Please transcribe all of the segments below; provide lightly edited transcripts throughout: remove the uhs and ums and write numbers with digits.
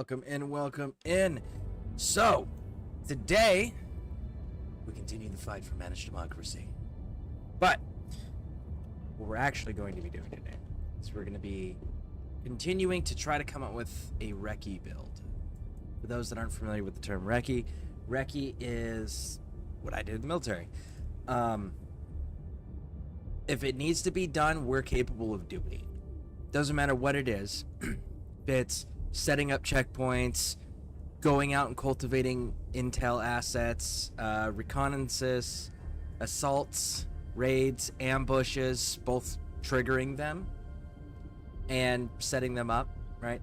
Welcome in, welcome in. So, today, we continue the fight for managed democracy. But, what we're actually going to be doing today is we're going to be continuing to try to come up with a recce build. For those that aren't familiar with the term recce is what I did in the military. If it needs to be done, we're capable of doing it. Doesn't matter what it is. If it's setting up checkpoints, going out and cultivating intel assets, reconnaissance, assaults, raids, ambushes, both triggering them and setting them up, right?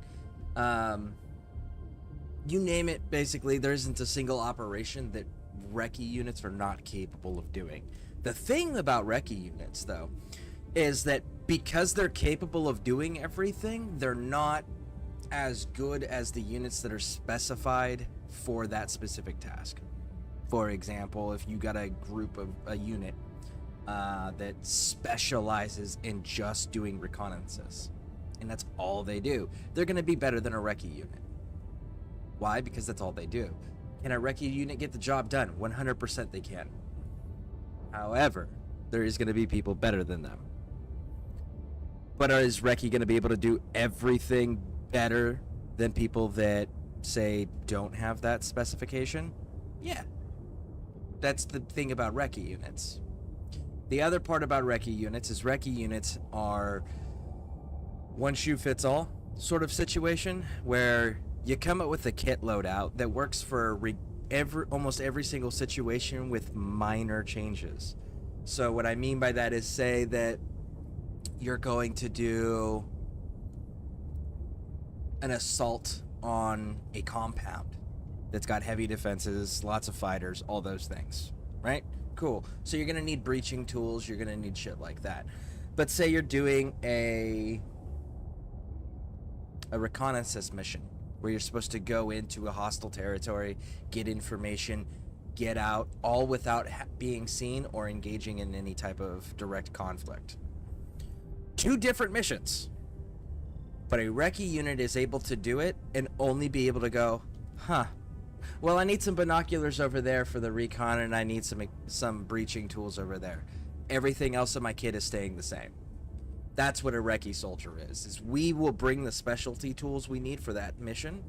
You name it, basically, there isn't a single operation that recce units are not capable of doing. The thing about recce units, though, is that because they're capable of doing everything, they're not as good as the units that are specified for that specific task. For example, if you got a group of a unit that specializes in just doing reconnaissance, and that's all they do, they're going to be better than a recce unit. Why? Because that's all they do. Can a recce unit get the job done? 100% they can. However, there is going to be people better than them. But is recce going to be able to do everything better than people that, say, don't have that specification? Yeah. That's the thing about recce units. The other part about recce units is recce units are one shoe fits all sort of situation where you come up with a kit loadout that works for almost every single situation with minor changes. So what I mean by that is, say that you're going to do an assault on a compound that's got heavy defenses, lots of fighters, all those things, right? Cool. So you're going to need breaching tools, you're going to need shit like that. But say you're doing a reconnaissance mission where you're supposed to go into a hostile territory, get information, get out, all without being seen or engaging in any type of direct conflict. Two different missions. But a recce unit is able to do it and only be able to go, well, I need some binoculars over there for the recon, and I need some breaching tools over there. Everything else in my kit is staying the same. That's what a recce soldier is we will bring the specialty tools we need for that mission,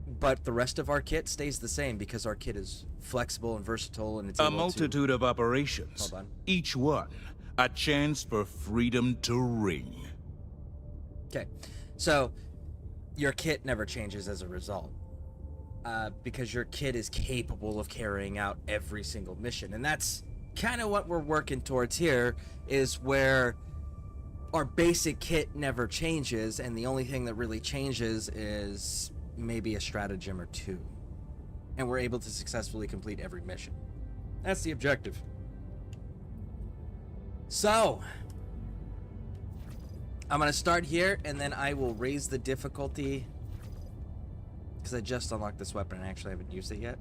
but the rest of our kit stays the same because our kit is flexible and versatile, and it's a multitude of operations. Hold on. Each one a chance for freedom to ring. Okay, so your kit never changes as a result, because your kit is capable of carrying out every single mission, and that's kind of what we're working towards here, is where our basic kit never changes, and the only thing that really changes is maybe a stratagem or two, and we're able to successfully complete every mission. That's the objective. So I'm gonna start here, and then I will raise the difficulty because I just unlocked this weapon and I actually haven't used it yet.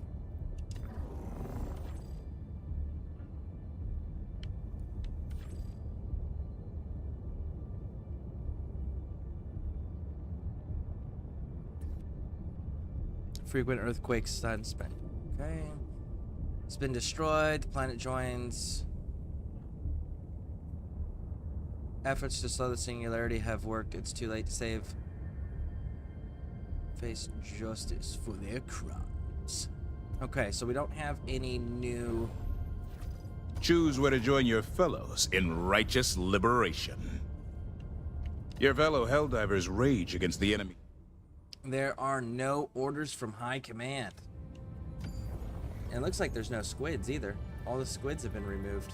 Frequent earthquakes, sunspin. Okay. It's been destroyed. The planet joins. Efforts to slow the singularity have worked. It's too late to save. Face justice for their crimes. Okay, so we don't have any new... Choose where to join your fellows in righteous liberation. Your fellow Helldivers rage against the enemy. There are no orders from high command. And it looks like there's no squids either. All the squids have been removed.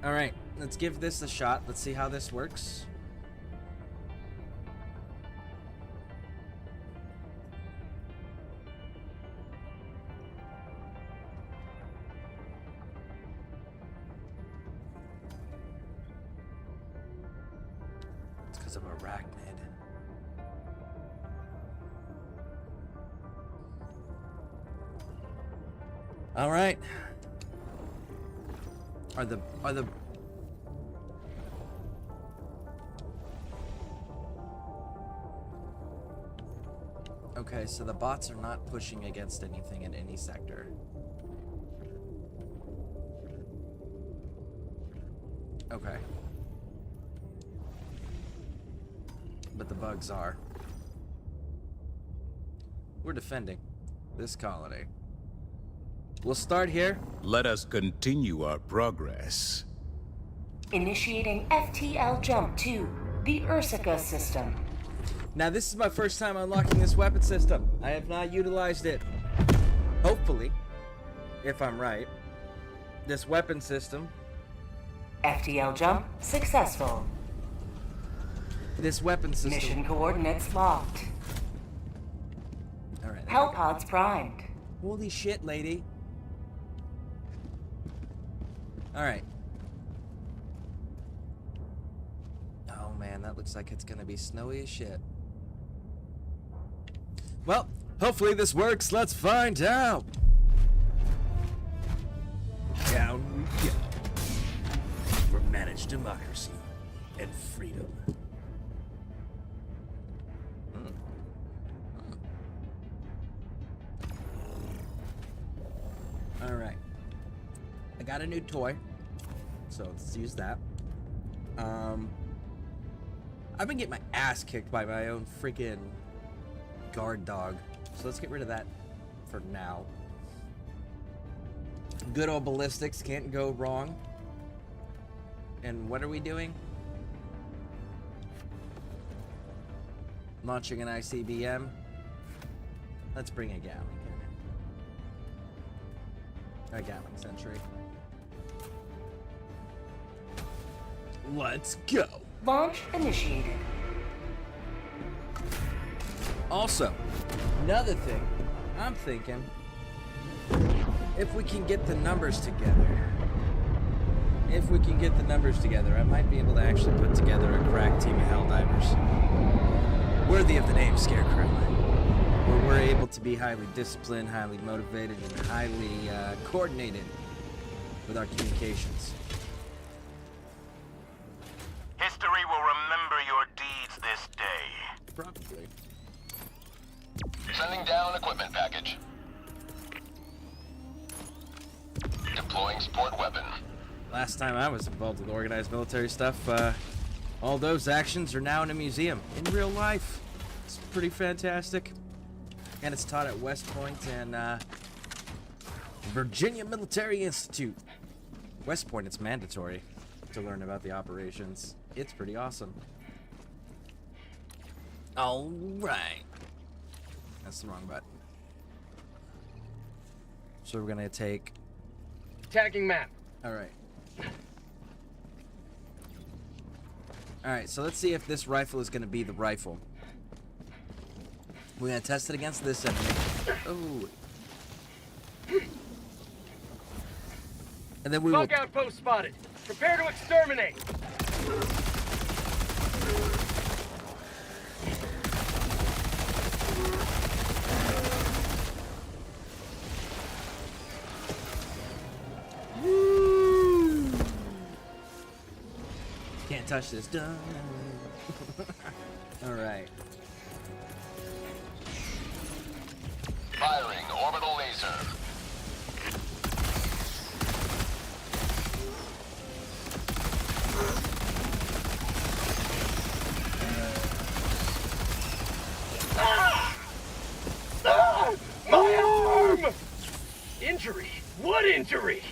Alright, let's give this a shot. Let's see how this works. It's because of arachnid. Alright. Are the Okay, so the bots are not pushing against anything in any sector. Okay. But the bugs are. We're defending this colony. We'll start here. Let us continue our progress. Initiating FTL jump to the Ursica system. Now, this is my first time unlocking this weapon system. I have not utilized it. Hopefully, if I'm right, this weapon system. FTL jump successful. This weapon system. Mission coordinates locked. Alright. Hellpods primed. Holy shit, lady. Alright. Oh man, that looks like it's gonna be snowy as shit. Well, hopefully this works. Let's find out. Down we go. For managed democracy and freedom. Alright. I got a new toy. So let's use that. I've been getting my ass kicked by my own freaking guard dog. So let's get rid of that for now. Good old ballistics, can't go wrong. And what are we doing? Launching an ICBM. Let's bring a Gatling cannon. A Gatling sentry. Let's go. Launch initiated. Also, another thing, I'm thinking, if we can get the numbers together, I might be able to actually put together a crack team of Helldivers. Worthy of the name ScareCrew. Where we're able to be highly disciplined, highly motivated, and highly coordinated with our communications. History will remember your deeds this day. Probably. Sending down equipment package. Deploying support weapon. Last time I was involved with organized military stuff, all those actions are now in a museum, in real life. It's pretty fantastic. And it's taught at West Point and Virginia Military Institute. West Point, it's mandatory to learn about the operations. It's pretty awesome. All right. That's the wrong button. So we're gonna take... Tagging map. Alright. Alright, so let's see if this rifle is gonna be the rifle. We're gonna test it against this enemy. Oh. And then we will... Bug outpost spotted. Prepare to exterminate. Woo! Can't touch this. Done. Alright. Firing orbital laser. My arm! Injury? What injury?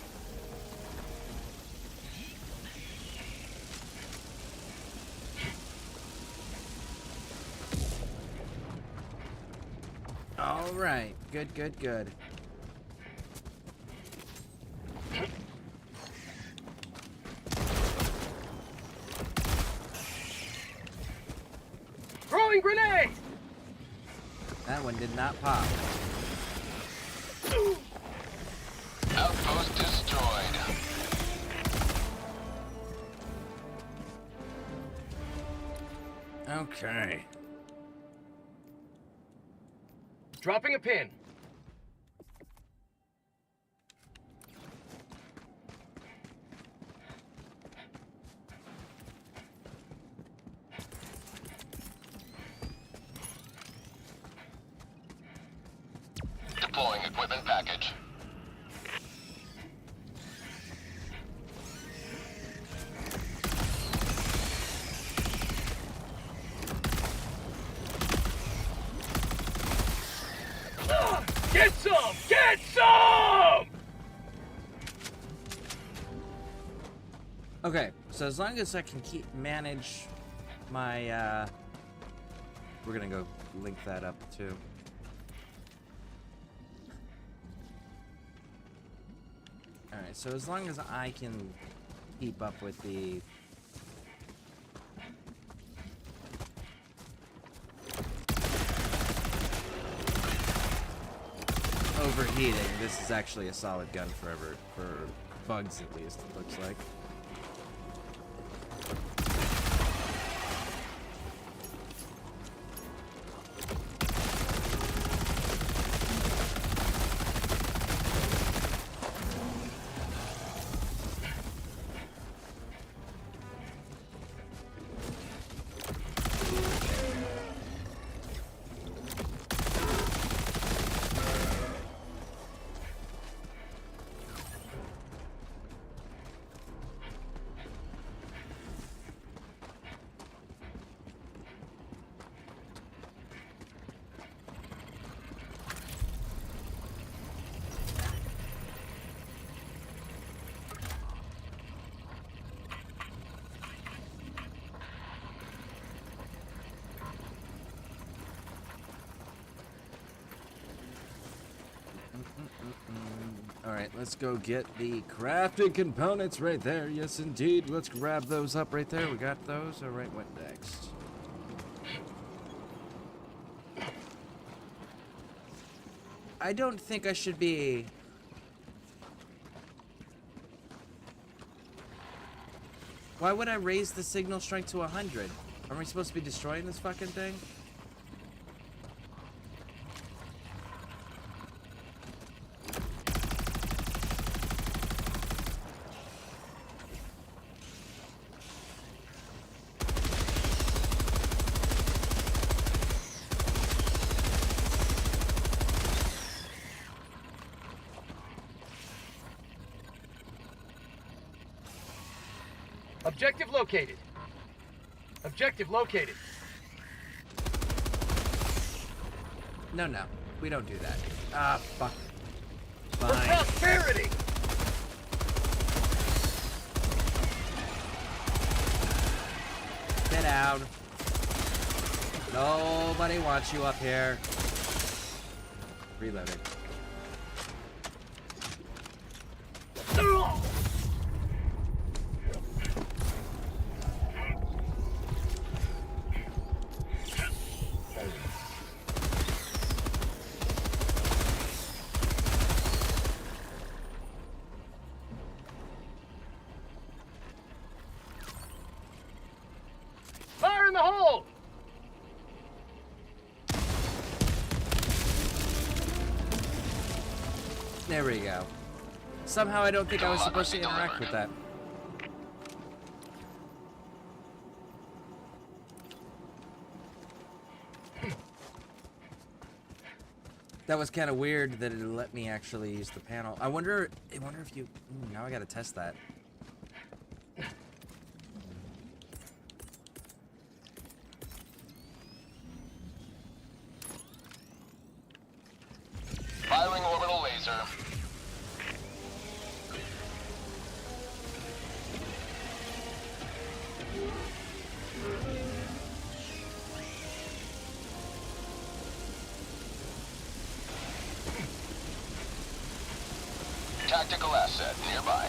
All right. Good, good, good. Throwing grenade! That one did not pop. Outpost destroyed. Okay. Dropping a pin. Deploying equipment package. Get some! Get some! Okay, so as long as I can manage my, we're gonna go link that up too. Alright, so as long as I can keep up with the overheating, this is actually a solid gun for bugs, at least, it looks like. Alright, let's go get the crafting components right there. Yes, indeed. Let's grab those up right there. We got those. Alright, what next? I don't think I should be... Why would I raise the signal strength to 100? Are we supposed to be destroying this fucking thing? Objective located. Objective located. No, no. We don't do that. Ah, fuck. For Fine. prosperity! Get out. Nobody wants you up here. Reloading. Fire in the hole! There we go. Somehow I don't think I was supposed to interact with that. That was kind of weird that it let me actually use the panel. I wonder if you... now I gotta test that. Firing orbital laser. Tactical asset nearby.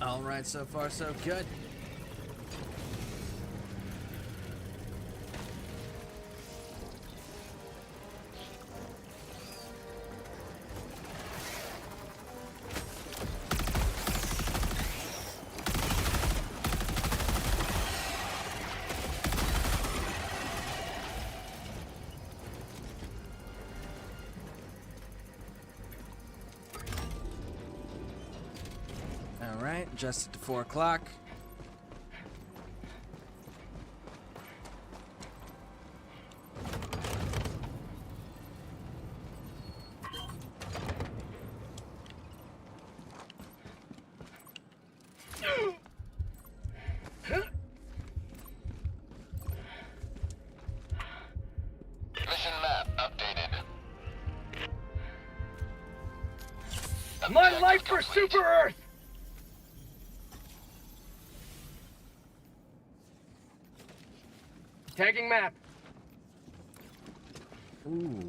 All right, so far so good. adjusted to 4 o'clock. Mission map updated. My Objective life for complete. Super Earth! Tagging map. Ooh.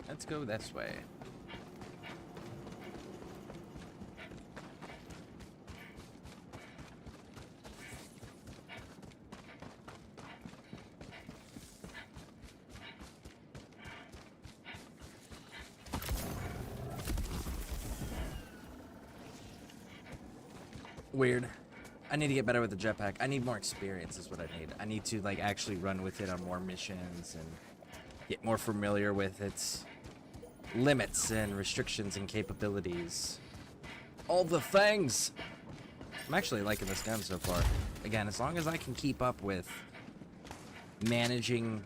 Let's go this way. Weird. I need to get better with the jetpack. I need more experience is what I need. I need to like actually run with it on more missions and get more familiar with its limits and restrictions and capabilities. All the things. I'm actually liking this gun so far. Again, as long as I can keep up with managing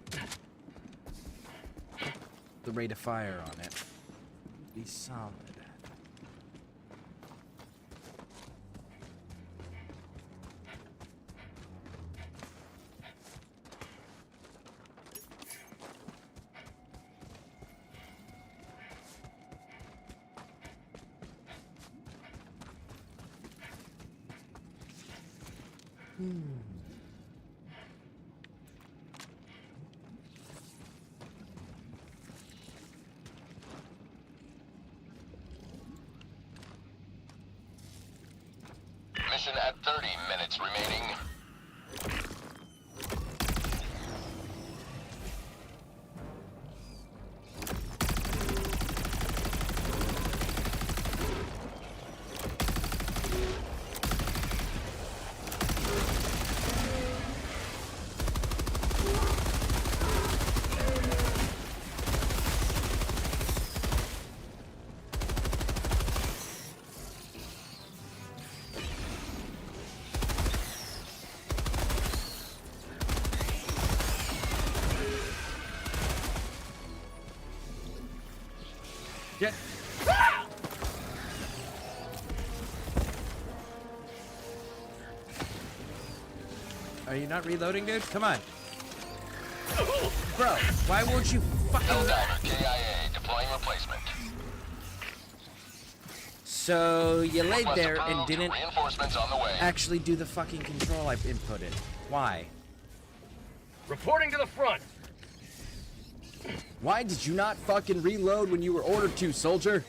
the rate of fire on it, be solid. Mission at 30 minutes remaining. Get. Are you not reloading, dude? Come on. Bro, why won't you fucking... Helldiver KIA deploying replacement. So, you laid Request there approved. and didn't Reinforcements on the way. actually do the fucking control I inputted. Why? Reporting to the front. Why did you not fucking reload when you were ordered to, soldier?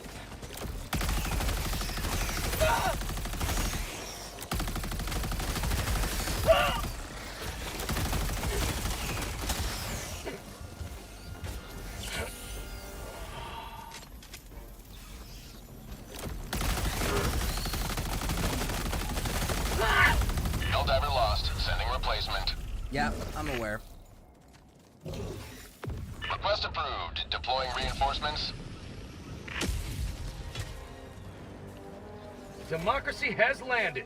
Helldiver lost. Sending replacement. Yeah, I'm aware. Request approved. Deploying reinforcements. Democracy has landed.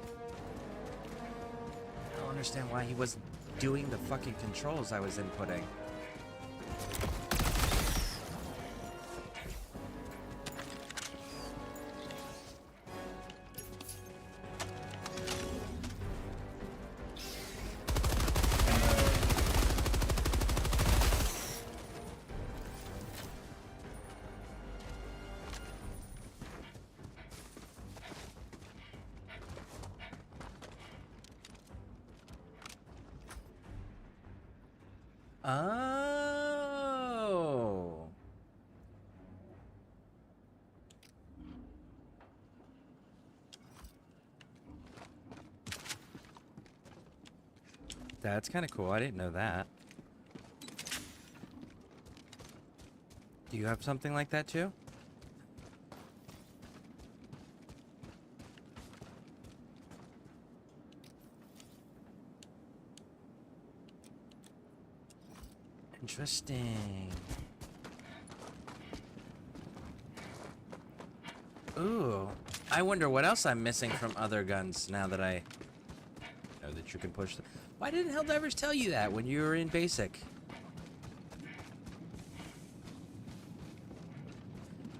I don't understand why he wasn't doing the fucking controls I was inputting. Oh. That's kind of cool. I didn't know that. Do you have something like that too? Interesting. Ooh, I wonder what else I'm missing from other guns now that I know that you can push them. Why didn't Helldivers tell you that when you were in basic?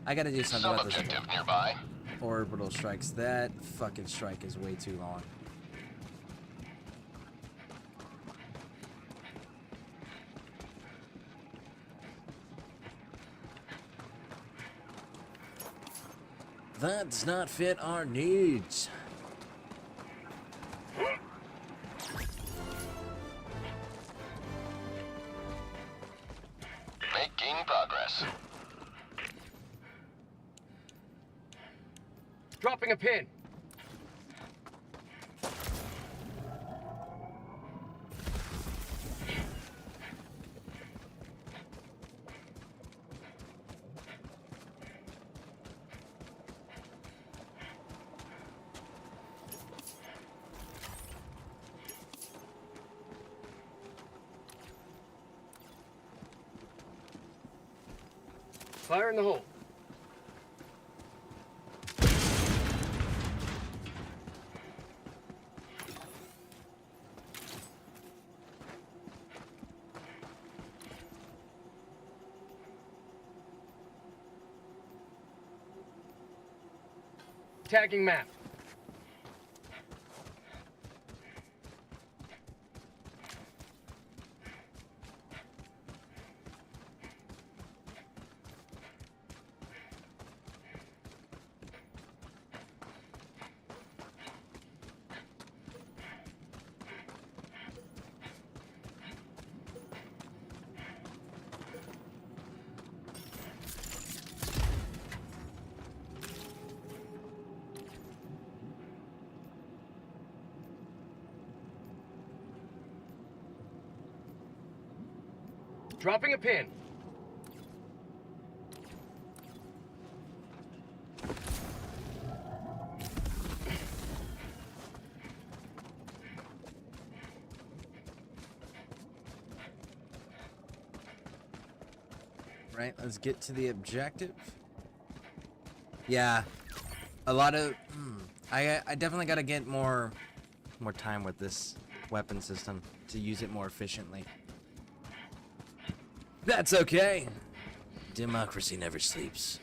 I gotta do something about this Sub-objective nearby. orbital strikes. That fucking strike is way too long. That does not fit our needs. Making progress. Dropping a pin. Fire in the hole. Tagging map. Dropping a pin. Right, let's get to the objective. Yeah, a lot of. I definitely got to get more time with this weapon system to use it more efficiently. That's okay. Democracy never sleeps,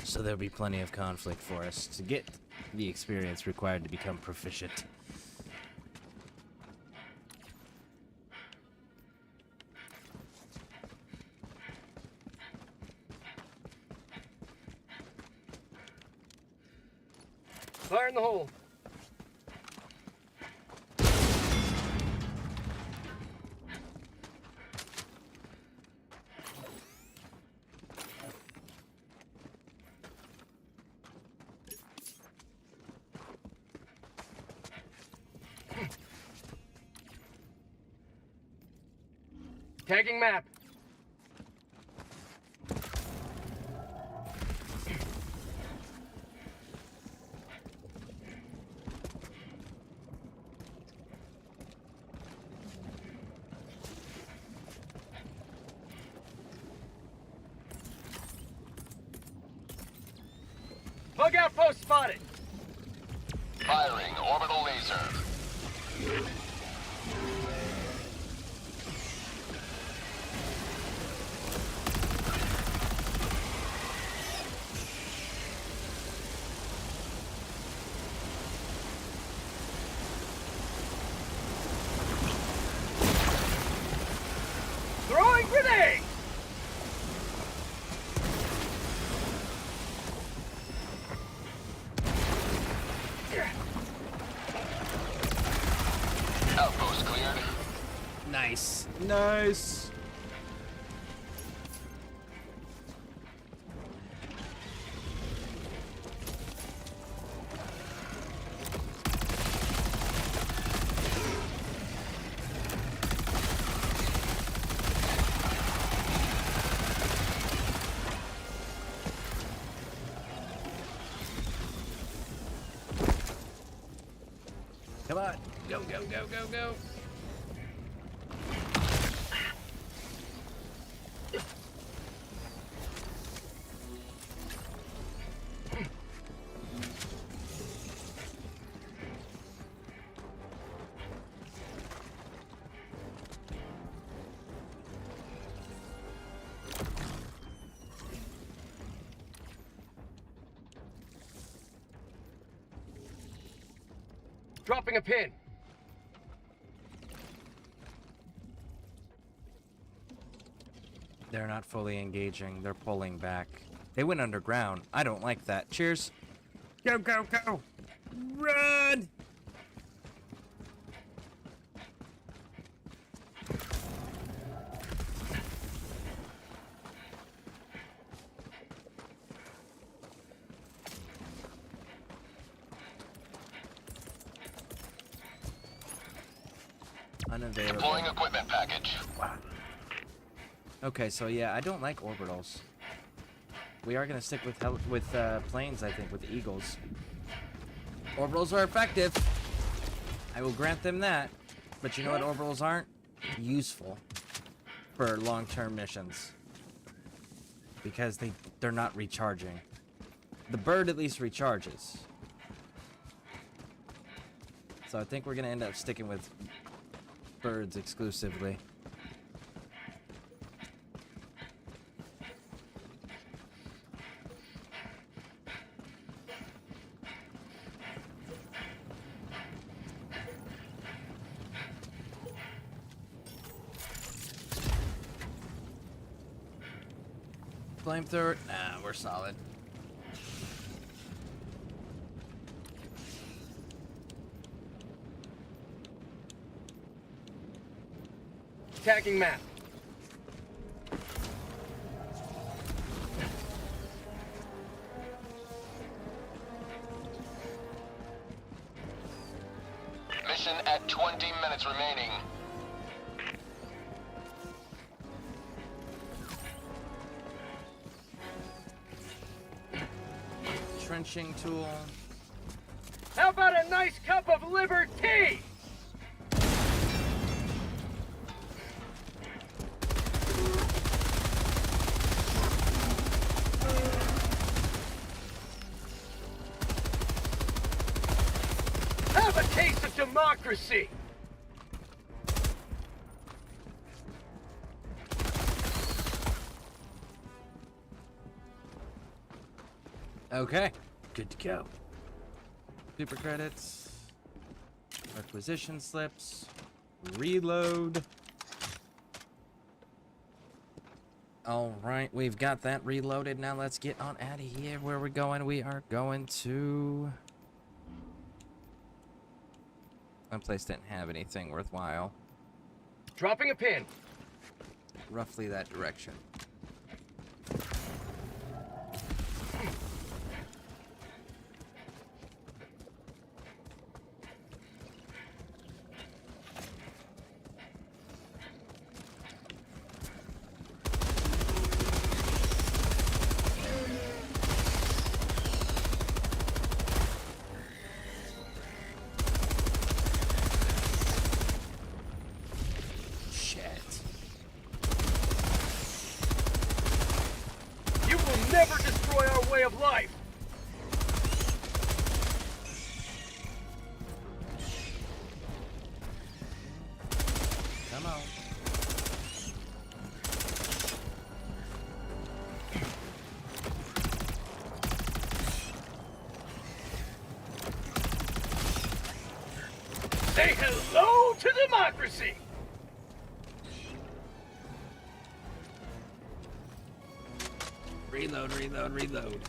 so there'll be plenty of conflict for us to get the experience required to become proficient. Fire in the hole. Tagging map. Bug outpost spotted. Firing orbital laser. Throwing grenade. Outpost cleared. Nice. Nice. Come on. Go, go, go, go, go. Dropping a pin. They're not fully engaging. They're pulling back. They went underground. I don't like that. Cheers. Go, go, go. Run! Unavailable. Deploying equipment package. Okay, so yeah, I don't like orbitals. We are gonna stick with planes, I think, with eagles. Orbitals are effective. I will grant them that. But you know what orbitals aren't? Useful for long-term missions. Because they're not recharging. The bird at least recharges. So I think we're gonna end up sticking with birds exclusively. Flamethrower? Nah, we're solid. Tagging map. Mission at 20 minutes remaining. Trenching tool. How about a nice cup of liberty? Have a taste of democracy. Okay, good to go. Super credits, requisition slips, reload. All right, we've got that reloaded. Now let's get on out of here. Where we're going? We are going to... One place didn't have anything worthwhile. Dropping a pin. Roughly that direction. Never destroy our way of life! Come on. Say hello to democracy! Reload, reload, reload.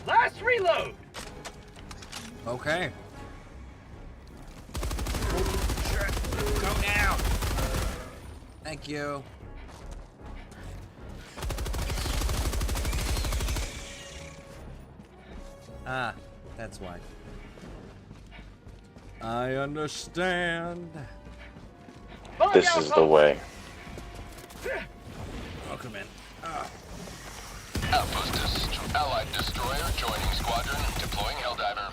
Last reload! Okay. Go down. Thank you. Ah, that's why. I understand. This is the way. Welcome in. Outpost Allied destroyer joining squadron. Deploying Helldiver.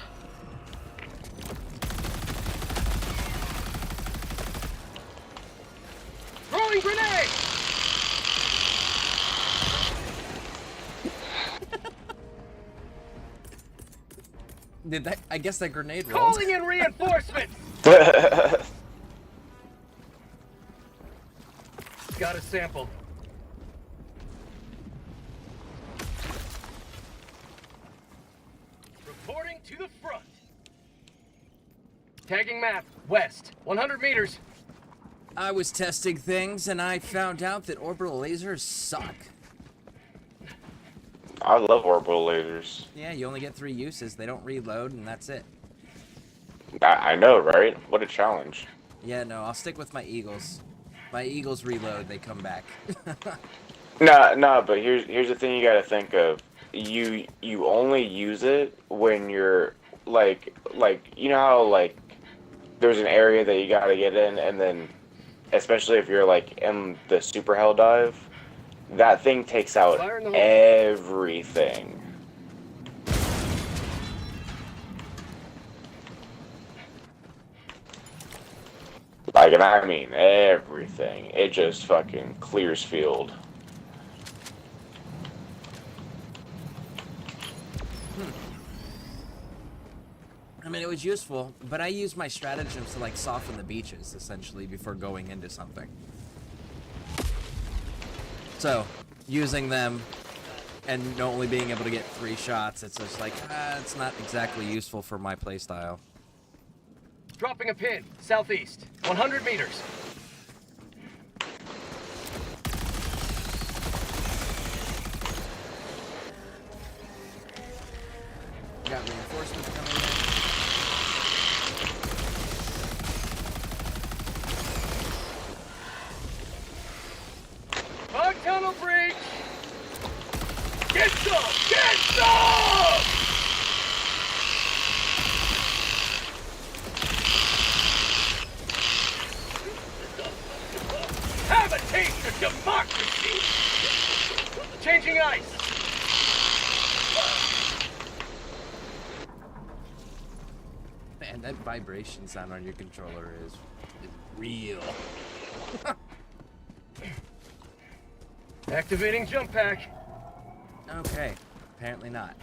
Throwing grenade! Did that? I guess that grenade rolled. Calling in reinforcements! Got a sample. Reporting to the front. Tagging map, west, 100 meters. I was testing things and I found out that orbital lasers suck. I love orbital lasers. Yeah, you only get 3 uses. They don't reload, and that's it. I know, right? What a challenge. Yeah, no, I'll stick with my Eagles. My Eagles reload, they come back. No, but here's the thing you gotta think of. You only use it when you're like you know how like there's an area that you gotta get in, and then especially if you're like in the super hell dive, that thing takes out everything. Like, and I mean everything. It just fucking clears field. I mean, it was useful, but I used my stratagems to, like, soften the beaches, essentially, before going into something. So, using them and only being able to get 3 shots, it's just like, it's not exactly useful for my playstyle. Dropping a pin, southeast, 100 meters. Got reinforcements coming in. Fog tunnel breach! Get some! Get some! Have a taste of democracy! Changing ice! Man, that vibration sound on your controller is real. Activating jump pack. Okay, apparently not.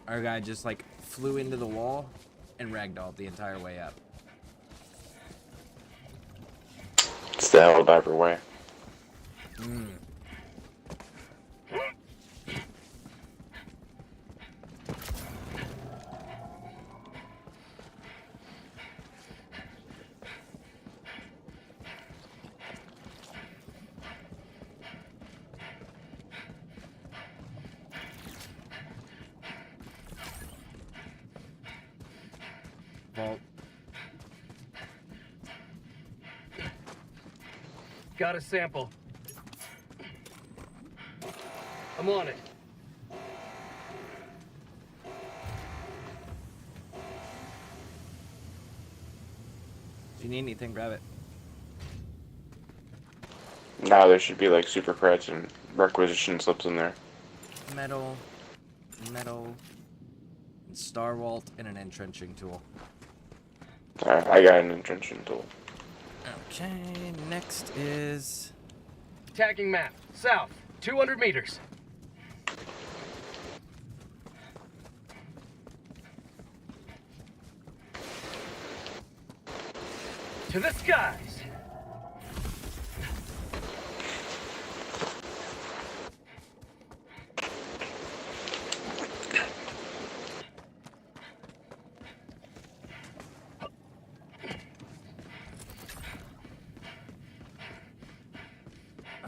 Our guy just, like, flew into the wall and ragdolled the entire way up. It's the Helldiver way. Vault. Got a sample. I'm on it. If you need anything, grab it. Now there should be like super credits and requisition slips in there. Metal, and Star Vault, and an entrenching tool. Alright, I got an entrenching tool. Okay, next is... Tagging map, south, 200 meters. To the skies!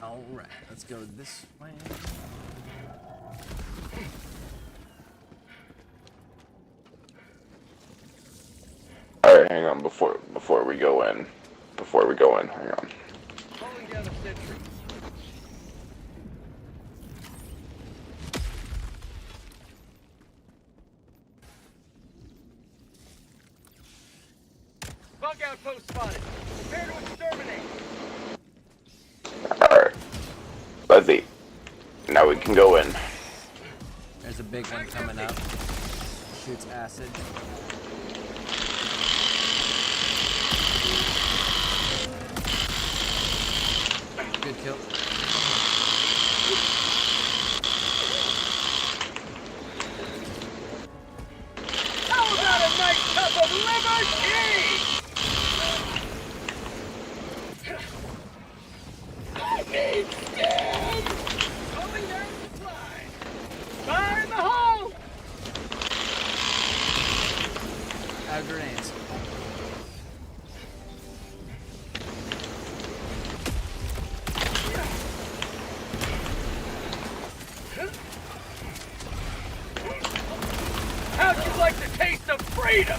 Alright, let's go this way. Alright, hang on, before we go in. Hang on. Calling down a sentry. Bug outpost spotted. Prepare to exterminate. Alright. Let's see. Now we can go in. There's a big one coming up. Shoots acid. Good kill. Grenade stand! Calling down supply! Fire in the hole! Out of grenades. How'd you like the taste of freedom?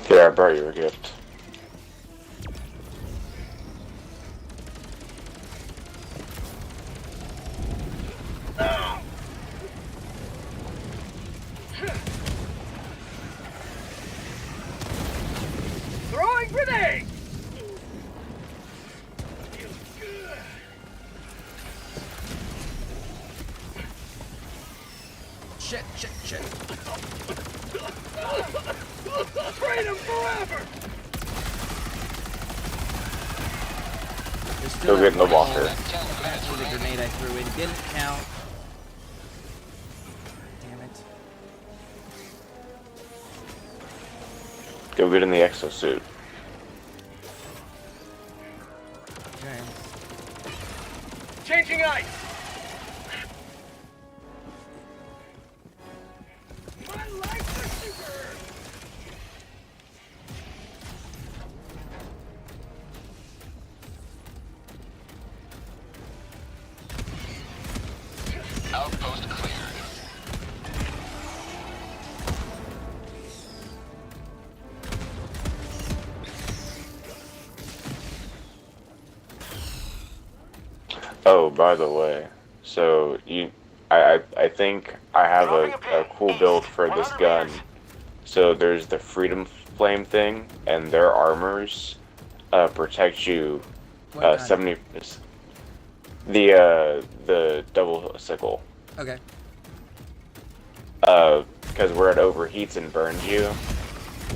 Yeah, I brought you a gift. Throwing grenade! Feels good. Shit. Freedom forever! There's still Go get in the that walker. Actually, the grenade I threw in didn't count. Damn it. Go get in the exosuit. Okay. Changing ice! My life is superb! Outpost cleared. Oh, by the way, so I think I have a cool build for this gun. So there's the Freedom Flame thing, and their armors protect you What gun? 70. The double sickle. Okay. Because where it overheats and burns you,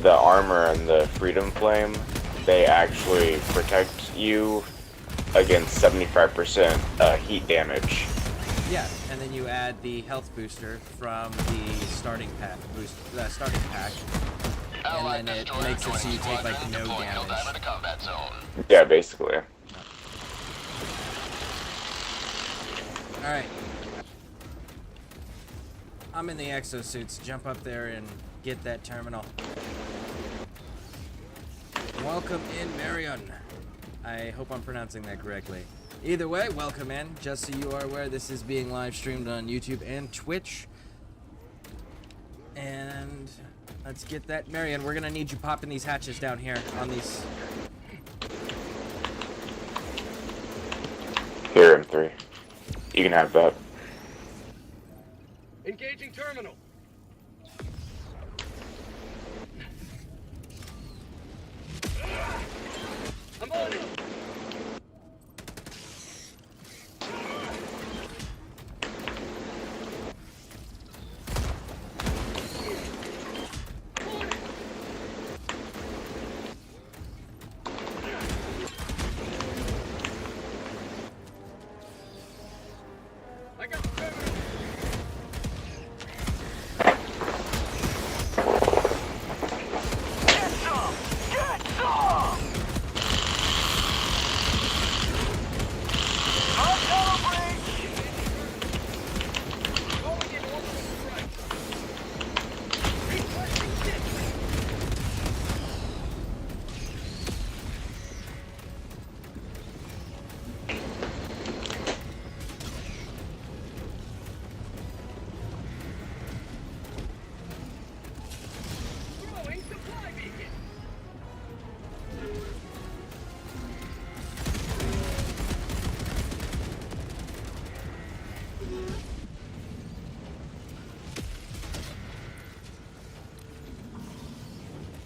the armor and the Freedom Flame, they actually protect you against 75% heat damage. Yeah, and then you add the health booster from the starting pack, Allied and then it destroyer makes it so you joining take like squadron, no deploying damage. Helldiver to combat zone. Yeah, basically. All right. I'm in the exosuits. Jump up there and get that terminal. Welcome in, Marion. I hope I'm pronouncing that correctly. Either way, welcome in. Just so you are aware, this is being live streamed on YouTube and Twitch. And let's get that. Marion, we're gonna need you popping these hatches down here on these. Here, M3. You can have that. Engaging terminal. I'm on it. I got the terminal. Get some! Get some! Auto break! Going in orbital strike. Requesting sentry. Throwing supply beacon.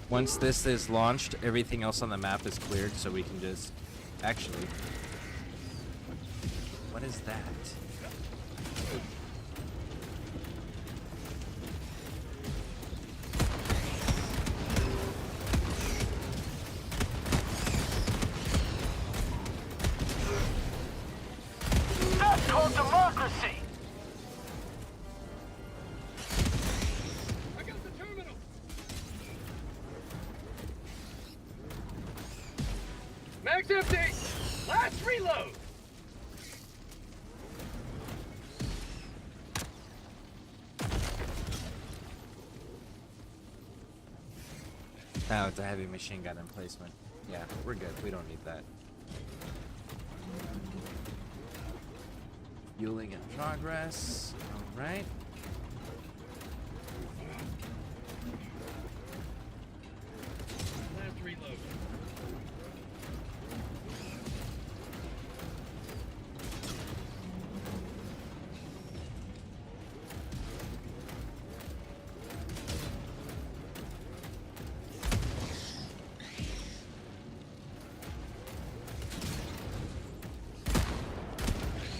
Once this is launched, everything else on the map is cleared, so we can just actually. What is that? That's called democracy! I got the terminal. Mag's empty. Last reload. Oh, it's a heavy machine gun emplacement. Yeah, we're good. We don't need that. Fueling in progress. Alright. Last reload.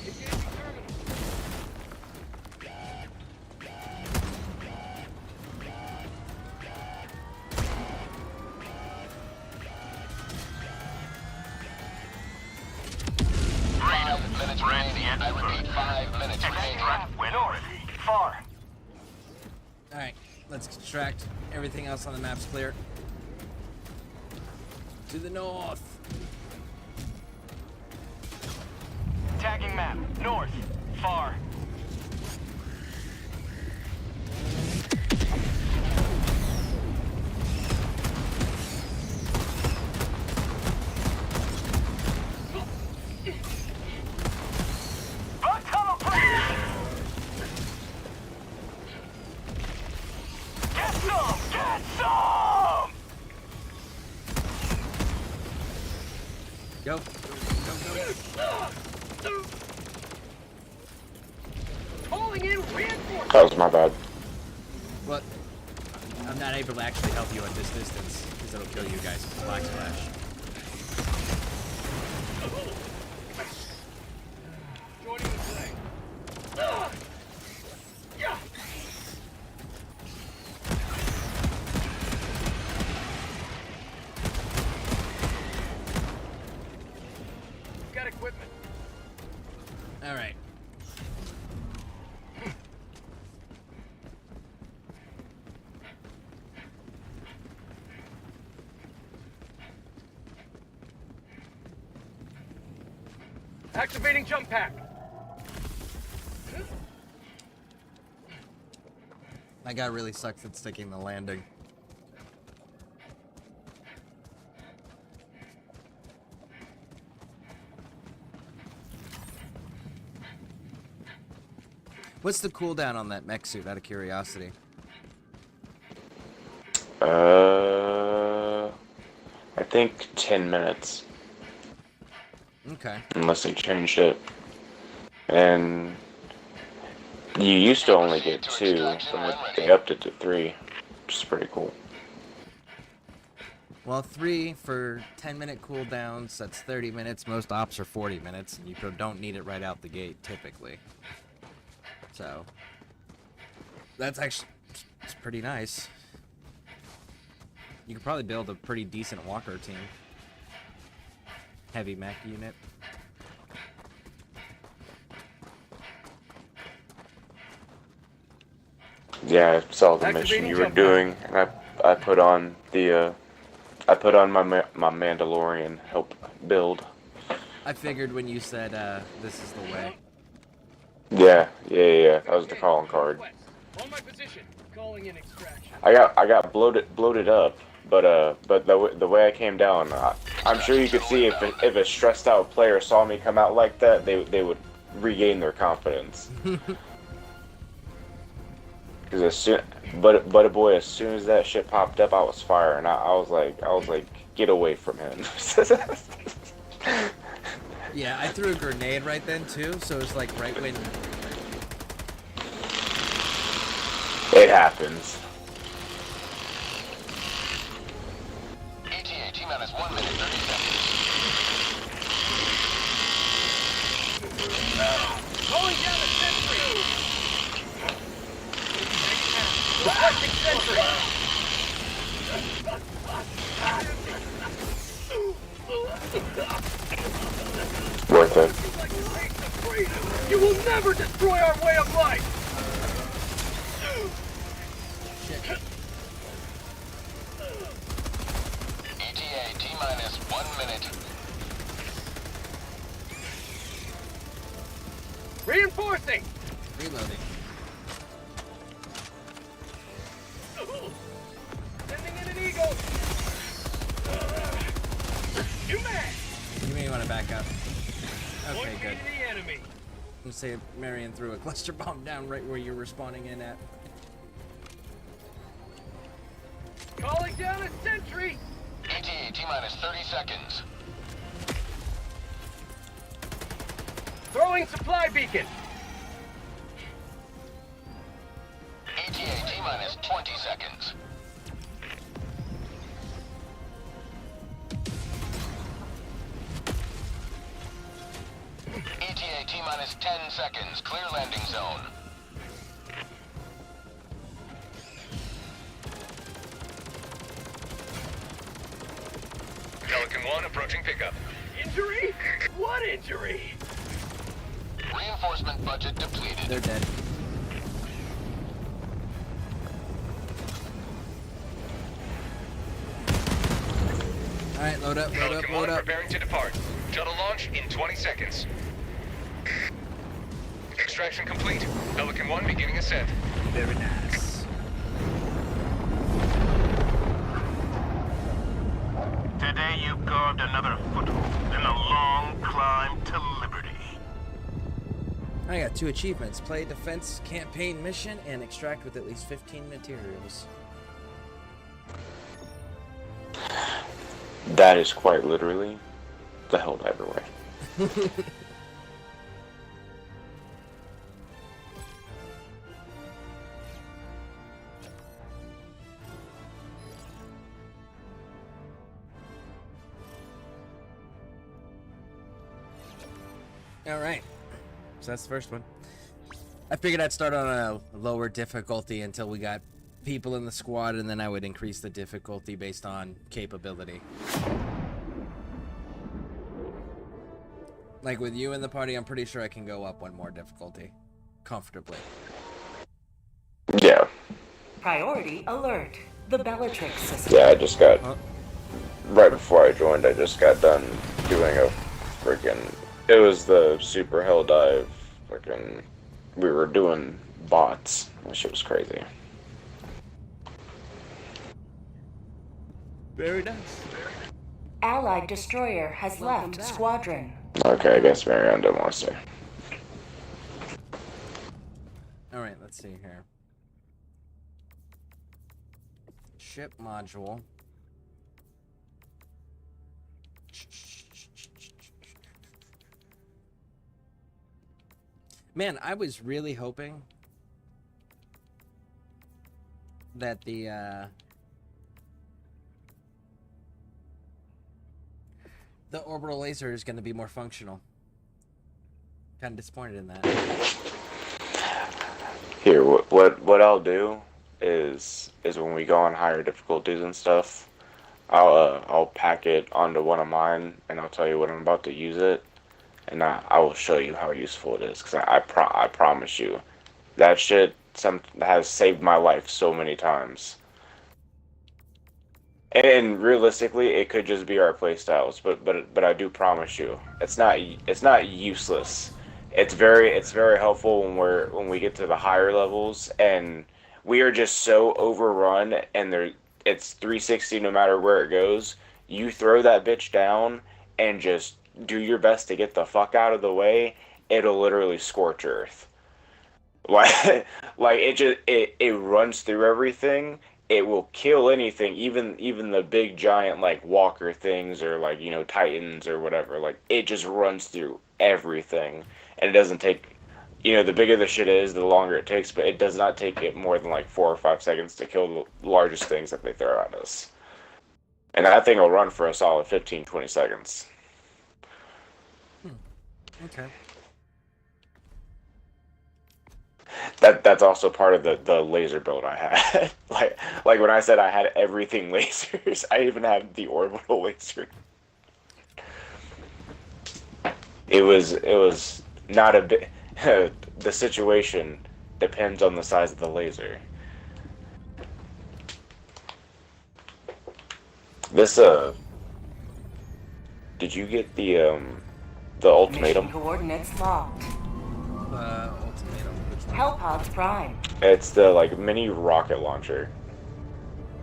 Engaging terminal. Minutes remaining. I repeat, 5 minutes remaining. Extract north. Far. Alright, let's extract. Everything else on the map's clear. To the north. Tagging map. North. Far. Bug tunnel clear! Get some! Get some! Go. Go. Calling in reinforcements. That was my bad. What? I'm not able to actually help you at this distance, because it'll kill you guys with Black Splash. Joining the play. Yeah. Got equipment. Alright. Activating jump pack. That guy really sucks at sticking the landing. What's the cooldown on that mech suit, out of curiosity? I think 10 minutes, Okay. unless they changed it. And you used to only get 2, but they upped it to 3, which is pretty cool. Well, 3 for 10-minute cooldowns, that's 30 minutes. Most ops are 40 minutes, and you don't need it right out the gate, typically. So, that's actually it's pretty nice. You could probably build a pretty decent walker team. Heavy mech unit. Yeah, I saw the mission you were doing, and I put on the my Mandalorian help build. I figured when you said this is the way. Yeah. That was the calling card. On my position. Calling in extraction. I got bloated up, but the way I came down, I'm sure you could see if a stressed out player saw me come out like that, they would regain their confidence. Because as soon as that shit popped up, I was firing. I was like, get away from him. Yeah, I threw a grenade right then too, so it's like right when. It happens. ETA T-minus 1 minute 30 seconds. Calling down a sentry! Requesting sentry! Worth it. You will never destroy our way of life! ETA T-minus 1 minute. Reinforcing! Reloading. Sending in an eagle! You man! You may want to back up. Okay, Pointing good. to the enemy. Let's say Marion threw a cluster bomb down right where you're respawning in at. Calling down a sentry! ETA T-minus 30 seconds. Throwing supply beacon! ETA T-minus 20 seconds. ETA T-minus 10 seconds. Clear landing zone. Pelican 1 approaching pickup. Injury? What injury? Reinforcement budget depleted. They're dead. Alright, load up, load up, Pelican load 1 up. preparing to depart. Shuttle launch in 20 seconds. Extraction complete. Pelican 1 beginning ascent. Very nice. Today you carved another foothold in a long climb to liberty. I got 2 achievements. Play defense campaign mission and extract with at least 15 materials. That is quite literally the Helldiver way. Alright. So that's the first one. I figured I'd start on a lower difficulty until we got people in the squad, and then I would increase the difficulty based on capability. Like with you in the party, I'm pretty sure I can go up 1 more difficulty. Comfortably. Yeah. Priority alert. The Bellatrix system. Yeah, I just got... Huh? Right before I joined, I just got done doing a freaking... It was the Super Hell Dive. Freaking... We were doing bots. That shit was crazy. Very nice. Allied destroyer has left squadron. Okay, I guess Marianne didn't want to say. Alright, let's see here. Ship module. Man, I was really hoping that the orbital laser is going to be more functional. Kind of disappointed in that. Here, what I'll do is when we go on higher difficulties and stuff, I'll pack it onto one of mine, and I'll tell you when I'm about to use it, and I will show you how useful it is. Because I promise you, that shit has saved my life so many times. And realistically, it could just be our playstyles, but I do promise you, it's not useless. It's very helpful when we get to the higher levels, and we are just so overrun, and it's 360 no matter where it goes. You throw that bitch down and just do your best to get the fuck out of the way. It'll literally scorch earth. Like it runs through everything. It will kill anything, even the big giant like walker things or like, you know, titans or whatever. Like it just runs through everything, and it doesn't take, you know, the bigger the shit is, the longer it takes, but it does not take it more than like 4 or 5 seconds to kill the largest things that they throw at us. And that thing will run for a solid 15-20 seconds. Okay. That's also part of the laser build I had. like when I said I had everything lasers, I even had the orbital laser. It was not a bit. The situation depends on the size of the laser. This did you get the ultimatum? Mission coordinates locked. Ultimatum. Which one? Hellpods prime. It's the like mini rocket launcher,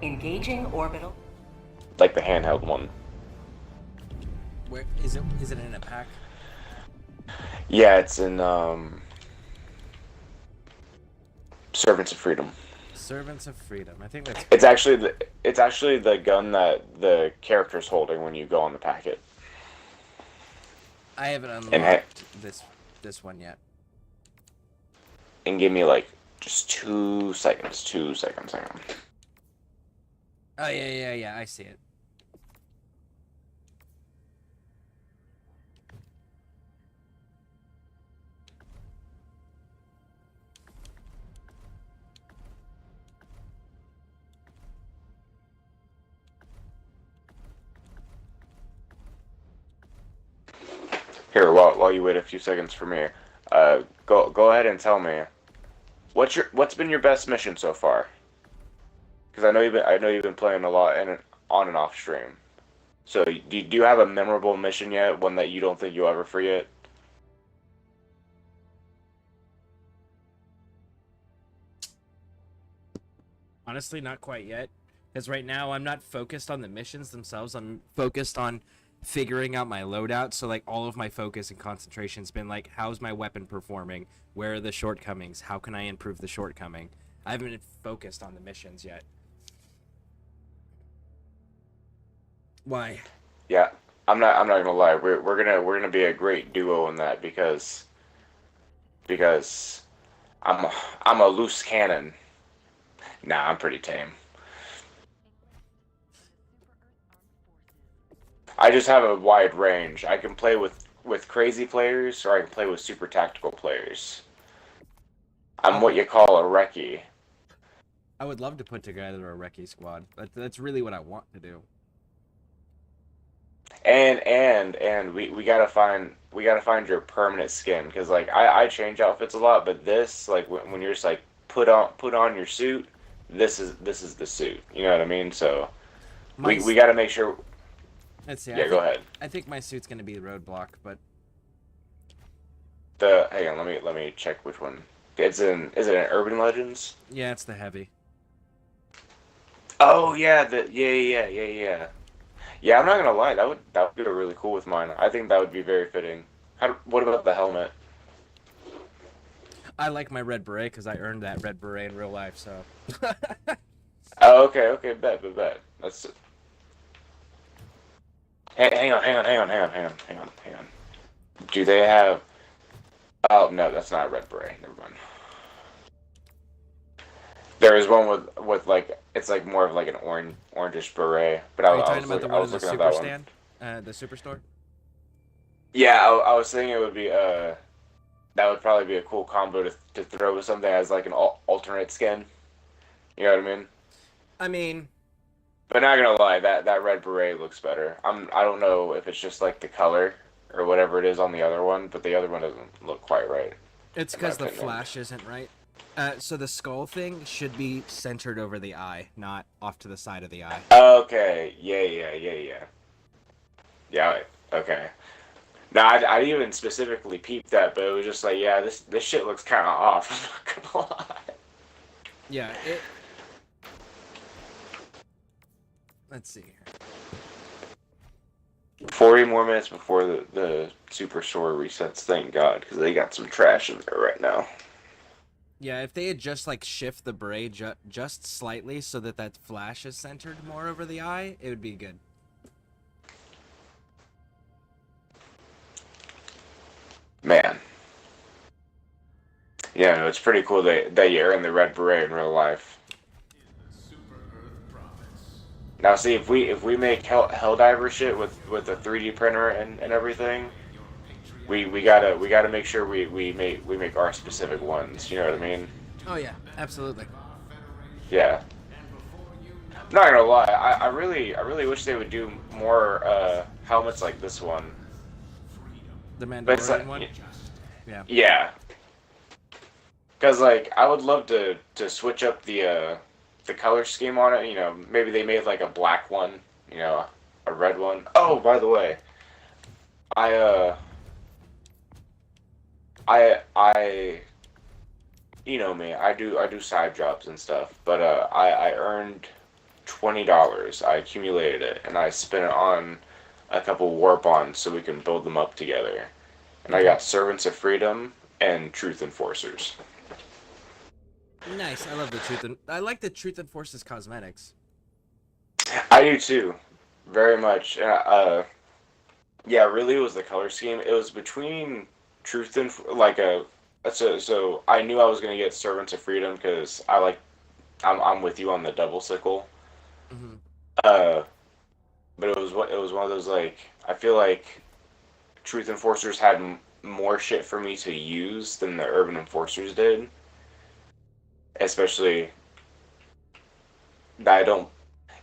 Engaging orbital. like the handheld one. Where is it? Is it in a pack? Yeah, it's in Servants of Freedom. Servants of Freedom. I think that's. It's actually the gun that the character's holding when you go on the packet. I haven't unlocked this one yet. And give me like just 2 seconds. 2 seconds. Hang on. Oh yeah. I see it. Here, while you wait a few seconds for me, go ahead and tell me what's been your best mission so far? Because I know you've been playing a lot on and off stream. So do you have a memorable mission yet? One that you don't think you'll ever forget? Honestly, not quite yet. Because right now I'm not focused on the missions themselves. I'm focused on figuring out my loadout. So like all of my focus and concentration's been like, how's my weapon performing? Where are the shortcomings? How can I improve the shortcoming? I haven't been focused on the missions yet. Why? Yeah, I'm not gonna lie. We're gonna be a great duo in that because I'm a loose cannon. Nah, I'm pretty tame. I just have a wide range. I can play with crazy players, or I can play with super tactical players. I'm what you call a recce. I would love to put together a recce squad. That's really what I want to do. And we gotta find your permanent skin, because like I change outfits a lot, but this, like when you're just like put on your suit, this is the suit. You know what I mean? So we gotta make sure. Let's see. Yeah, go ahead. I think my suit's gonna be Roadblock, but hang on, let me check which one. Is it in Urban Legends? yeah, it's the heavy. Oh yeah, yeah. Yeah, I'm not gonna lie, that would be really cool with mine. I think that would be very fitting. What about the helmet? I like my red beret because I earned that red beret in real life. So. Oh, okay, bet. That's. Hang on. Do they have? Oh no, that's not a red beret. Never mind. There is one with like, it's like more of like an orangish beret. But Are you talking about the one in the looking at super that stand? The superstore? Yeah, I was thinking it would be that would probably be a cool combo to throw with something as like an alternate skin. You know what I mean? I mean, but not gonna lie, that red beret looks better. I don't know if it's just like the color or whatever it is on the other one, but the other one doesn't look quite right. it's because the flash isn't right. So the skull thing should be centered over the eye, not off to the side of the eye. Okay, yeah. Yeah, okay. No, I didn't even specifically peep that, but it was just like, yeah, this shit looks kind of off. I'm not gonna lie. Yeah, Let's see here. 40 more minutes before the Superstore resets, thank God, because they got some trash in there right now. Yeah, if they had just like shift the beret just slightly so that flash is centered more over the eye, it would be good. Man. Yeah, no, it's pretty cool that you earn the red beret in real life. Now, see, if we make Helldiver shit with a 3D printer and everything, we gotta make sure we make our specific ones. You know what I mean? Oh yeah, absolutely. Yeah. Not gonna lie, I really wish they would do more helmets like this one. The But it's Mandalorian one. Yeah. yeah, because like I would love to switch up the color scheme on it. You know, maybe they made like a black one, you know, a red one. Oh, by the way, I I you know me, I do side jobs and stuff, but I earned $20. I accumulated it and I spent it on a couple war bonds so we can build them up together. And I got Servants of Freedom and Truth Enforcers. Nice. I love the truth, and I like the Truth Enforces cosmetics. I do too, very much. Yeah, really, it was the color scheme. It was between Truth and like a. So I knew I was gonna get Servants of Freedom because I'm with you on the double sickle. Hmm. Uh, but it was one of those like I feel like Truth Enforcers had more shit for me to use than the Urban Enforcers did, especially that I don't.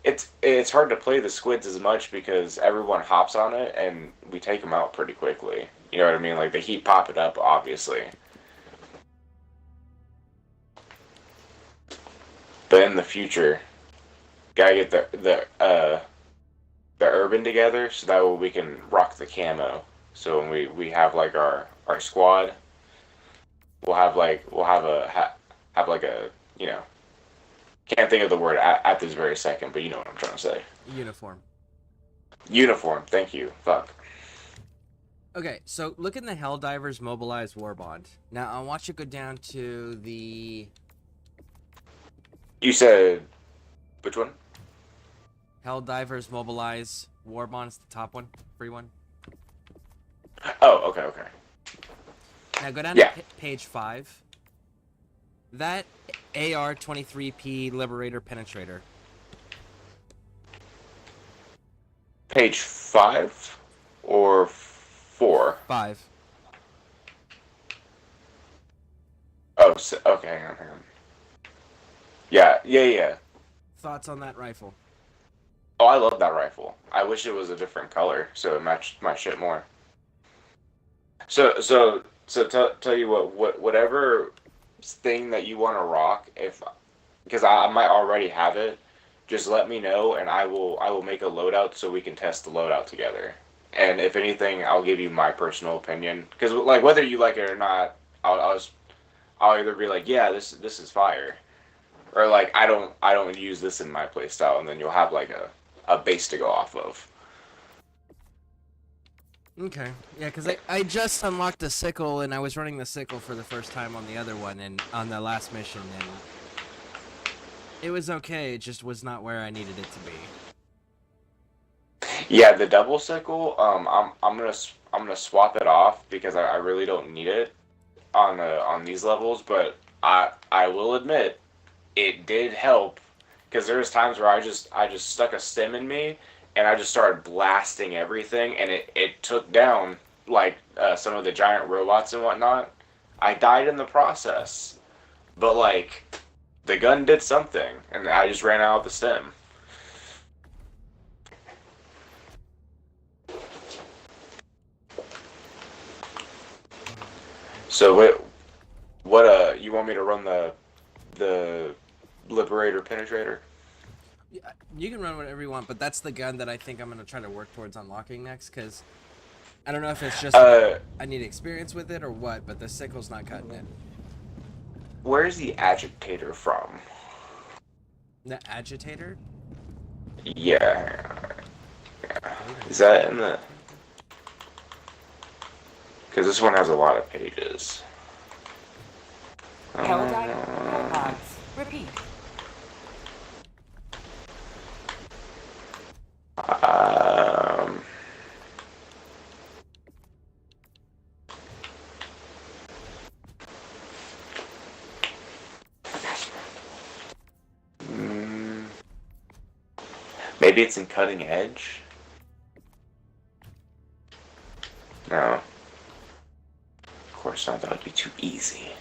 It's hard to play the squids as much because everyone hops on it and we take them out pretty quickly. You know what I mean? Like they keep popping up, obviously. But in the future, gotta get the urban together so that way we can rock the camo. So when we have like our squad, we'll have like a you know can't think of the word at this very second, but you know what I'm trying to say. Uniform. Uniform. Thank you. Fuck. Okay, so look in the Helldivers Mobilized Warbond. Now I want you to go down to the You said which one? Helldivers Mobilize Warbond. It's the top one, free one. Oh, okay, okay. Now go down Yeah. to page 5. That AR-23P Liberator Penetrator. Page 5 or 4? 5. Oh, so, okay, hang on. Yeah. Thoughts on that rifle? Oh, I love that rifle. I wish it was a different color so it matched my shit more. So tell you whatever thing that you want to rock, because I might already have it, just let me know and I will make a loadout so we can test the loadout together. And if anything, I'll give you my personal opinion because like whether you like it or not, I'll either be like, yeah, this is fire, or like I don't use this in my playstyle, and then you'll have like a base to go off of. Okay. Yeah, because I just unlocked the sickle, and I was running the sickle for the first time on the other one, and on the last mission, and it was okay. It just was not where I needed it to be. Yeah, the double sickle. I'm gonna swap it off because I really don't need it on these levels. But I will admit it did help because there was times where I just stuck a stim in me and I just started blasting everything and it took down like some of the giant robots and whatnot. I died in the process, but like the gun did something and I just ran out of the stim. So what you want me to run the Liberator Penetrator? Yeah, you can run whatever you want, but that's the gun that I think I'm going to try to work towards unlocking next, because I don't know if it's just I need experience with it or what, but the sickle's not cutting it. Where's the agitator from? The agitator? Yeah. Is that in the... Because this one has a lot of pages. Helldiver. Repeat. Um... Maybe it's in Cutting Edge? No. Of course not, that would be too easy.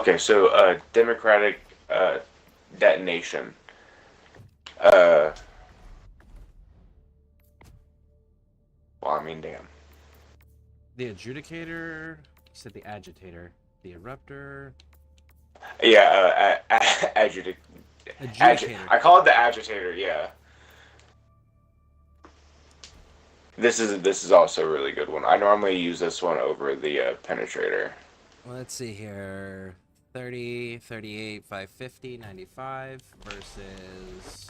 Okay, so democratic detonation. Well, I mean, damn. The adjudicator. You said the agitator. The eruptor. Yeah, Adjudicator. I call it the agitator. Yeah. This is also a really good one. I normally use this one over the penetrator. Well, let's see here. 30, 38, 550, 95 versus...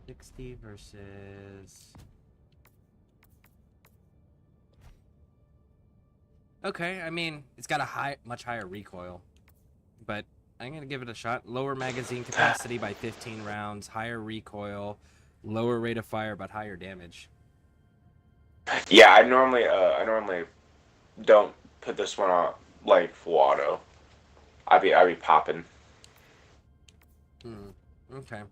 $60 versus... Okay, I mean, it's got a much higher recoil, but I'm gonna give it a shot. Lower magazine capacity by 15 rounds, higher recoil, lower rate of fire, but higher damage. Yeah, I normally don't put this one on like full auto. I'd be popping. Okay.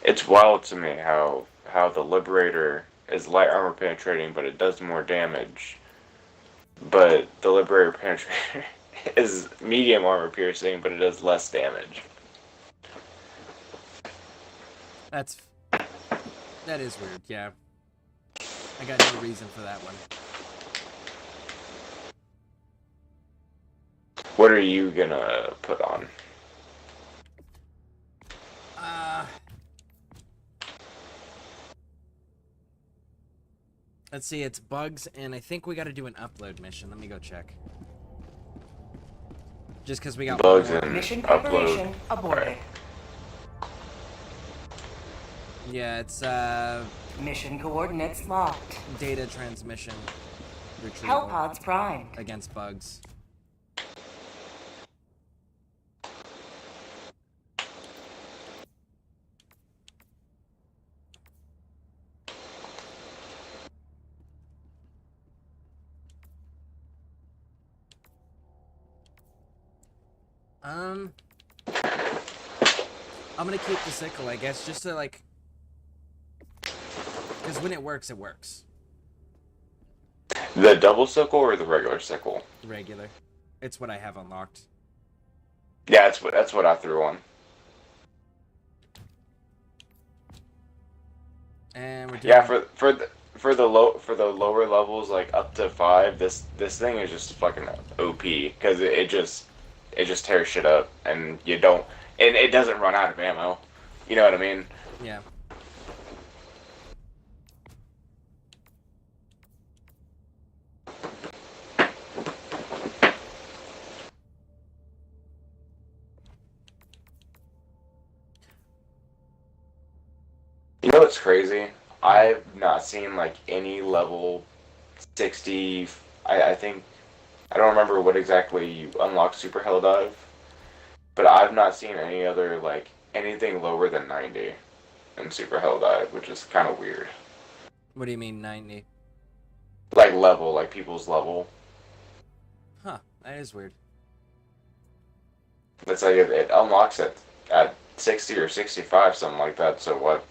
It's wild to me how the Liberator is light armor penetrating, but it does more damage. But the Liberator penetrator is medium armor piercing, but it does less damage. That is weird, yeah. I got no reason for that one. What are you gonna put on? Let's see, it's bugs, and I think we got to do an upload mission. Let me go check. Just because we got Bugs one more. and Mission upload. preparation aborted. Right. Yeah, it's Mission coordinates locked. data transmission retrieval Hell pods primed. against bugs. I'm gonna keep the sickle, I guess, just to like, because when it works, it works. The double sickle or the regular sickle? Regular. It's what I have unlocked. Yeah, that's what I threw on. And we're doing... Yeah, for the lower levels, like up to 5, this thing is just fucking OP because it just tears shit up, and it doesn't run out of ammo. You know what I mean? Yeah. You know what's crazy? I've not seen like any level 60. I think I don't remember what exactly you unlock Super Helldive, but I've not seen any other like anything lower than 90 in Super Helldive, which is kind of weird. What do you mean 90? Like level, like people's level. Huh, that is weird. It's like it unlocks at 60 or 65, something like that. So what?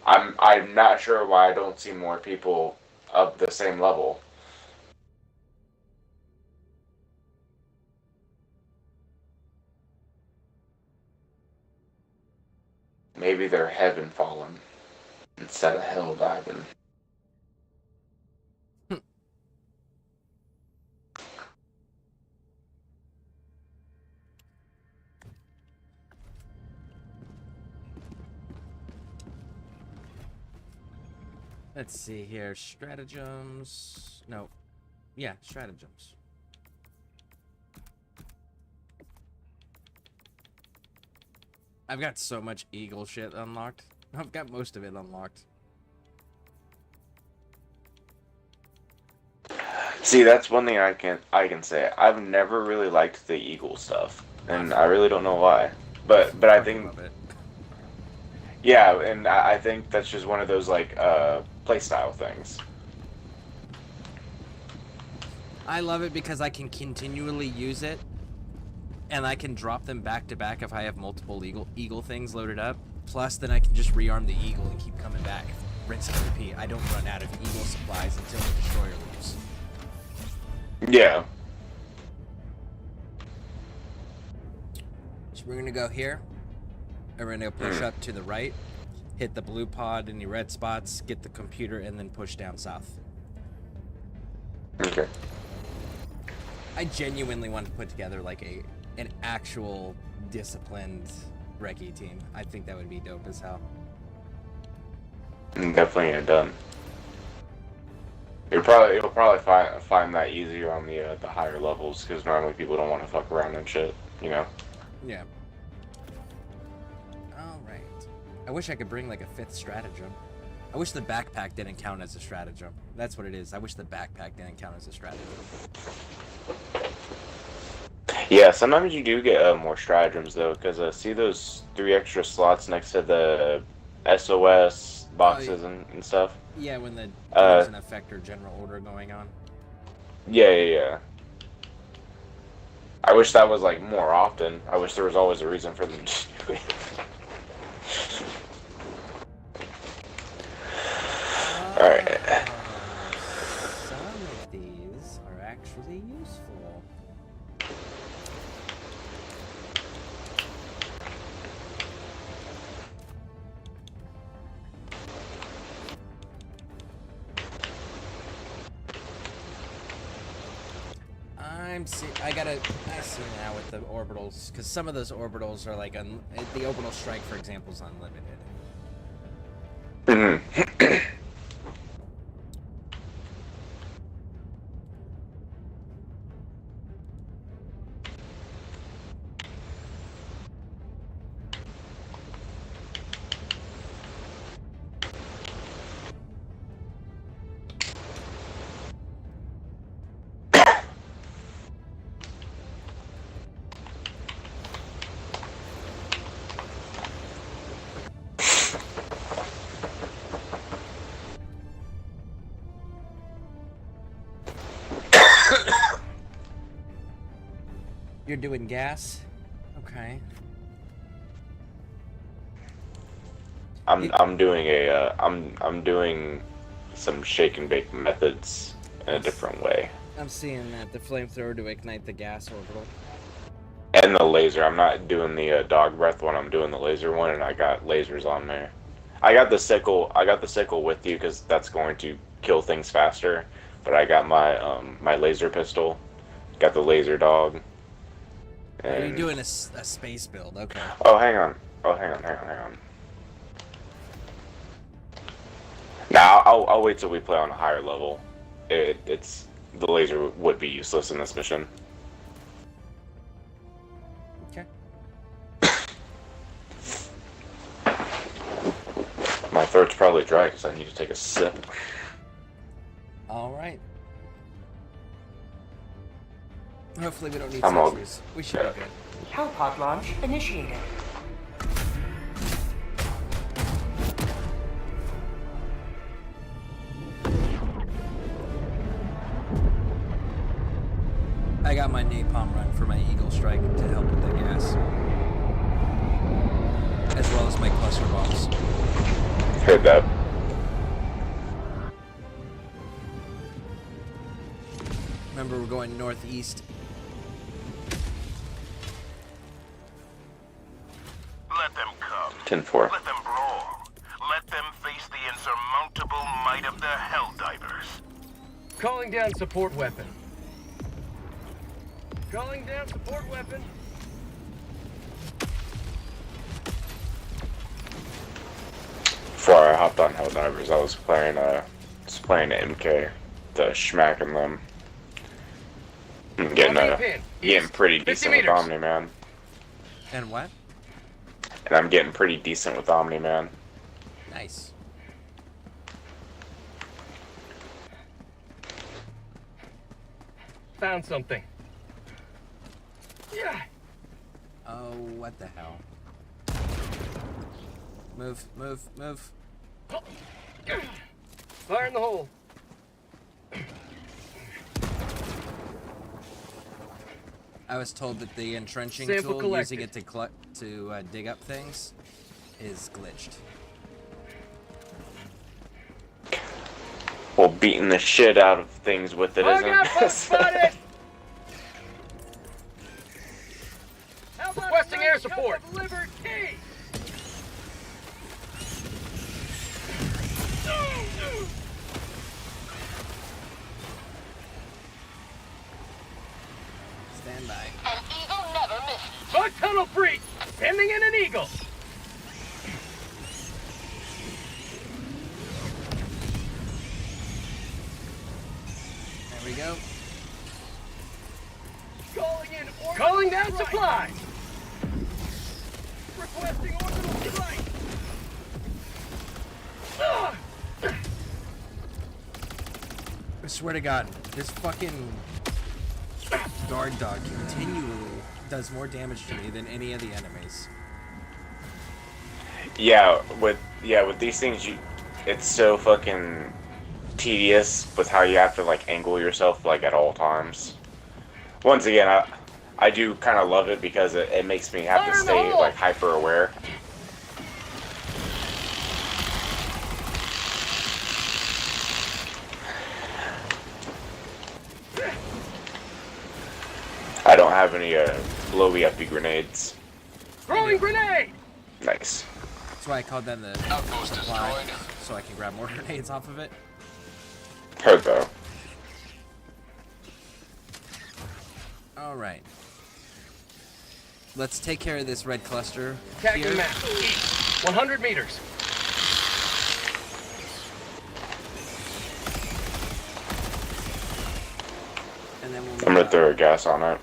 I'm not sure why I don't see more people of the same level. Maybe they're heaven fallen instead of hell diving. Let's see here. Stratagems. No. Yeah, stratagems. I've got so much Eagle shit unlocked. I've got most of it unlocked. See, that's one thing I can say. I've never really liked the Eagle stuff, and I really don't know why. But I think love it. yeah, and I think that's just one of those like playstyle things. I love it because I can continually use it, and I can drop them back to back if I have multiple eagle things loaded up. Plus, then I can just rearm the eagle and keep coming back, rinse and repeat. I don't run out of eagle supplies until the destroyer leaves. Yeah. So we're gonna go here, and we're gonna push up to the right, hit the blue pod, any red spots, get the computer, and then push down south. Okay. I genuinely want to put together like an actual disciplined recce team. I think that would be dope as hell. Definitely get it done. You'll probably find that easier on the higher levels because normally people don't want to fuck around and shit, you know. Yeah. All right. I wish I could bring like a 5th stratagem. I wish the backpack didn't count as a stratagem. That's what it is. I wish the backpack didn't count as a stratagem. Yeah, sometimes you do get more stratagems though, because see those 3 extra slots next to the SOS boxes and stuff. Yeah, when there's an effector general order going on. Yeah. I wish that was like more often. I wish there was always a reason for them to do it. Alright. Some of these are actually useful. I see now with the orbitals, because some of those orbitals are like, the orbital strike, for example, is unlimited. You're doing gas? Okay. I'm doing some shake and bake methods in a different way. I'm seeing that the flamethrower to ignite the gas orbital. And the laser. I'm not doing the dog breath one. I'm doing the laser one, and I got lasers on there. I got the sickle with you because that's going to kill things faster. But I got my my laser pistol. Got the laser dog. And... Are you doing a space build? Okay. Oh, hang on. Now I'll wait till we play on a higher level. It's the laser would be useless in this mission. Okay. My throat's probably dry because I need to take a sip. All right. Hopefully we don't need I'm all sentries. We should be good. Hellpod launch initiated. I got my napalm run for my Eagle Strike to help with the gas. As well as my cluster bombs. Heard that. Remember, we're going northeast. Let them come. 10-4. Let them brawl. Let them face the insurmountable might of the Helldivers. Calling down support weapon. Calling down support weapon. Before I hopped on Helldivers, I was playing MK, the schmacking them. I'm getting pretty decent with Omni Man. And what? And I'm getting pretty decent with Omni Man. Nice. found something. Yeah. Oh, what the hell? Move, move, move. Fire in the hole. I was told that the entrenching Sample tool, collected. using it to dig up things, is glitched. Well, beating the shit out of things with it Bug out, bug isn't. spotted! Requesting air support. Liberty. Stand by. An eagle never misses. Bug tunnel breach. Sending in an eagle. There we go. Calling down supplies. Requesting orbital strike. I swear to God, this fucking guard dog continually does more damage to me than any of the enemies. Yeah, with these things, it's so fucking tedious with how you have to like angle yourself like at all times. Once again, I do kind of love it because it makes me have to stay like hyper aware. I don't have any blowy uppy grenades. Throwing grenade. Nice. That's why I called them the Outpost supply, destroyed. so I can grab more grenades off of it. Heard though. Alright. Let's take care of this red cluster Tagging here. map. East. 100 meters. And then we'll I'm gonna throw a gas on it.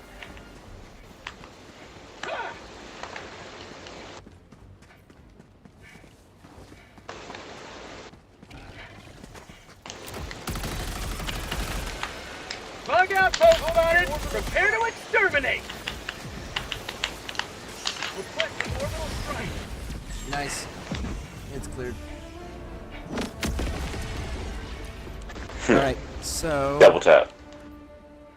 Bug outpost spotted. Prepare to exterminate. Requesting orbital strike. Nice. It's cleared. Alright, so Double tap.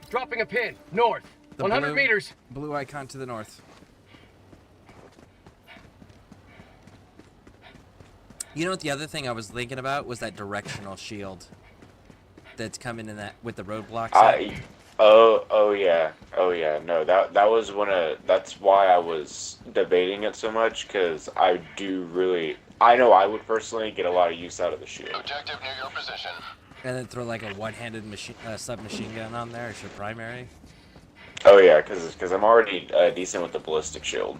Dropping a pin. North. The 100 blue- meters. blue icon to the north. You know what the other thing I was thinking about was that directional shield that's coming in that with the roadblocks. Oh yeah. No, that was that's why I was debating it so much, because I know I would personally get a lot of use out of the shield. Objective near your position. And then throw like a one-handed submachine gun on there as your primary. Oh yeah, because I'm already decent with the ballistic shield.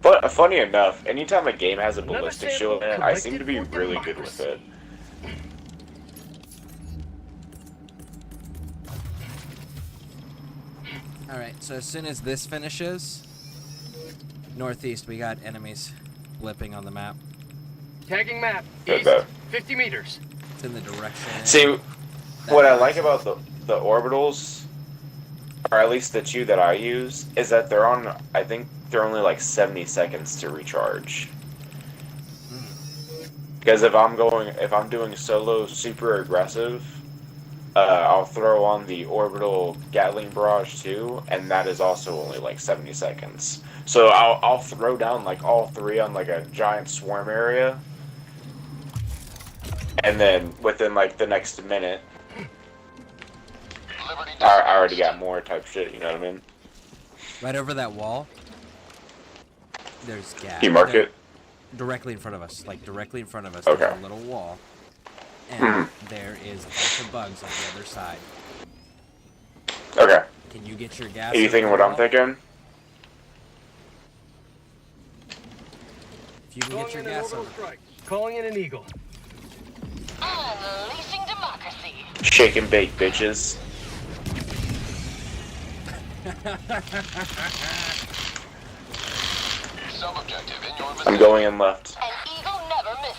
But funny enough, anytime a game has a ballistic shield in it, I seem to be really good with it. Alright, so as soon as this finishes, northeast we got enemies blipping on the map. Tagging map. Good East. though. 50 meters. It's in the direction. See, what I like about the orbitals, or at least the two that I use, is that I think they're only like 70 seconds to recharge. Because if I'm doing solo super aggressive, I'll throw on the orbital Gatling barrage too, and that is also only like 70 seconds. So I'll throw down like all three on like a giant swarm area, and then within like the next minute, I already got more type shit. You know what I mean? Right over that wall, there's gas. Can you mark it? Directly in front of us, like directly in front of us. Okay. There's a little wall, and there is a bunch of bugs on the other side. Okay. Can you get your gas? Are you thinking over what the I'm wall? thinking? If you can Calling get your in an gas orbital over. strike. Calling in an eagle. Unleashing democracy. Shake and bake, bitches. Sub-objective in your I'm vicinity. going in left. An eagle never misses.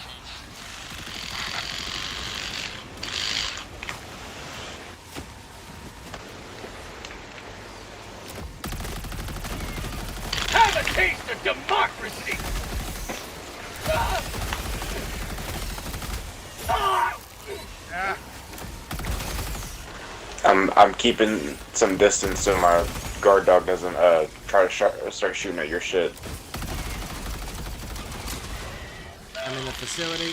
a democracy! I'm keeping some distance so my guard dog doesn't try to start shooting at your shit. I'm in the facility.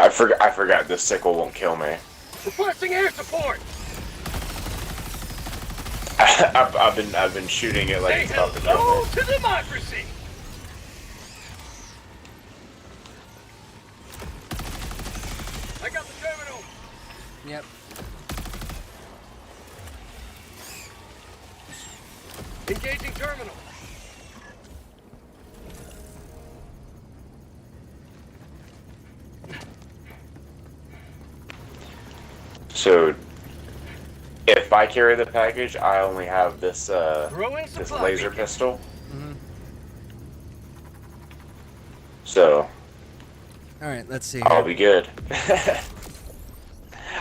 I forgot this sickle won't kill me. Requesting air support! I've been shooting it like Say it's about to kill hello me. to democracy! I got the terminal! Yep. Engaging terminal! So, if I carry the package, I only have this Throw in this supply laser beacon. pistol. Mm-hmm. So All right, let's see. I'll Here. be good.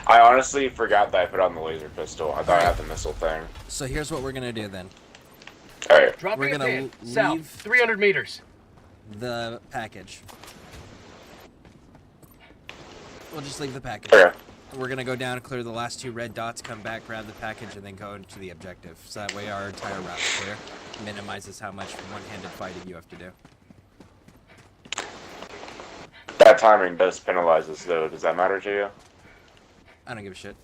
I honestly forgot that I put on the laser pistol. I thought I had the missile thing. So here's what we're gonna do then. All right. Dropping We're a gonna pin. leave- South, 300 meters. The package. We'll just leave the package. Okay. We're gonna go down, clear the last 2 red dots, come back, grab the package, and then go into the objective. So that way our entire route's clear. Minimizes how much one-handed fighting you have to do. That timing does penalize us, though. Does that matter to you? I don't give a shit.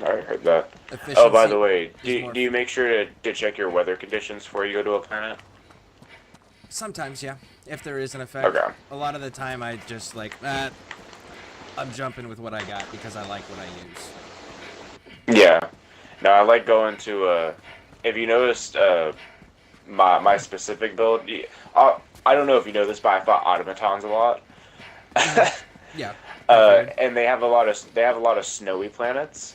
I heard that. Efficiency Oh, by the way, is more do you make sure to check your weather conditions before you go to a planet? Sometimes, yeah. If there is an effect. Okay. A lot of the time I just like, I'm jumping with what I got because I like what I use. Yeah. No, I like going to, if you noticed, my specific build, I don't know if you know this, but I fought automatons a lot. Yeah. And they have a lot of snowy planets.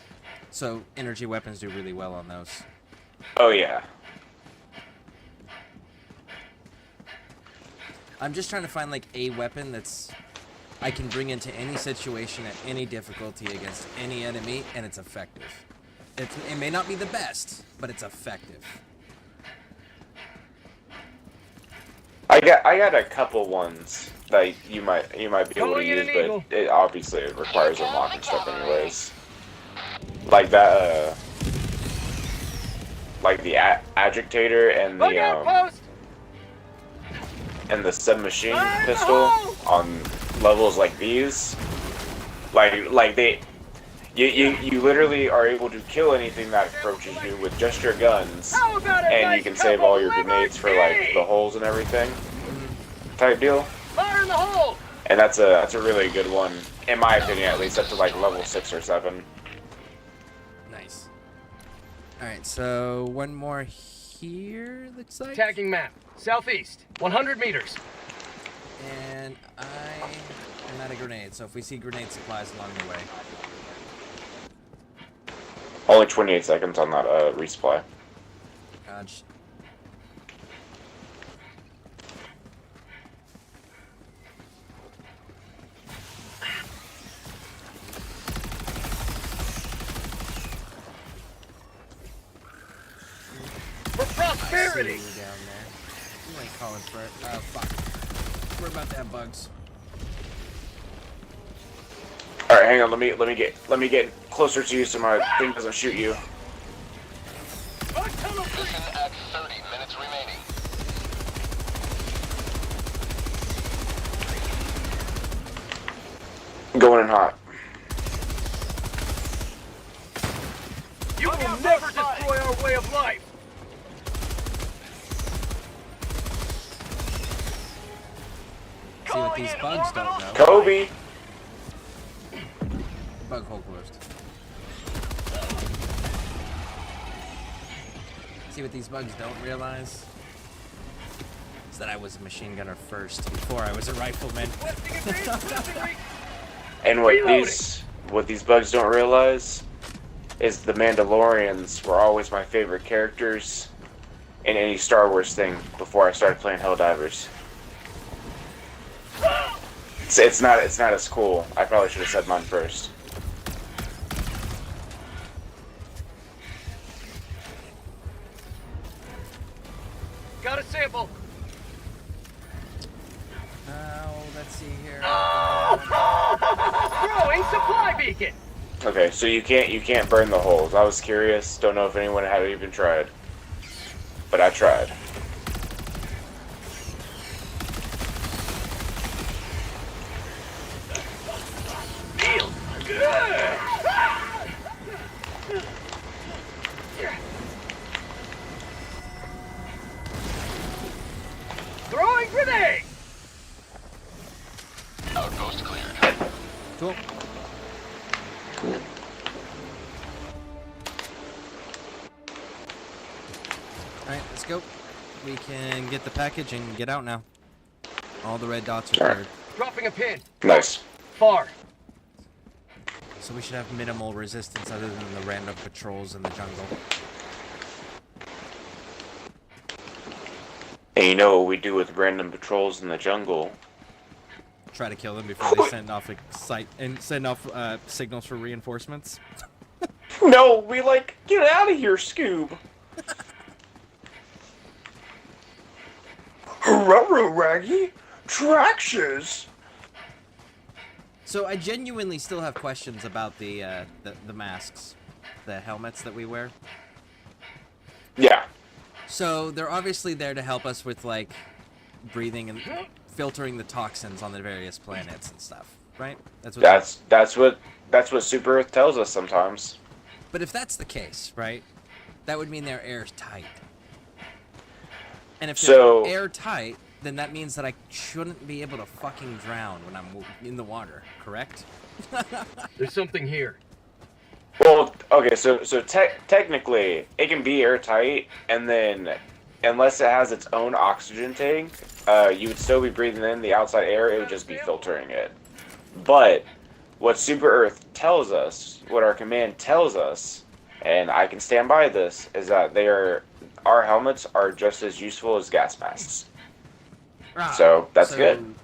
So energy weapons do really well on those. Oh yeah. I'm just trying to find like a weapon that's I can bring into any situation at any difficulty against any enemy, and it's effective. It may not be the best, but it's effective. I got a couple ones that you might be able to Calling in use, an but eagle. it obviously requires unlocking stuff anyways. Like that, like the agitator and Bug outpost! the submachine Fire in the pistol hole! on levels like these, like they, you literally are able to kill anything that approaches you with just your guns, How about a and nice you can save all your cup of grenades for like liberty? the holes and everything, type deal. Fire in the hole! And that's a really good one, in my opinion, at least up to like level 6 or 7. Nice. All right, so one more here. Looks like. Tagging map. Southeast, 100 meters. And I am out of grenades, so if we see grenade supplies along the way. Only 28 seconds on that resupply. Dodge. For prosperity! I see you down there. You ain't calling for it. Oh, fuck. We're about to have bugs. All right, hang on. Let me get closer to you so my thing doesn't shoot you. Bug tunnel Mission at 30 minutes remaining. Going in hot. You will never destroy our way of life! See what these bugs don't know. Kobe. Bug hole closed. See what these bugs don't realize? Is that I was a machine gunner first before I was a rifleman. And what these bugs don't realize is the Mandalorians were always my favorite characters in any Star Wars thing before I started playing Helldivers. It's not as cool. I probably should have said mine first. Got a sample. Let's see here. Throwing supply beacon. Okay, so you can't burn the holes. I was curious. Don't know if anyone had even tried, but I tried. Feels good. Throwing grenade. Outpost cleared. Cool. Alright, let's go. We can get the package and get out now. All the red dots are cleared. Dropping a pin. Nice. Far. So we should have minimal resistance other than the random patrols in the jungle. And you know what we do with random patrols in the jungle? Try to kill them before they send off signals for reinforcements. No, we like, get out of here, Scoob. Rubber Raggy, Traxxas. So I genuinely still have questions about the masks, the helmets that we wear. Yeah. So they're obviously there to help us with like breathing and filtering the toxins on the various planets and stuff, right? That's what Super Earth tells us sometimes. But if that's the case, right, that would mean they're airtight. And if they're airtight, then that means that I shouldn't be able to fucking drown when I'm in the water, correct? There's something here. Well, okay, so technically, it can be airtight, and then, unless it has its own oxygen tank, you would still be breathing in the outside air, it would just be filtering it. But, what Super Earth tells us, what our command tells us, and I can stand by this, is that our helmets are just as useful as gas masks. So, that's good.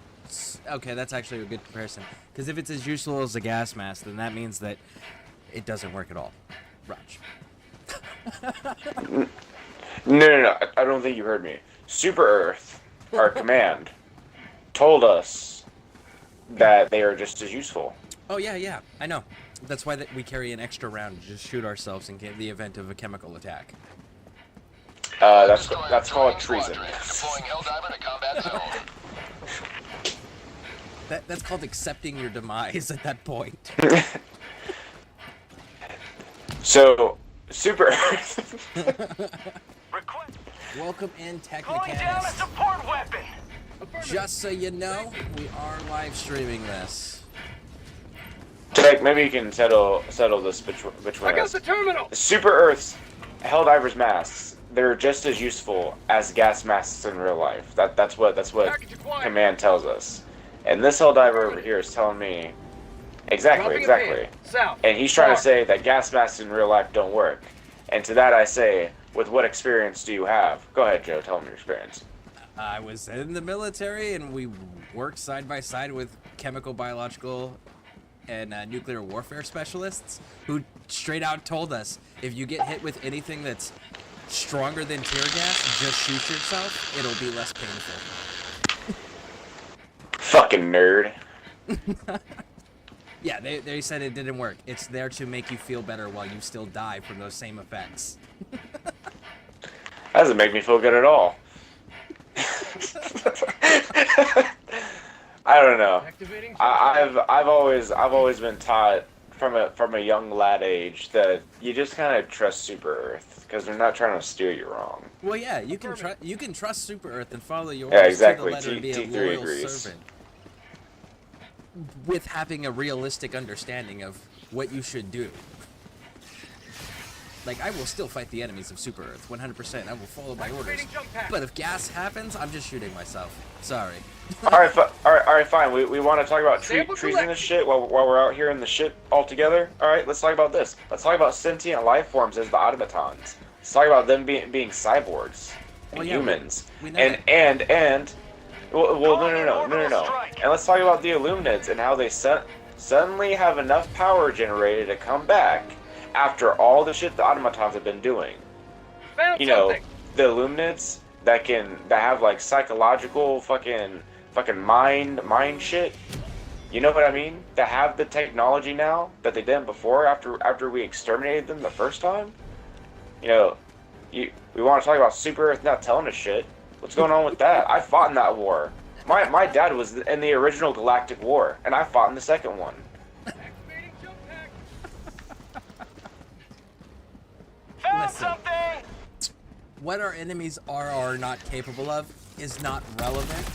Okay, that's actually a good comparison. Because if it's as useful as a gas mask, then that means that it doesn't work at all. Raj. No, I don't think you heard me. Super Earth, our command, told us that they are just as useful. Oh, yeah, I know. That's why we carry an extra round to just shoot ourselves in the event of a chemical attack. That's called treason. Deploying Helldiver to combat zone. That's called accepting your demise at that point. So, Super Earth. Welcome in, Going down a Technicast. support weapon. Just so you know, we are live streaming this. Tech, maybe you can settle this between I got us. the terminal. Super Earth's Helldivers masks, they're just as useful as gas masks in real life. That's what Package acquired. command tells us. And this Helldiver over here is telling me exactly. South. And he's trying Far. to say that gas masks in real life don't work. And to that I say, with what experience do you have? Go ahead, Joe, tell him your experience. I was in the military, and we worked side by side with chemical, biological, and nuclear warfare specialists who straight out told us, if you get hit with anything that's stronger than tear gas, just shoot yourself. It'll be less painful. Fucking nerd. Yeah, they said it didn't work. It's there to make you feel better while you still die from those same effects. That doesn't make me feel good at all. I don't know. Activating. I've always been taught from a young lad age that you just kind of trust Super Earth because they're not trying to steer you wrong. Well, yeah, you can trust Super Earth and follow your Yeah, orders exactly. to the letter and be a T3 loyal agrees. servant. With having a realistic understanding of what you should do. Like, I will still fight the enemies of Super Earth, 100%. I will follow my orders. Activating jump pack. But if gas happens, I'm just shooting myself. Sorry. all right, fine. We want to talk about Sample treason and collected. shit while we're out here in the shit all together. All right, let's talk about this. Let's talk about sentient life forms as the automatons. Let's talk about them being cyborgs and Well, yeah, humans. we know And well, no. And let's talk about the Illuminates and how they suddenly have enough power generated to come back after all the shit the automatons have been doing. Found You know, something. the Illuminates, that have like psychological fucking mind shit. You know what I mean? That have the technology now that they didn't before after we exterminated them the first time. You know, we want to talk about Super Earth not telling us shit. What's going on with that? I fought in that war. My dad was in the original Galactic War, and I fought in the second one. Listen, what our enemies are or are not capable of is not relevant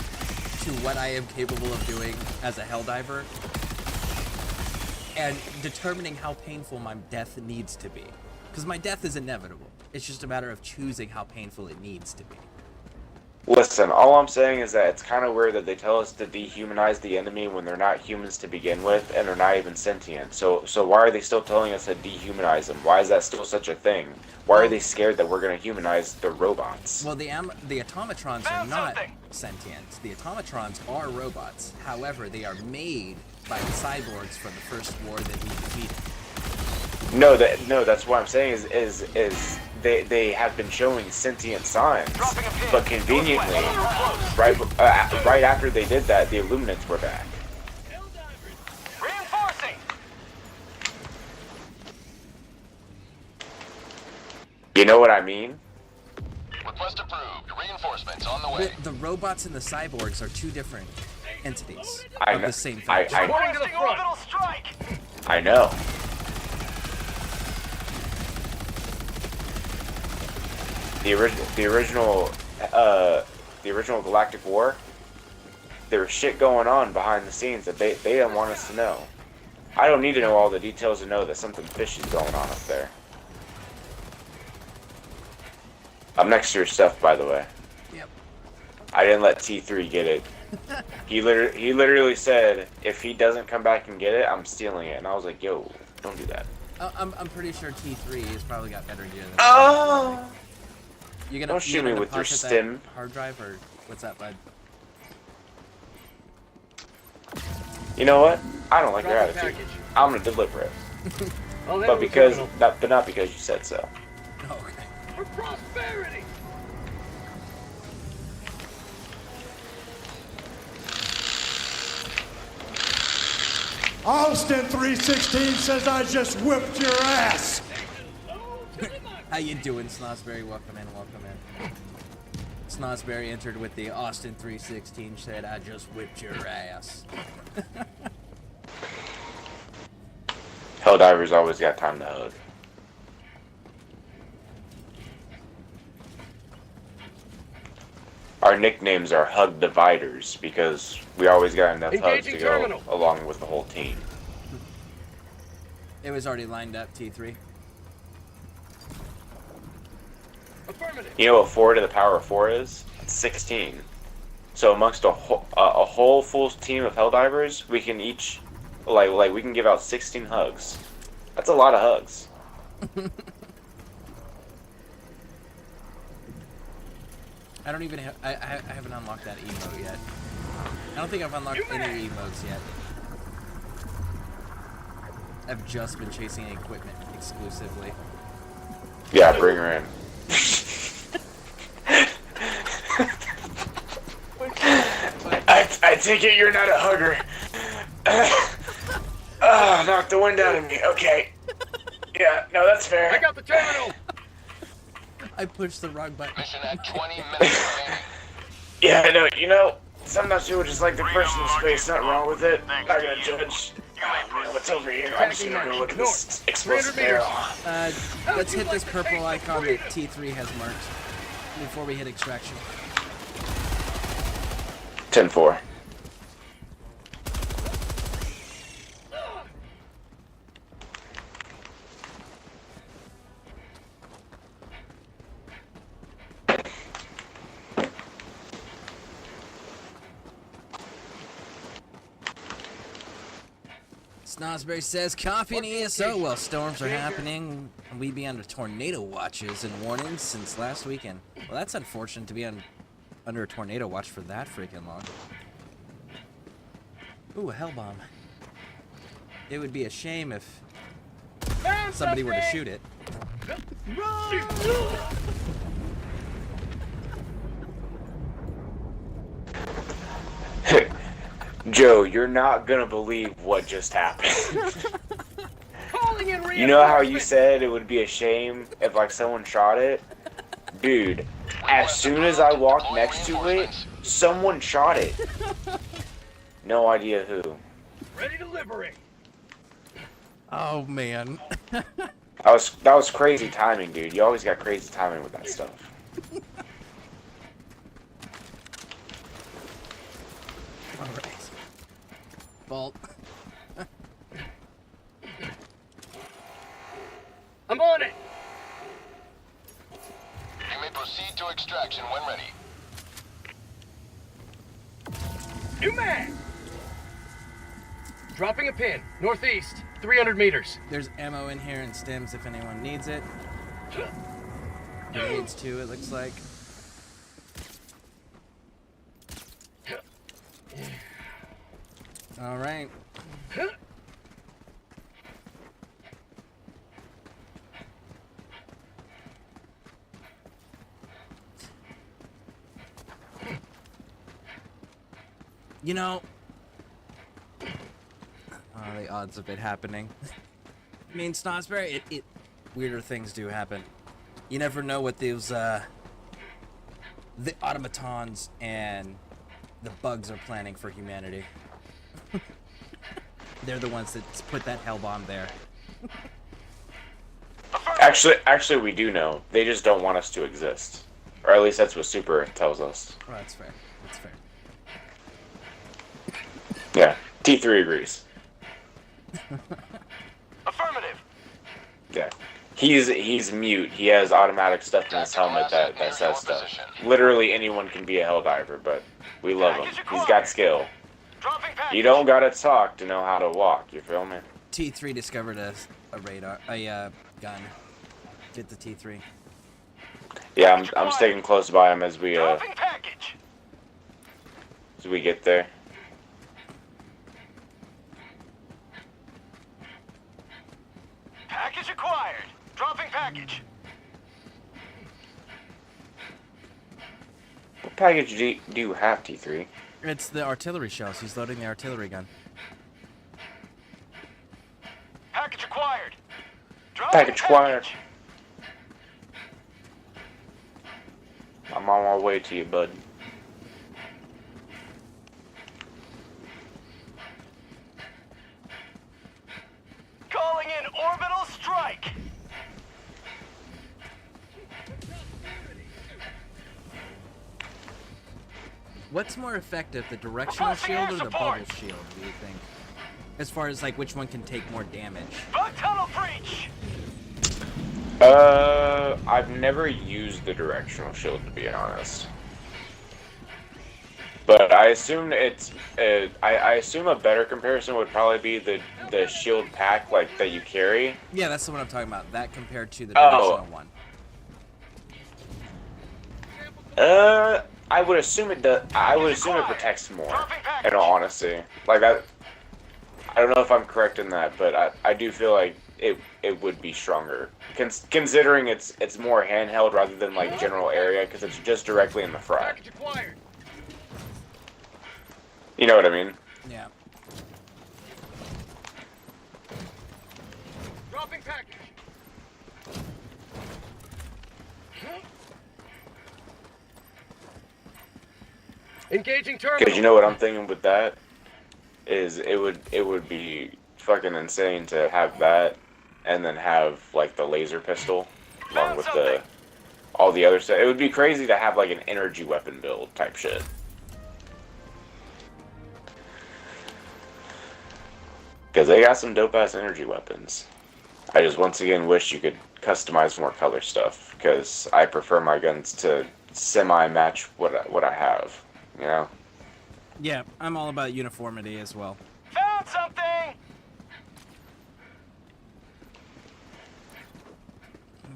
to what I am capable of doing as a Helldiver, and determining how painful my death needs to be. Because my death is inevitable. It's just a matter of choosing how painful it needs to be. Listen, all I'm saying is that it's kind of weird that they tell us to dehumanize the enemy when they're not humans to begin with, and they're not even sentient. So why are they still telling us to dehumanize them? Why is that still such a thing? Why are they scared that we're going to humanize the robots? Well, the automatrons are not sentient. The automatrons are robots. However, they are made by the cyborgs from the first war that we defeated. No, that's what I'm saying is they have been showing sentient signs, but conveniently, right after they did that, the Illuminants were back. Reinforcing. You know what I mean? Request approved. Reinforcements on the way. The robots and the cyborgs are two different entities I of know, the same thing. I know. The original Galactic War, there was shit going on behind the scenes that they didn't want us to know. I don't need to know all the details to know that something fishy is going on up there. I'm next to your stuff, by the way. Yep. I didn't let T3 get it. He literally said, if he doesn't come back and get it, I'm stealing it. And I was like, yo, don't do that. I'm pretty sure T3 has probably got better gear than Oh! You gonna, Don't shoot me with your deposit that stim. hard drive, or what's that, bud? You know what? I don't like your Drop the attitude. package. I'm gonna deliver it. I'll But not because you said so. Okay. For prosperity. Austin 316 says I just whipped your ass. How you doing, Snosberry? Welcome in, welcome in. Snosberry entered with the Austin 316, said, I just whipped your ass. Helldivers always got time to hug. Our nicknames are Hug Dividers because we always got enough hugs to go along with the whole team. It was already lined up, T3. You know what 4 to the power of 4 is? It's 16. So amongst a whole full team of Helldivers, we can each, like we can give out 16 hugs. That's a lot of hugs. I don't even have, I haven't unlocked that emote yet. I don't think I've unlocked any emotes yet. I've just been chasing equipment exclusively. Yeah, bring her in. I take it you're not a hugger. Knocked the wind out of me. Okay. Yeah, no, that's fair. I got the terminal. I pushed the wrong button. Mission at 20 minutes remaining. Yeah, I know. You know, sometimes people just like the personal space. Nothing wrong with it. Not gonna judge. What's over here? I'm just gonna go look at this explosive barrel. Let's hit this purple icon that T3 has marked before we hit extraction. 10-4. Snosberry says, copying ESO while storms are happening. We be under tornado watches and warnings since last weekend. Well, that's unfortunate to be under a tornado watch for that freaking long. Ooh, a hell bomb. It would be a shame if somebody were to shoot it. Joe, you're not gonna believe what just happened. Calling in You know how you reinforcements. said it would be a shame if like someone shot it? Dude, as soon as I walked next to it, someone shot it. No idea who. Ready to liberate. Oh man. That was crazy timing, dude. You always got crazy timing with that stuff. All right. Vault. I'm on it. You may proceed to extraction when ready. New mag. Dropping a pin. Northeast. 300 meters. There's ammo in here and stems if anyone needs it. Grenades too, it looks like. All right. You know, the odds of it happening. I mean, Snozzberry, it weirder things do happen. You never know what those the automatons and the bugs are planning for humanity. They're the ones that put that hell bomb there. Actually, we do know. They just don't want us to exist, or at least that's what Super tells us. Oh, that's fair. That's fair. Yeah, T3 agrees. Affirmative. Yeah, he's mute. He has automatic stuff in his helmet that says stuff. Literally anyone can be a Helldiver, but we love him. He's got skill. Dropping package. You don't gotta talk to know how to walk. You feel me? T3 discovered a gun. Get the T3. Yeah, I'm sticking close by him as we Dropping package. get there. Package acquired. Dropping package. What package do you have, T3? It's the artillery shells. He's loading the artillery gun. Package acquired. Dropping Package acquired. I'm on my way to you, bud. Calling in orbital strike. What's more effective, the directional Requesting shield air or the support. bubble shield, do you think? As far as like which one can take more damage? Bug tunnel breach. I've never used the directional shield, to be honest. But I assume it's I assume a better comparison would probably be the shield pack like that you carry. Yeah, that's the one I'm talking about. That compared to the Oh. directional one. I would assume it does. I would assume it protects more. In all honesty, like I don't know if I'm correct in that, but I do feel like it would be stronger, considering it's more handheld rather than like general area, because it's just directly in the front. Package acquired. You know what I mean? Yeah. Dropping package. Engaging terminal. Because you know what I'm thinking with that is it would be fucking insane to have that and then have like the laser pistol along with all the other stuff. It would be crazy to have like an energy weapon build type shit. Because they got some dope ass energy weapons. I just once again wish you could customize more color stuff, because I prefer my guns to semi-match what I have, you know? Yeah, I'm all about uniformity as well. Found something.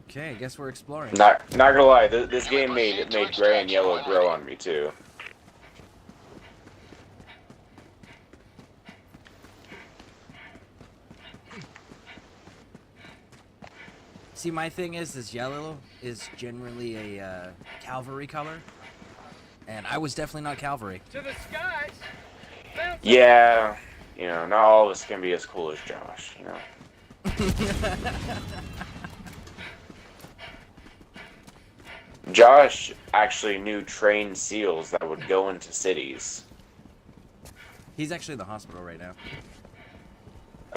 Okay, I guess we're exploring. Not gonna lie, this game made gray and yellow grow on me too. See, my thing is yellow is generally a cavalry color, and I was definitely not cavalry. To the skies. Yeah, you know, not all of us can be as cool as Josh, you know. Josh actually knew trained SEALs that would go into cities. He's actually in the hospital right now.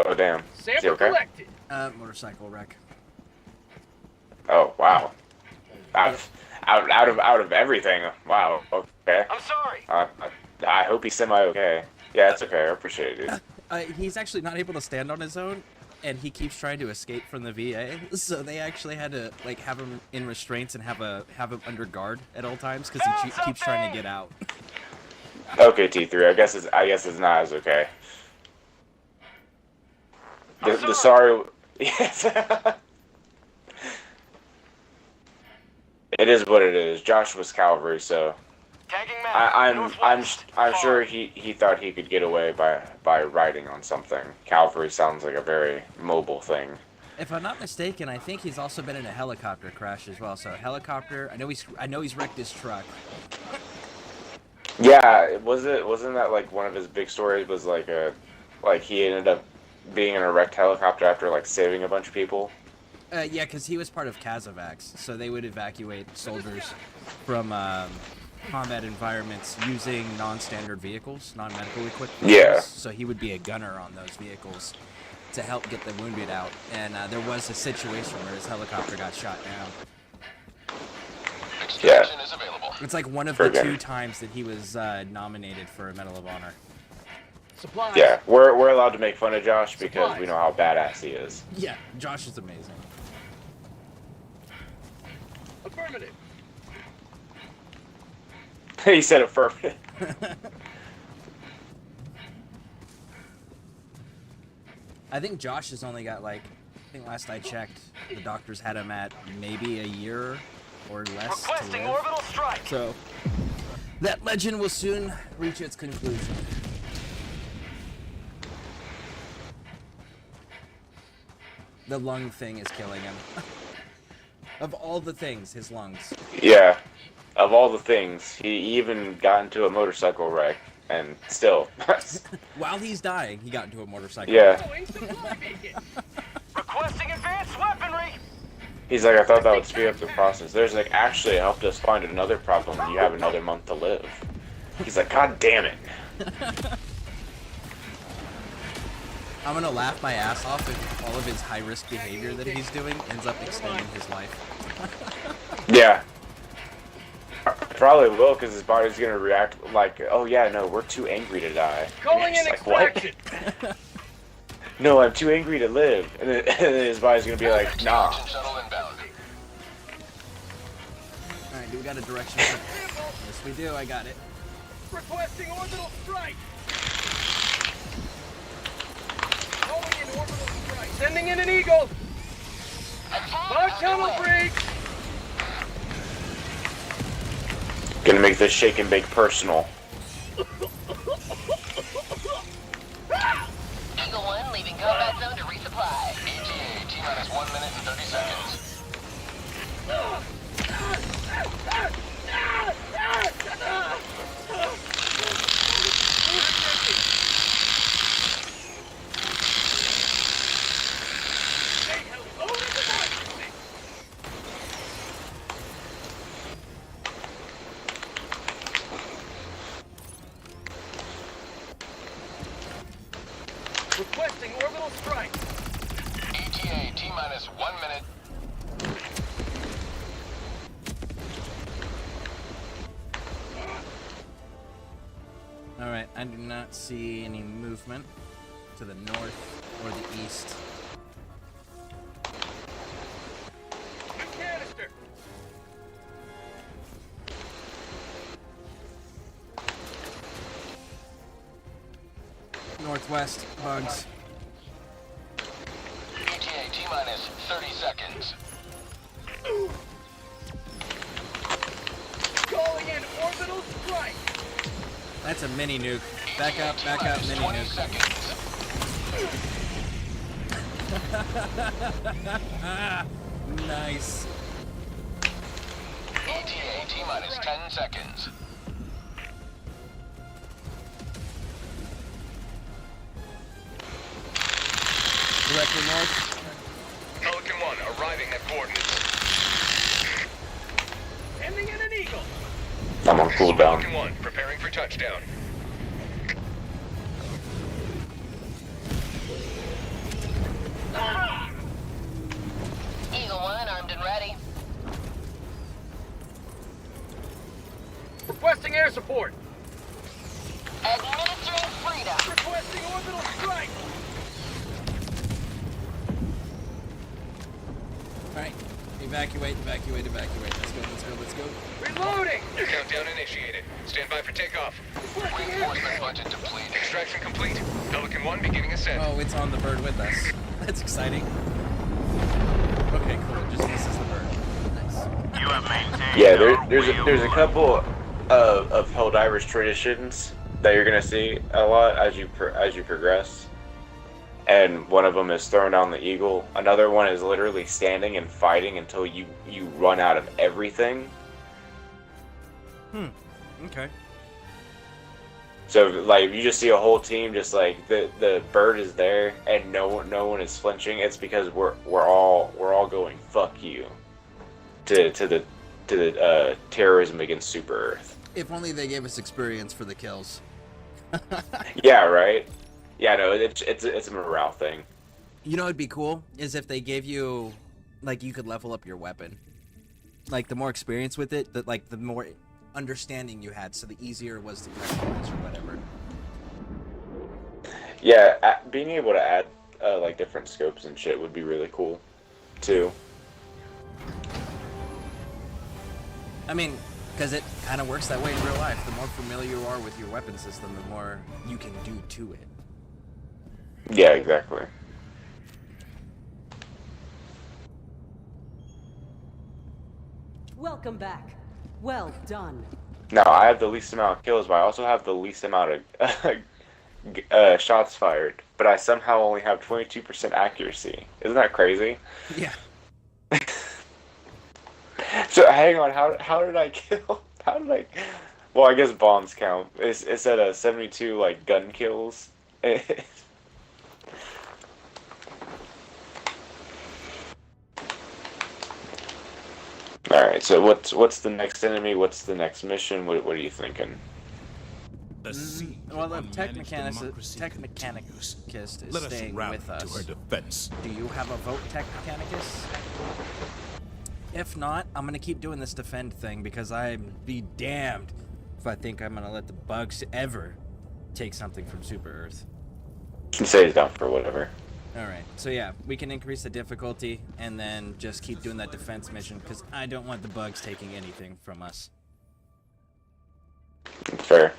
Oh, damn. Is he Sample okay? collected. Motorcycle wreck. Oh, wow. Out of everything. Wow, okay. I'm sorry. I hope he's semi-okay. Yeah, it's okay. I appreciate it, dude. He's actually not able to stand on his own, and he keeps trying to escape from the VA. So they actually had to like have him in restraints and have him under guard at all times because he keeps trying to get out. Okay, T3. I guess it's not as okay. The sorry. Yes. It is what it is. Josh was cavalry, so I'm sure he thought he could get away by riding on something. Cavalry sounds like a very mobile thing. If I'm not mistaken, I think he's also been in a helicopter crash as well. So helicopter. I know he's wrecked his truck. Yeah, wasn't that like one of his big stories? Was like he ended up being in a wrecked helicopter after like saving a bunch of people. Yeah, because he was part of Casevacs, so they would evacuate soldiers from combat environments using non-standard vehicles, non-medical equipped vehicles. Yeah. So he would be a gunner on those vehicles to help get the wounded out. And there was a situation where his helicopter got shot down. Extraction is available. It's like one of the 2 times that he was nominated for a Medal of Honor. Supplies. Yeah, we're allowed to make fun of Josh because we know how badass he is. Yeah, Josh is amazing. Affirmative. He said affirmative. I think Josh has only got like, I think last I checked, the doctors had him at maybe a year or less to Requesting live. orbital strike. So that legend will soon reach its conclusion. The lung thing is killing him. Of all the things, his lungs. Yeah, of all the things, he even got into a motorcycle wreck, and still. While he's dying, he got into a motorcycle. Yeah. Requesting advanced weaponry. He's like, I thought that would speed up the process. There's like, actually, it helped us find another problem. You have another month to live. He's like, God damn it. I'm gonna laugh my ass off if all of his high-risk behavior that he's doing ends up extending his life. Yeah. Probably will, because his body's gonna react like, oh yeah, no, we're too angry to die. Calling in like, what? No, I'm too angry to live. And then his body's gonna be like, nah. Alright, do we got a direction? Yes, we do. I got it. Requesting orbital strike. Calling in orbital strike. Sending in an eagle. Fire tunnel break. Gonna make this shake and bake personal. Eagle 1 leaving combat zone to resupply. ETA, T-minus 1 minute and 30 seconds. Requesting orbital strike. ETA, T-minus 1 minute. Alright, I do not see any movement to the north or the east. Canister. Northwest, bugs. ETA, T-minus 30 seconds. Calling in orbital strike. That's a mini nuke. Back up, mini 20 nuke. seconds. Nice. ETA, T-minus 10 seconds. for north. Pelican 1 arriving at coordinates. Sending in an eagle. I'm on cooldown. Pelican 1 preparing for touchdown. Eagle 1 armed and ready. Requesting air support. Administering freedom. Requesting orbital strike. Alright. Evacuate. Let's go. Reloading. Countdown initiated. Stand by for takeoff. Requesting air Reinforcement budget depleted. Extraction complete. Pelican 1 beginning ascent. Oh, it's on the bird with us. That's exciting. Okay, cool. It just misses the bird. Nice. You have maintained. Yeah, your there's a will. couple of Helldivers traditions that you're gonna see a lot as you progress. And one of them is throwing down the eagle. Another one is literally standing and fighting until you run out of everything. Okay. So like you just see a whole team, just like the bird is there and no one is flinching. It's because we're all going fuck you to the terrorism against Super Earth. If only they gave us experience for the kills. Yeah, right. Yeah, no, it's a morale thing. You know what'd be cool is if they gave you, like, you could level up your weapon. Like, the more experience with it, the more understanding you had, so the easier it was to customize or whatever. Yeah, being able to add like different scopes and shit would be really cool, too. I mean, because it kind of works that way in real life. The more familiar you are with your weapon system, the more you can do to it. Yeah, exactly. Welcome back. Well done. Now, I have the least amount of kills, but I also have the least amount of shots fired. But I somehow only have 22% accuracy. Isn't that crazy? Yeah. So, hang on, how did I kill? How did I... Well, I guess bombs count. It said 72, like, gun kills. Alright, so what's the next enemy? What's the next mission? What are you thinking? Well, the Techmechanicist is staying with us. To her defense. Do you have a vote, Techmechanicus? If not, I'm gonna keep doing this defend thing because I'd be damned if I think I'm gonna let the bugs ever take something from Super Earth. You can say it's down for whatever. Alright, so yeah, we can increase the difficulty and then just keep doing that defense mission because I don't want the bugs taking anything from us. Fair.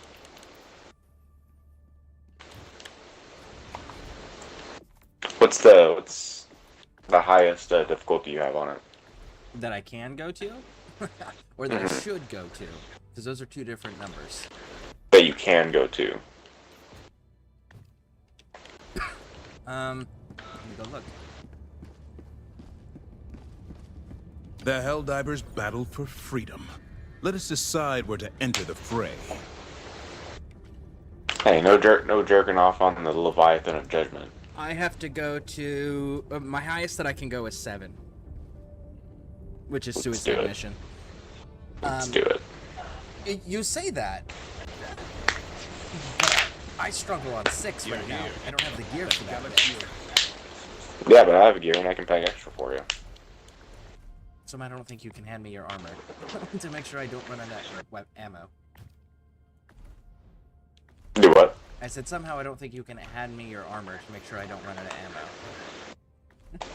What's the highest difficulty you have on it? That I can go to? Or that I should go to? Because those are two different numbers. That you can go to. Let me go look. The Helldivers battle for freedom. Let us decide where to enter the fray. Hey, no jerking off on the Leviathan of Judgment. I have to go to... my highest that I can go is 7. Which is Let's do suicide it. mission. Let's do it. You say that. But I struggle on 6 right now. I don't have the gear for that. Yeah, but I have a gear and I can pay extra for you. So I don't think you can hand me your armor. To make sure I don't run out of ammo. Do what? I said somehow I don't think you can hand me your armor to make sure I don't run out of ammo.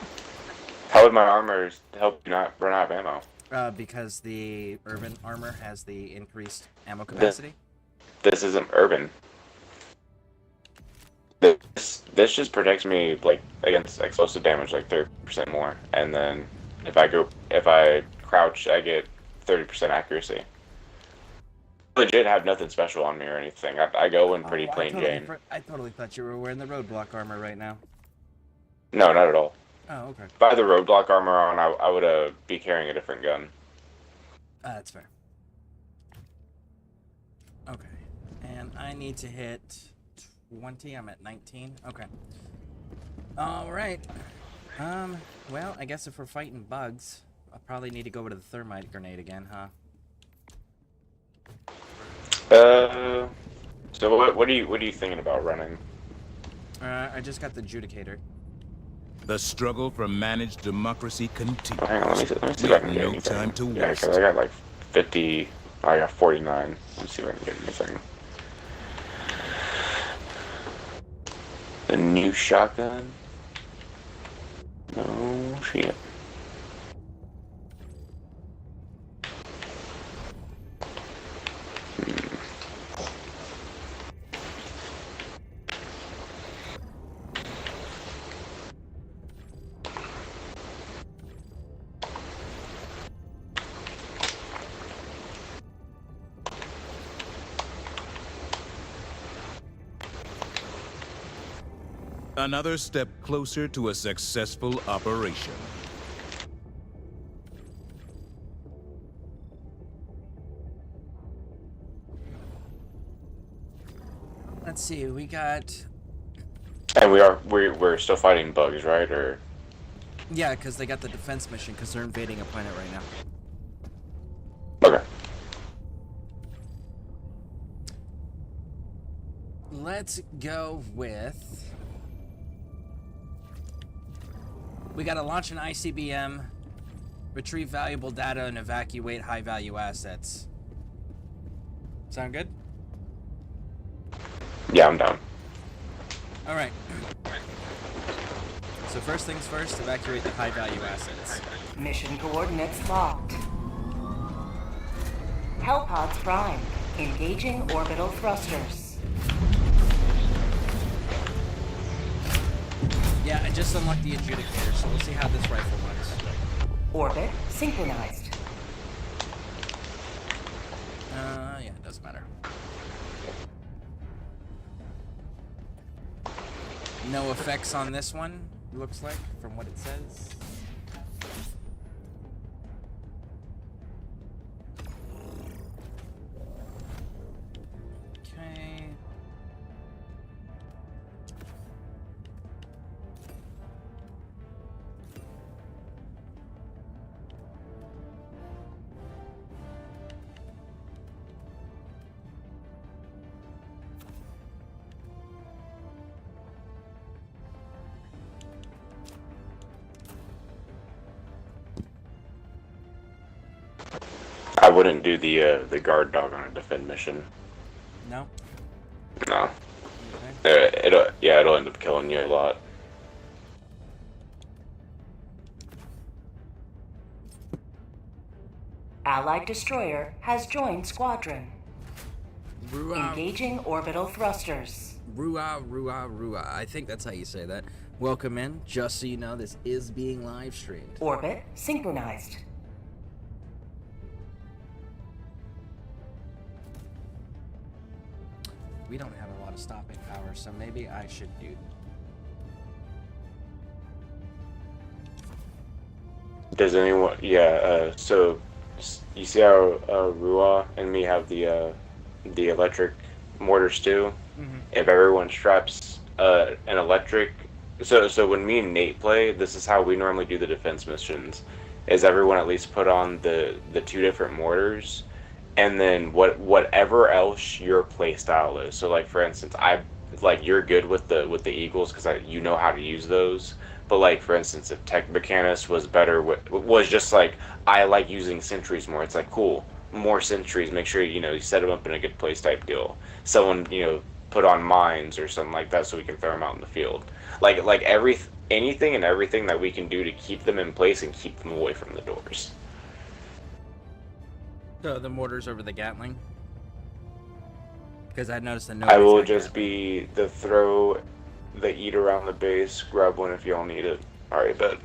How would my armor help you not run out of ammo? Because the urban armor has the increased ammo capacity. This isn't urban. This just protects me like against explosive damage like 30% more, and then if I crouch, I get 30% accuracy. Legit have nothing special on me or anything. I go in pretty plain Jane. I totally thought you were wearing the roadblock armor right now. No, not at all. Oh, okay. If I had the roadblock armor on, I would be carrying a different gun. That's fair. Okay. And I need to hit 20. I'm at 19. Okay. Alright. Well, I guess if we're fighting bugs, I'll probably need to go to the thermite grenade again, huh? So what are you thinking about running? I just got the adjudicator. The struggle for managed democracy continues. Hang on, let me see if We I have can get no anything. time to Yeah, waste. because I got like 50. I got 49. Let's see if I can get anything. The new shotgun? No shit. Another step closer to a successful operation. Let's see, we got... And we're still fighting bugs, right? Or Yeah, because they got the defense mission, because they're invading a planet right now. okay. Let's go with... We gotta launch an ICBM, retrieve valuable data, and evacuate high-value assets. Sound good? Yeah, I'm down. Alright. So first things first, evacuate the high-value assets. Mission coordinates locked. Hellpods primed. Engaging orbital thrusters. Yeah, I just unlocked the adjudicator, so we'll see how this rifle works. Orbit synchronized. Yeah, it doesn't matter. No effects on this one, looks like, from what it says. Okay. I wouldn't do the guard dog on a defend mission. No? No. Okay. It'll end up killing you a lot. Allied destroyer has joined squadron. Ruah, Engaging orbital thrusters. ruah, ruah, ruah. I think that's how you say that. Welcome in. Just so you know, this is being live streamed. Orbit synchronized. We don't have a lot of stopping power, so maybe I should do... Does anyone? Yeah. So you see how Ruah and me have the electric mortars too? Mm-hmm. If everyone straps an electric, so when me and Nate play, this is how we normally do the defense missions. Is everyone at least put on the two different mortars, and then whatever else your play style is. So like for instance, you're good with the Eagles because you know how to use those. But like for instance, if Tech Mechanist was better was just like I like using sentries more. It's like cool, more sentries. Make sure you set them up in a good place type deal. Someone put on mines or something like that so we can throw them out in the field. Like anything and everything that we can do to keep them in place and keep them away from the doors. The mortars over the Gatling? Because I noticed that I will got just Gatling. be the throw, the eat around the base, grab one if y'all need it. Alright, bet.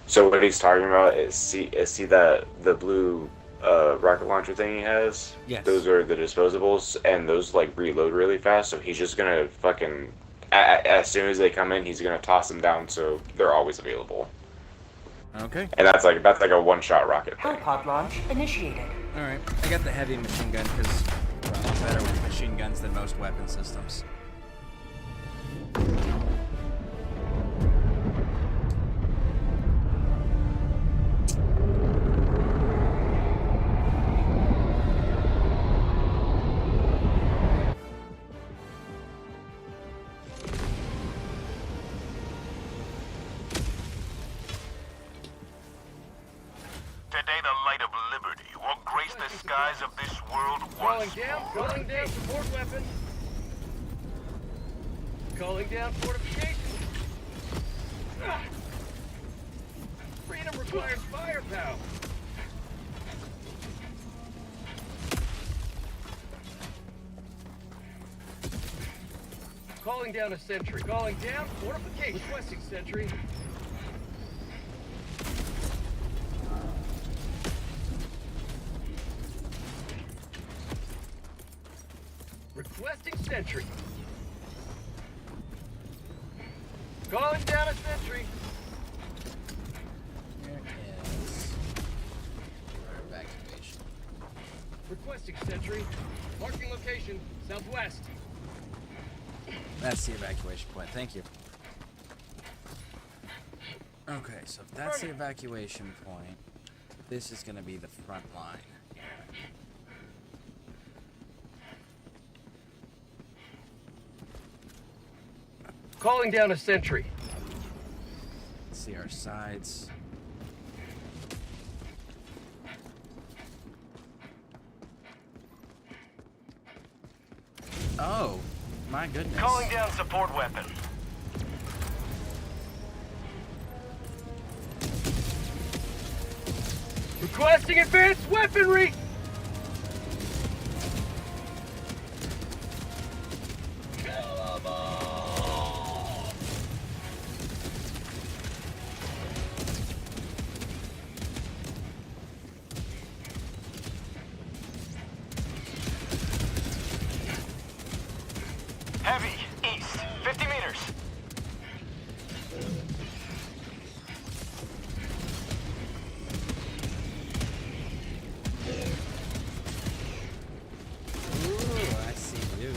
So what he's talking about is see that the blue rocket launcher thing he has? Yes. Those are the disposables, and those like reload really fast, so he's just gonna fucking as soon as they come in, he's gonna toss them down so they're always available. Okay. And that's like a one-shot rocket thing. Hellpod launch initiated. Alright. I got the heavy machine gun because, well, I'm better with machine machine guns than most weapon systems. Today the light of liberty will grace the skies of this world once more. Calling down support weapon. Calling down fortification. Freedom requires firepower. Calling down a sentry. Calling down fortification. Requesting sentry. Requesting sentry. Calling down a sentry. Here is our evacuation. Requesting sentry. Marking location, southwest. That's the evacuation point. Thank you. Okay, so if that's the evacuation point, this is going to be the front line. Calling down a sentry. Let's see our sides. Oh, my goodness. Calling down support weapon. Requesting advanced weaponry. Heavy, east, 50 meters. Ooh, I see you.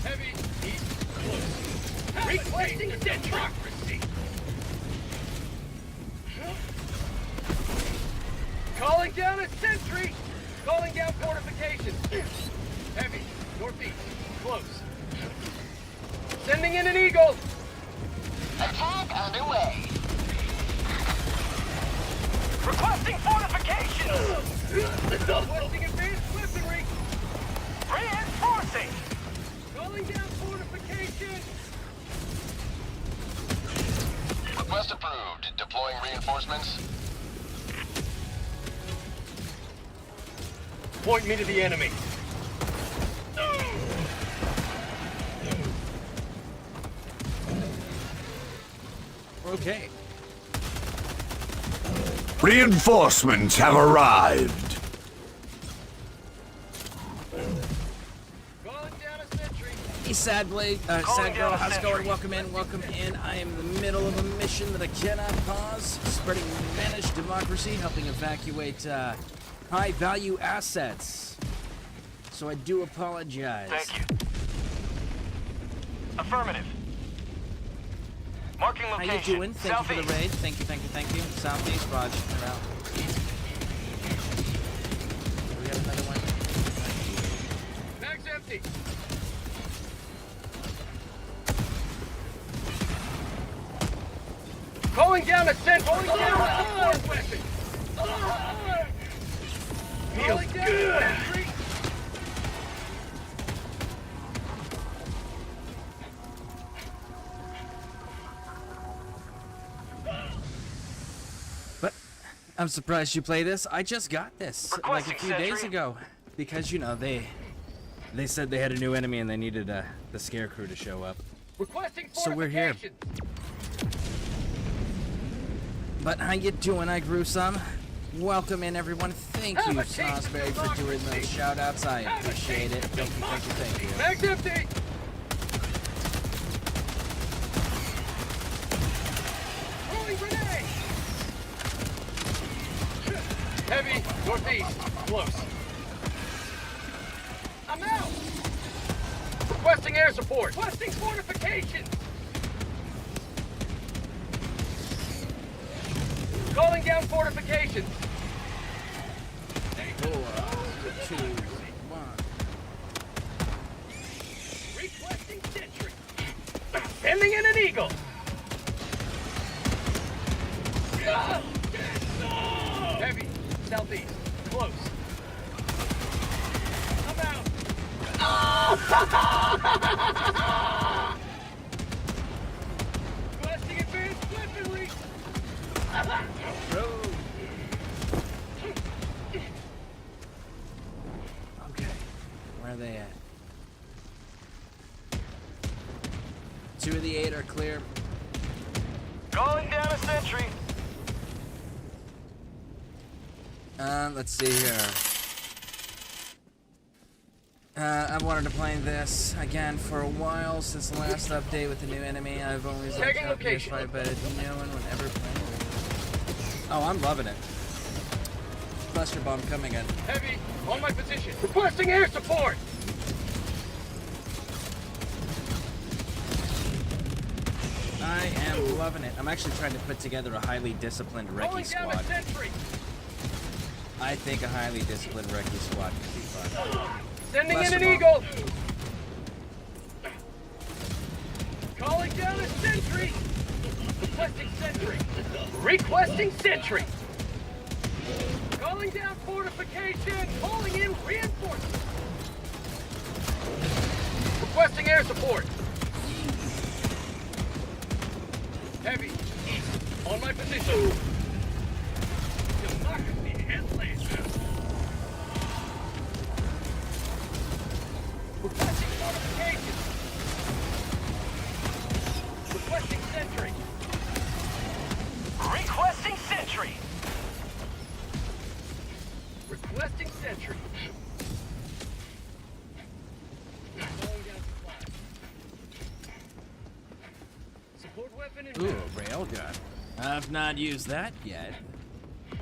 Heavy, east, close. Requesting democracy. Calling down a sentry. Calling down fortifications. Heavy, northeast, close. Sending in an eagle. Attack underway. Requesting fortification. Requesting advanced weaponry. Reinforcing. Calling down fortifications. Request approved. Deploying reinforcements. Point me to the enemy. Okay. Reinforcements have arrived. Calling down a sentry. Hey, Sad Blade, Sad Girl, how's it going? Welcome in, welcome in. I am in the middle of a mission that I cannot pause. Spreading managed democracy, helping evacuate high-value assets. So I do apologize. Thank you. Affirmative. Marking How location. you doing? Thank you for the Southeast. raid. Thank you, thank you, thank you. Southeast, Roger. We're out. Do we have another one? Bag's empty. Calling down a sentry. Calling down a support weapon. Feels good. Sentry. But I'm surprised you play this. I just got this like a few days ago because you know they said they had a new enemy and they needed the ScareCrew to show up. Requesting So we're here. fortifications. But how you doing? I grew some. Welcome in, everyone. Thank you, Snosberry, for doing those shout-outs. I appreciate it. Thank you, thank you, thank you. Bag's empty. Throwing grenade. Heavy, northeast, close. I'm out. Requesting air support. Requesting fortifications. Calling down fortifications. 4, 2, 1. Requesting sentry. Sending in an eagle. Heavy. Southeast. Close. I'm out. Requesting advanced weaponry. Okay. Where are they at? 2 of the 8 are clear. Calling down a sentry. Let's see here. I've wanted to play this again for a while since the last update with the new enemy. I've always liked Tagging how location. PS5, but no one would ever play. Oh, I'm loving it. Cluster bomb coming in. Heavy. On my position. Requesting air support. I am loving it. I'm actually trying to put together a highly disciplined recce Calling down squad. a sentry. I think a highly disciplined recce squad could be fun. Sending in Cluster an bomb. eagle. Calling down a sentry. Requesting sentry. Requesting sentry. Calling down fortification. Calling in reinforcements. Requesting air support. Heavy. East. On my position. Democracy has landed. Requesting fortification. Requesting sentry. Requesting sentry. Requesting sentry. Calling down supply. Support weapon in Ooh, a railgun. I've not used that yet.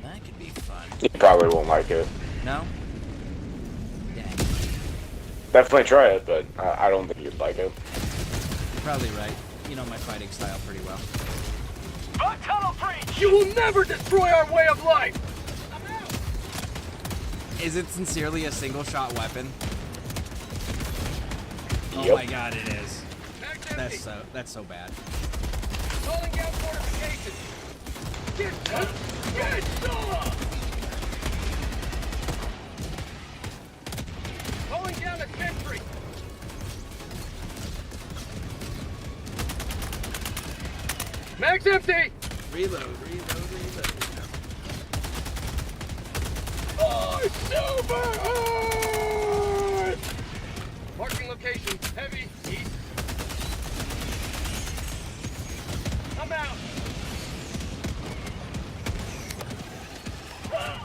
That could be fun. You probably won't like it. No? Dang. Definitely try it, but I don't think you'd like it. You're probably right. You know my fighting style pretty well. Bug tunnel breach! You will never destroy our way of life! I'm out! Is it sincerely a single shot weapon? Oh Yep. my god, it is. Mag's empty. That's so bad. Calling down fortifications. Get saw! Calling down a sentry. Mag's empty! Reload. Oh, super hard! Marking location. Heavy. East. I'm out. Oh,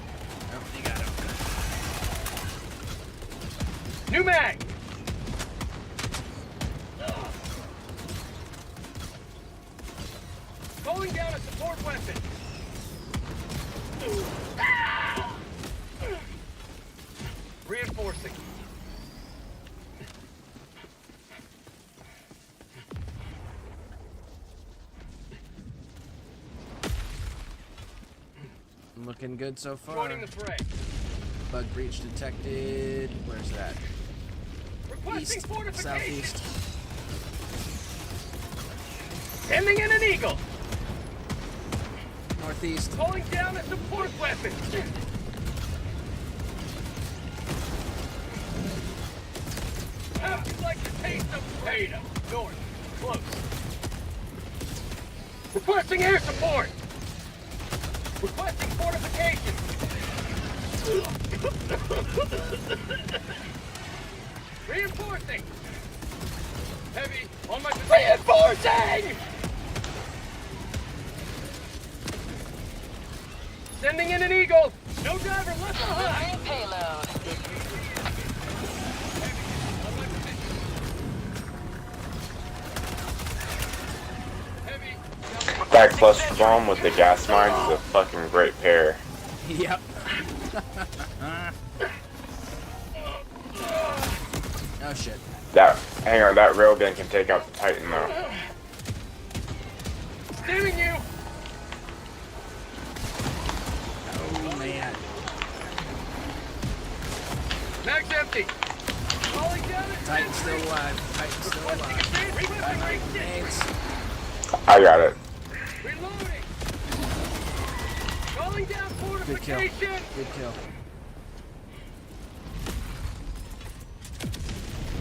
you got him. New mag. Calling down a support weapon. Reinforcing. Looking good so far. Joining the fray. Bug breach detected. Where's that? Requesting East, fortification. southeast. Sending in an eagle. Northeast. Calling down a support weapon. How'd you like the taste of potato? North. Close. Requesting air support. Requesting fortification. Reinforcing. Heavy on my position. Reinforcing! Sending in an eagle. No driver left behind. Payload. That cluster bomb with the gas mines is a fucking great pair. Yep. Oh shit. That Hang on, that railgun can take out the Titan though. Steaming you! Oh man. Mag's empty! Calling down a Titan's still alive. Titan's still alive. Thanks. I got it. Reloading! Calling down Good kill. fortification! Good kill.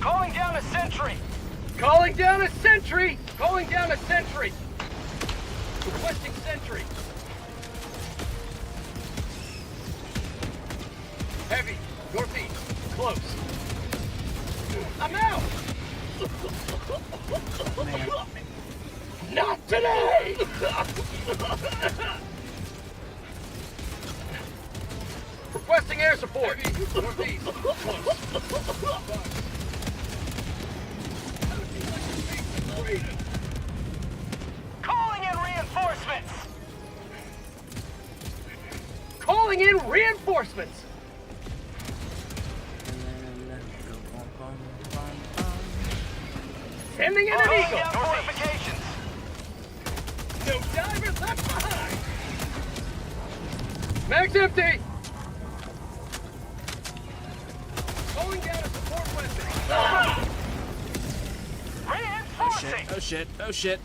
Calling down a sentry! Calling down a sentry! Calling down a sentry! Requesting sentry! Heavy, northeast, close. I'm out! Not today! Requesting air support! Heavy, northeast, close. Calling in reinforcements! Calling in reinforcements! Sending in an eagle! No fortifications! No divers left behind! Mag's empty! Calling down a support weapon! Reinforcing! Oh shit. Oh shit.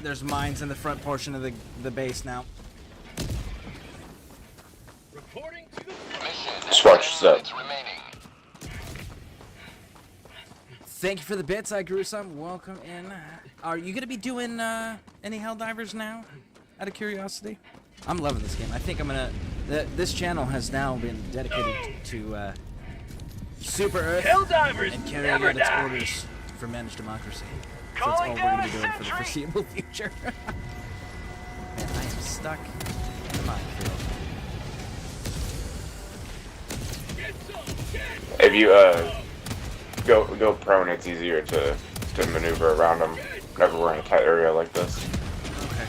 There's mines in the front portion of the base now. Reporting to the Just watch this up. Thank you for the bits. I grew some. Welcome in. Are you gonna be doing any Helldivers now? Out of curiosity, I'm loving this game. I think I'm gonna. This channel has now been dedicated to Super Earth Helldivers and carrying never out its die. orders for managed democracy. So Calling that's all we're down gonna a be doing for the sentry. foreseeable future. Man, I am stuck in a minefield. If you go prone, it's easier to maneuver around them whenever we're in a tight area like this. Okay.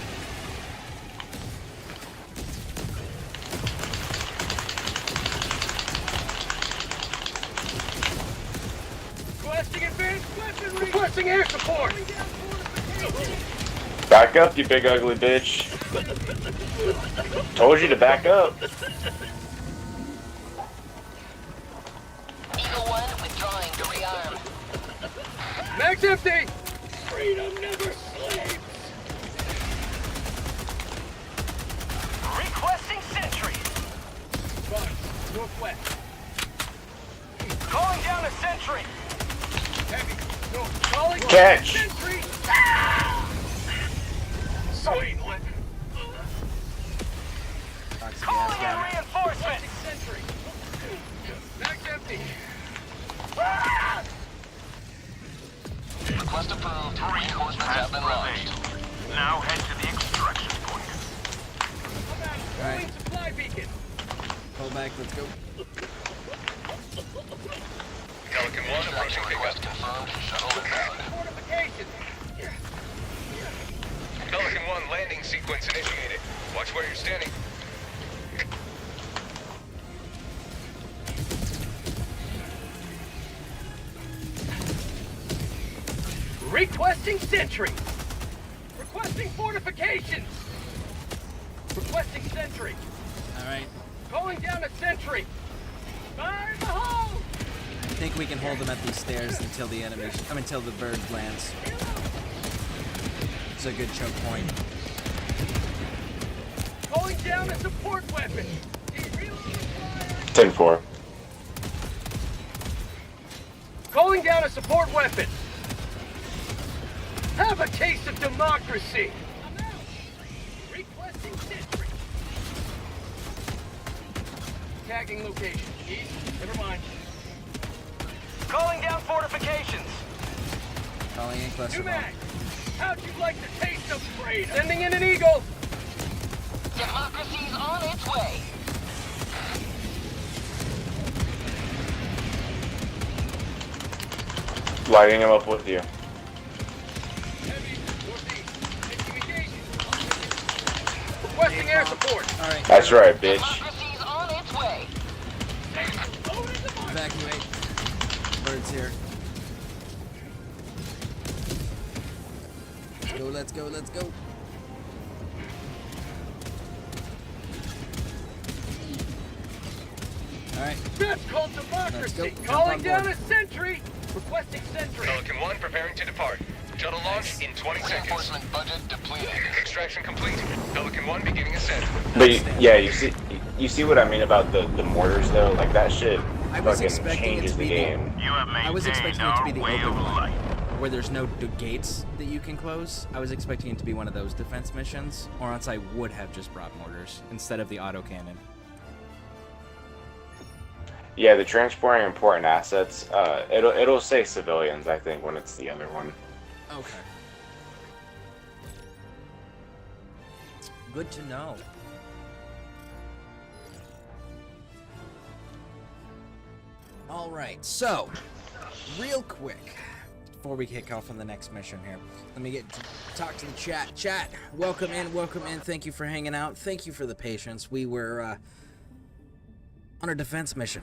Requesting advanced weaponry! Requesting air support! Back up, you big ugly bitch. Told you to back up. Eagle 1 withdrawing to rearm. Mag's empty! Freedom never sleeps! Requesting sentry! Bugs, northwest. Calling down a sentry! Heavy, north. Calling Catch. down a sentry! Ah! Sweet one. Calling in reinforcements! Sentry! Mag's empty! Ah! Request approved. Reinforcements have been launched. Now head to the extraction point. Calling supply beacon! Pull back. Let's go. Pelican 1 approaching Request pickup. confirmed. Shuttle inbound. Fortifications! Pelican 1 landing sequence initiated. Watch where you're standing. Requesting sentry! Requesting fortifications! Requesting sentry! All right. Calling down a sentry! Fire in the hole! I think we can hold them at these stairs until the enemy. Until the bird lands. It's a good choke point. Calling down a support weapon! 10-4. Calling down a support weapon! Have a taste of democracy! I'm out! Requesting sentry! Tagging location. East, never mind. Calling down fortifications! Calling in cluster New bomb. mag! How'd you like the taste of freedom? Sending in an eagle! Democracy's on its way. Lighting him up with you. Heavy, northeast, taking engagement. Requesting air support! All right. That's right, bitch. Democracy's on its way. Evacuate. Birds here. Let's go, let's go, let's go. Alright. That's called democracy. Jump Calling on down board. a sentry. Requesting sentry. Pelican 1 preparing to depart. Shuttle launch in 20 seconds. Reinforcement budget depleted. Extraction complete. Pelican 1 beginning ascent. But yeah, you see what I mean about the mortars though? Like that shit I was fucking expecting it changes to the be game. You have I was maintained expecting it to be our the way open of one, life. where there's no gates that you can close. I was expecting it to be one of those defense missions, or else I would have just brought mortars instead of the autocannon. Yeah, the transporting important assets. It'll say civilians, I think, when it's the other one. Okay. Good to know. All right, so real quick before we kick off on the next mission here, let me talk to the chat. Chat, welcome in, welcome in. Thank you for hanging out. Thank you for the patience. We were on a defense mission,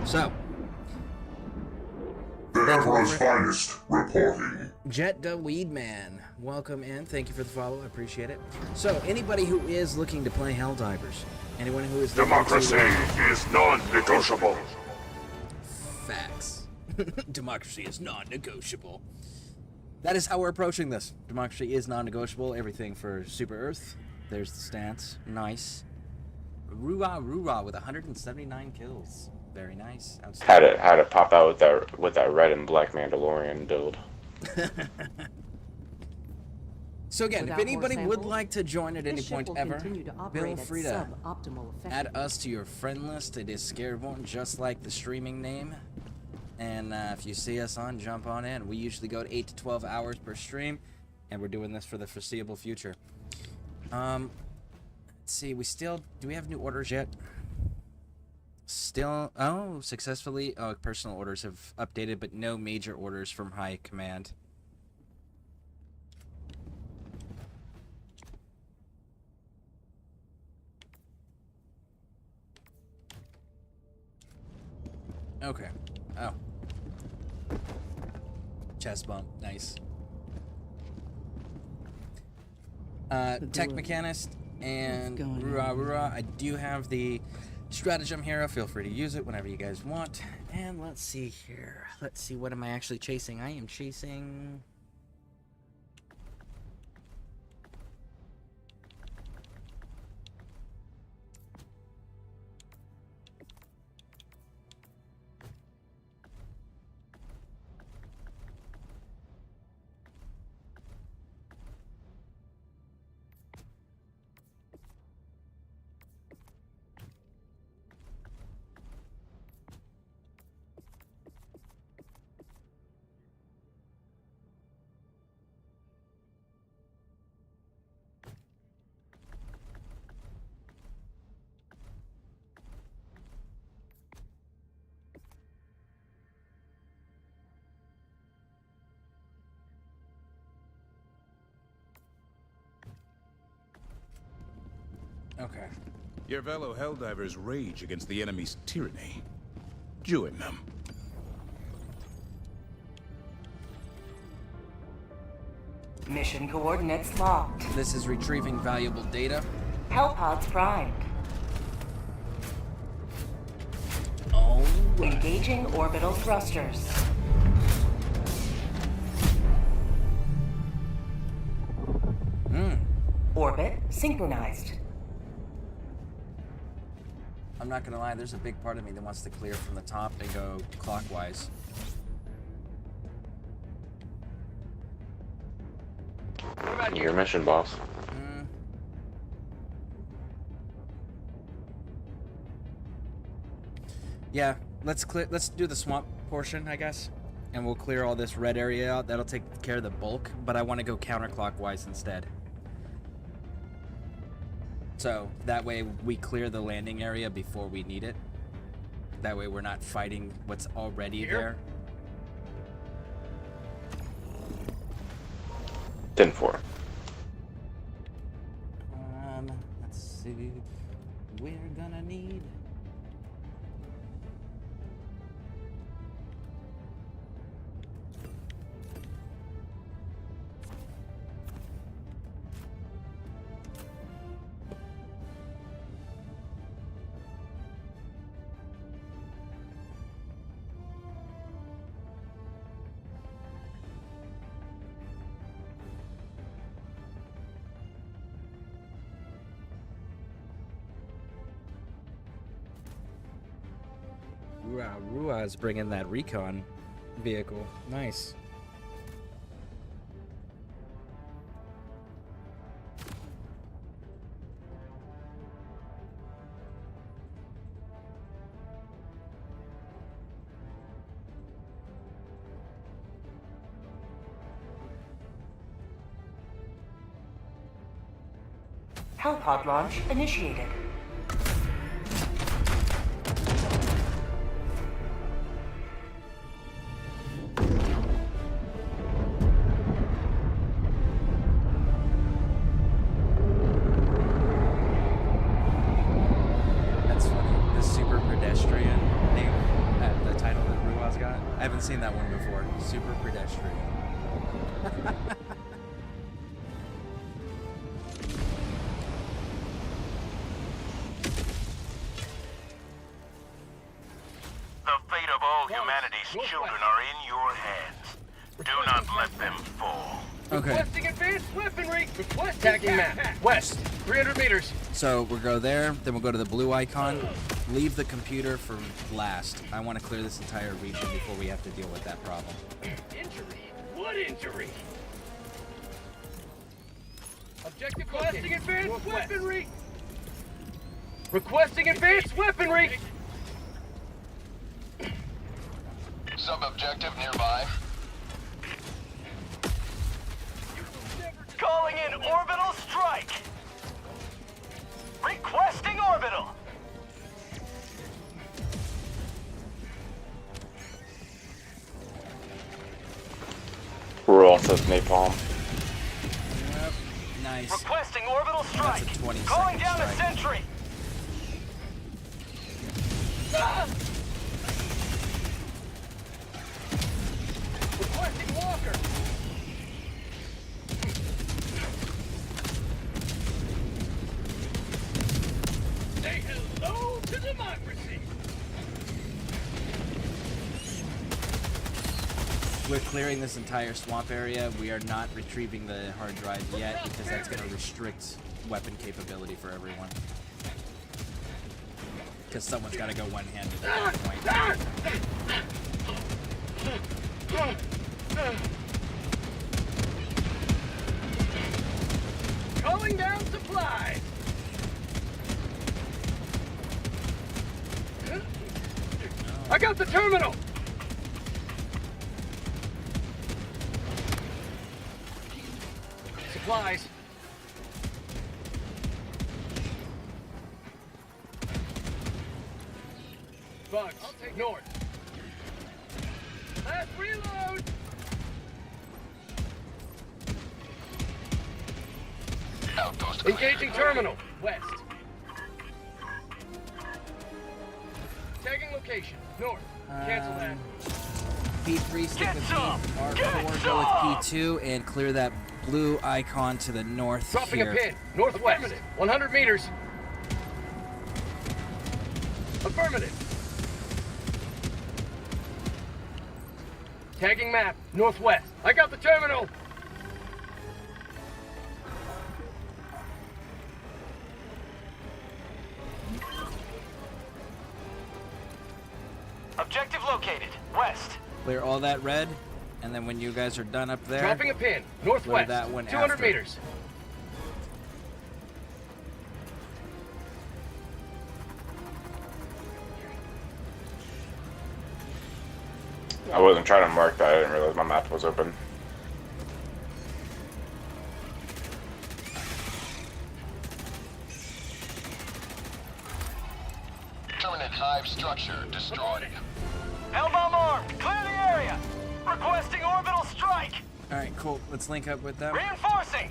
so. The Emperor's finest reporting. Jet the Weedman, welcome in. Thank you for the follow. I appreciate it. So, anybody who is looking to play Helldivers, anyone who is Democracy is non-negotiable. Facts. Democracy is non-negotiable. That is how we're approaching this. Democracy is non-negotiable. Everything for Super Earth. There's the stance. Nice. Roo-rah with 179 kills. Very nice. Had to pop out with that red and black Mandalorian build. So again, Without if anybody more would samples, like to join at any this ship point will ever, continue to feel operate at free to suboptimal add effectiveness. us to your friend list. It is Scareborne, just like the streaming name. And if you see us on, jump on in. We usually go to 8 to 12 hours per stream, and we're doing this for the foreseeable future. Let's see, do we have new orders yet? Still, successfully, personal orders have updated, but no major orders from high command. Okay. Oh. Chest bump. Nice. Tech Mechanist and Rura. I do have the stratagem here. Feel free to use it whenever you guys want. And let's see here. Let's see, what am I actually chasing? I am chasing... Okay. Your fellow Helldivers rage against the enemy's tyranny. Join them. Mission coordinates locked. This is retrieving valuable data. Hellpods primed. Oh. Engaging orbital thrusters. Orbit synchronized. I'm not gonna lie, there's a big part of me that wants to clear from the top and go clockwise. What about Your mission, boss. Yeah, let's do the swamp portion, I guess. And we'll clear all this red area out. That'll take care of the bulk, but I want to go counterclockwise instead. So that way we clear the landing area before we need it. That way we're not fighting what's already there. 10-4. Let's see. We're gonna need Wow, Rua's bringing that recon vehicle. Nice. Hellpod launch initiated. That's funny. The super pedestrian name, the title that Rua's got. I haven't seen that one before. Super pedestrian. The fate of all humanity's children are in your hands. Do not let them fall. Okay. Requesting advanced weaponry. Tagging map. West. 300 meters. So we'll go there, then we'll go to the blue icon, leave the computer for last. I want to clear this entire region before we have to deal with that problem. Injury? What injury? Objective requesting advanced weaponry. Requesting advanced weaponry. Sub-objective nearby. Calling in orbital strike. Requesting orbital. We're all says napalm. Yep. Nice. Requesting orbital strike. That's a 20-second Calling down a strike. sentry. Requesting walker. Say hello to democracy. We're clearing this entire swamp area. We are not retrieving the hard drive yet because that's going to restrict weapon capability for everyone. Because someone's got to go one-handed at that point. Calling down supplies. I got the terminal. Supplies. Bugs. I'll take north. Last reload. Outpost Engaging terminal. West. Tagging location. North. Cancel that. P3 stick Get with some! P. Get R4 go with some! P2 and clear that blue icon to the north Dropping here. a pin. Northwest. 100 meters. Affirmative. Tagging map. Northwest. I got the terminal. Objective located. West. Clear all that red, and then when you guys are done up there, Dropping a pin. Northwest. that one 200 after. meters. I wasn't trying to mark that. I didn't realize my map was open. Terminate hive structure destroyed. L-bomb armed. Clear the area. Requesting orbital strike. all right, cool. Let's link up with them. Reinforcing.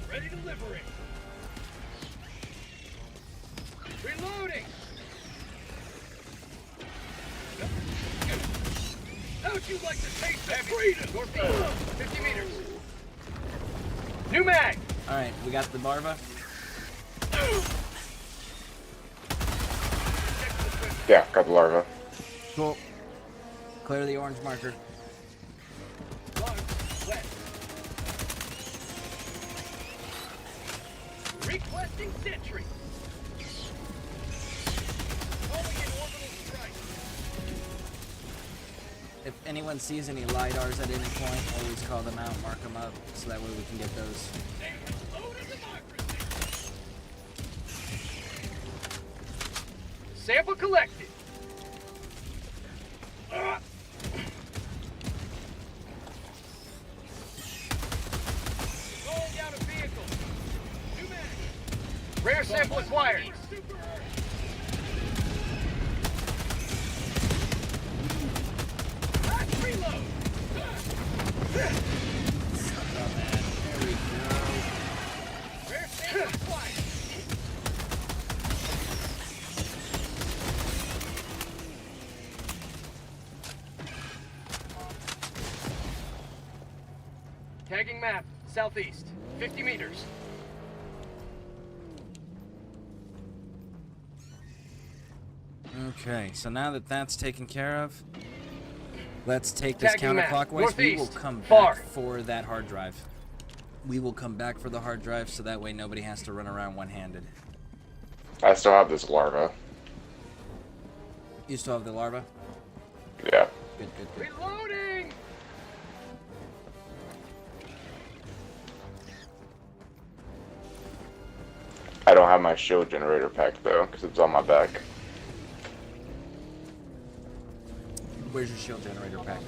Ready to liberate. Reloading. How'd you like to taste that freedom? Northeast, 50 meters. New mag. All right, we got the larva. Yeah, got the larva. Cool. Clear the orange marker. Requesting sentry. Calling in orbital strike. If anyone sees any LiDARs at any point, always call them out, mark them up, so that way we can get those. Sample collected. Rolling down a vehicle. New mag. Rare sample acquired. Last reload. There we go. Rare sample acquired. Tagging map, southeast, 50 meters. Okay, so now that that's taken care of, let's take this Tagging map, counterclockwise. We will northeast, come far. back for that hard drive. We will come back for the hard drive, so that way nobody has to run around one-handed. I still have this larva. You still have the larva? Yeah. Good, good, good. Reloading! I don't have my shield generator pack though, because it's on my back. Where's your shield generator pack?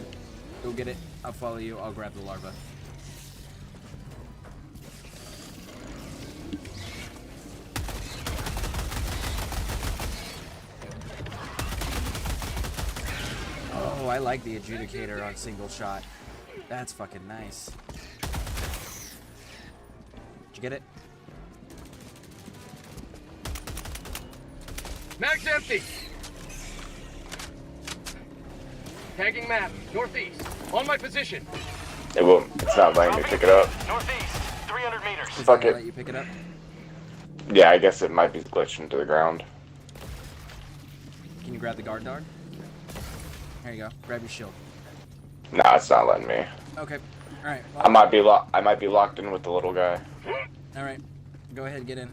Go get it. I'll follow you. I'll grab the larva. Oh, I like the adjudicator on single shot. That's fucking nice. Did you get it? Mag's empty. Tagging map, northeast. On my position. It won't. It's not letting me pick it up. Northeast, 300 meters. Is Fuck gonna it. let you pick it up? Yeah, I guess it might be glitched into the ground. Can you grab the guard dog? There you go. Grab your shield. Nah, it's not letting me. Okay. All right. I might be locked in with the little guy. All right. Go ahead. Get in.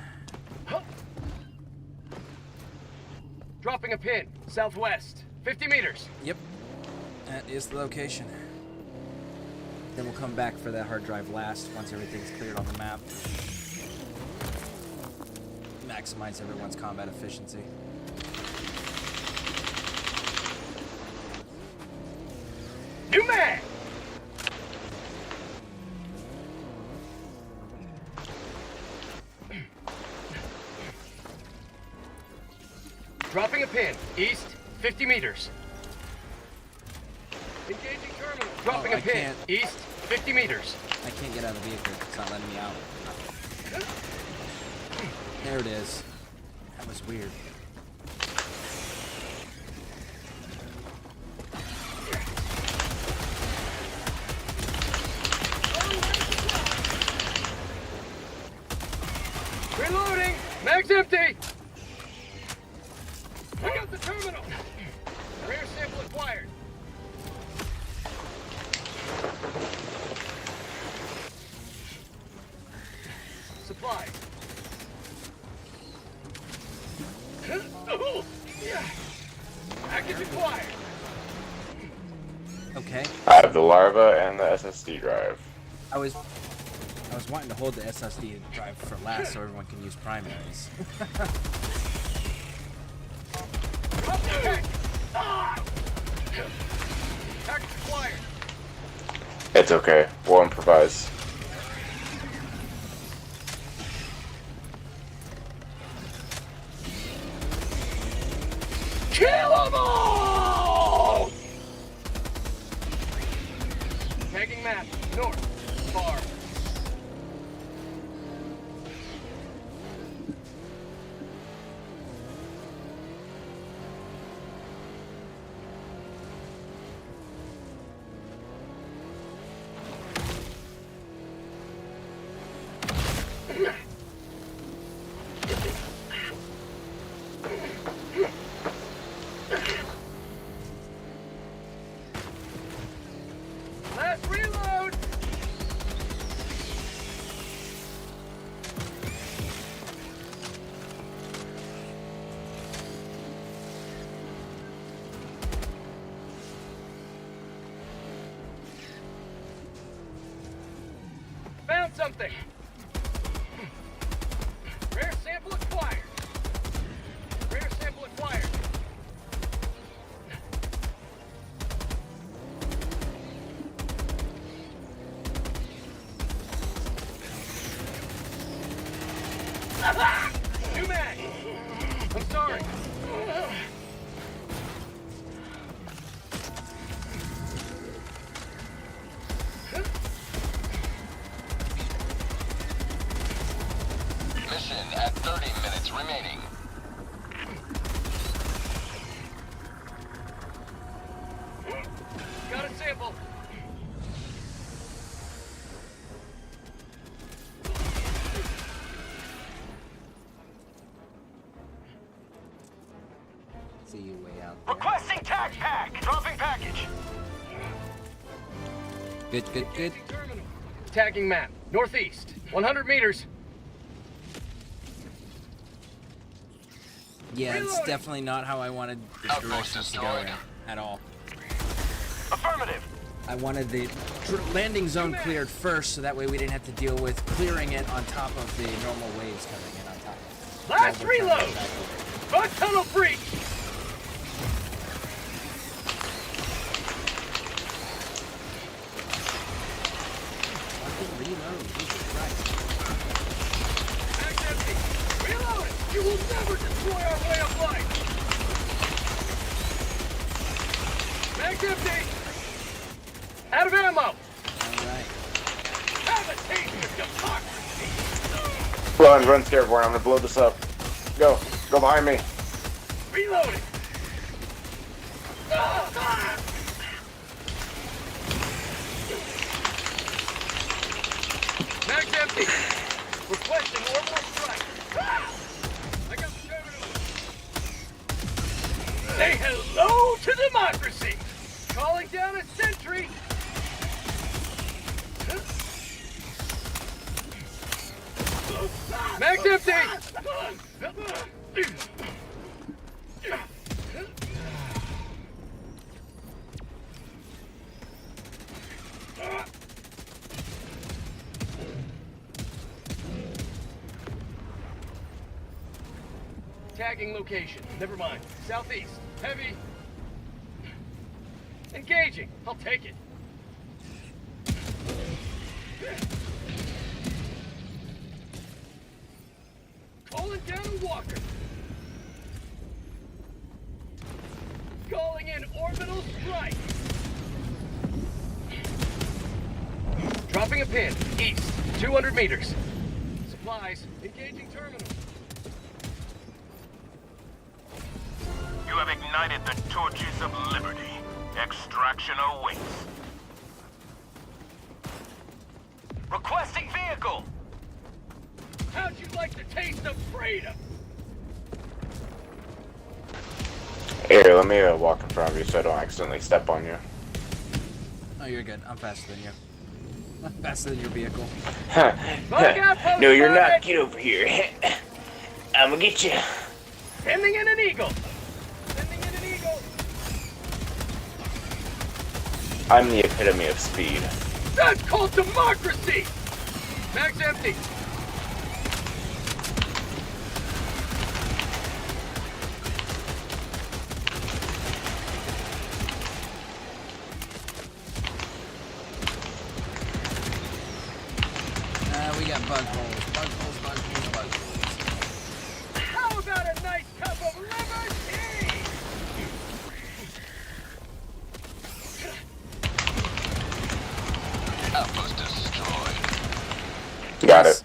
Dropping a pin, southwest, 50 meters. Yep. That is the location. Then we'll come back for that hard drive last once everything's cleared on the map. Maximize everyone's combat efficiency. New mag! Dropping a pin, east, 50 meters. Engaging terminal. Dropping Oh, a I pin, can't. east, 50 meters. I can't get out of the vehicle. It's not letting me out. There it is. That was weird. Reloading! Mag's empty! Bring out the terminal! Rare sample acquired. Supply. Package acquired. Okay. I have the larva and the SSD drive. I was wanting to hold the SSD drive for last so everyone can use primaries. Package acquired. It's okay. We'll improvise. Kill 'em all! Tagging map, north, far. Last reload! something. Rare sample acquired. Rare sample acquired. New mag. I'm sorry. Mission at 30 minutes remaining. Got a sample. See you way out there. Requesting tag pack. Dropping package. Good, good, good. Terminal. Tagging map. Northeast. 100 meters. Yeah, it's Reloading. definitely not how I wanted the Outpost directions to go destroyed. at all. Affirmative. I wanted the landing zone cleared first, so that way we didn't have to deal with clearing it on top of the normal waves coming in on top of it. Last While we're trying to reload. get back over. Front tunnel breach. Fucking reload, Jesus Christ. Mag's empty. Reload it. You will never destroy our way of life. Mag's empty. Out of ammo. Alright. Have a taste of democracy. Run, Scareborne. I'm gonna blow this up. Go behind me. Reload it. Mag's empty. Requesting orbital strike. I got the terminal. Say hello to democracy. Calling down a sentry. Mag's empty. Tagging location. Never mind. Southeast. Heavy. Engaging. I'll take it. Calling down a walker. Calling in orbital strike. Dropping a pin. East. 200 meters. Supplies. Engaging terminal. You have ignited the torches of liberty. Extraction awaits. Requesting vehicle. How'd you like the taste of freedom? Here, let me walk in front of you so I don't accidentally step on you. Oh, you're good. I'm faster than you. I'm faster than your vehicle. No, you're not. Get over here. I'm gonna get you. Sending in an eagle. Sending in an eagle. I'm the epitome of speed. That's called democracy. Mag's empty. We got bug holes. Bug holes, bug holes, bug holes. How about a nice cup of liberty? Outpost destroyed. Got it.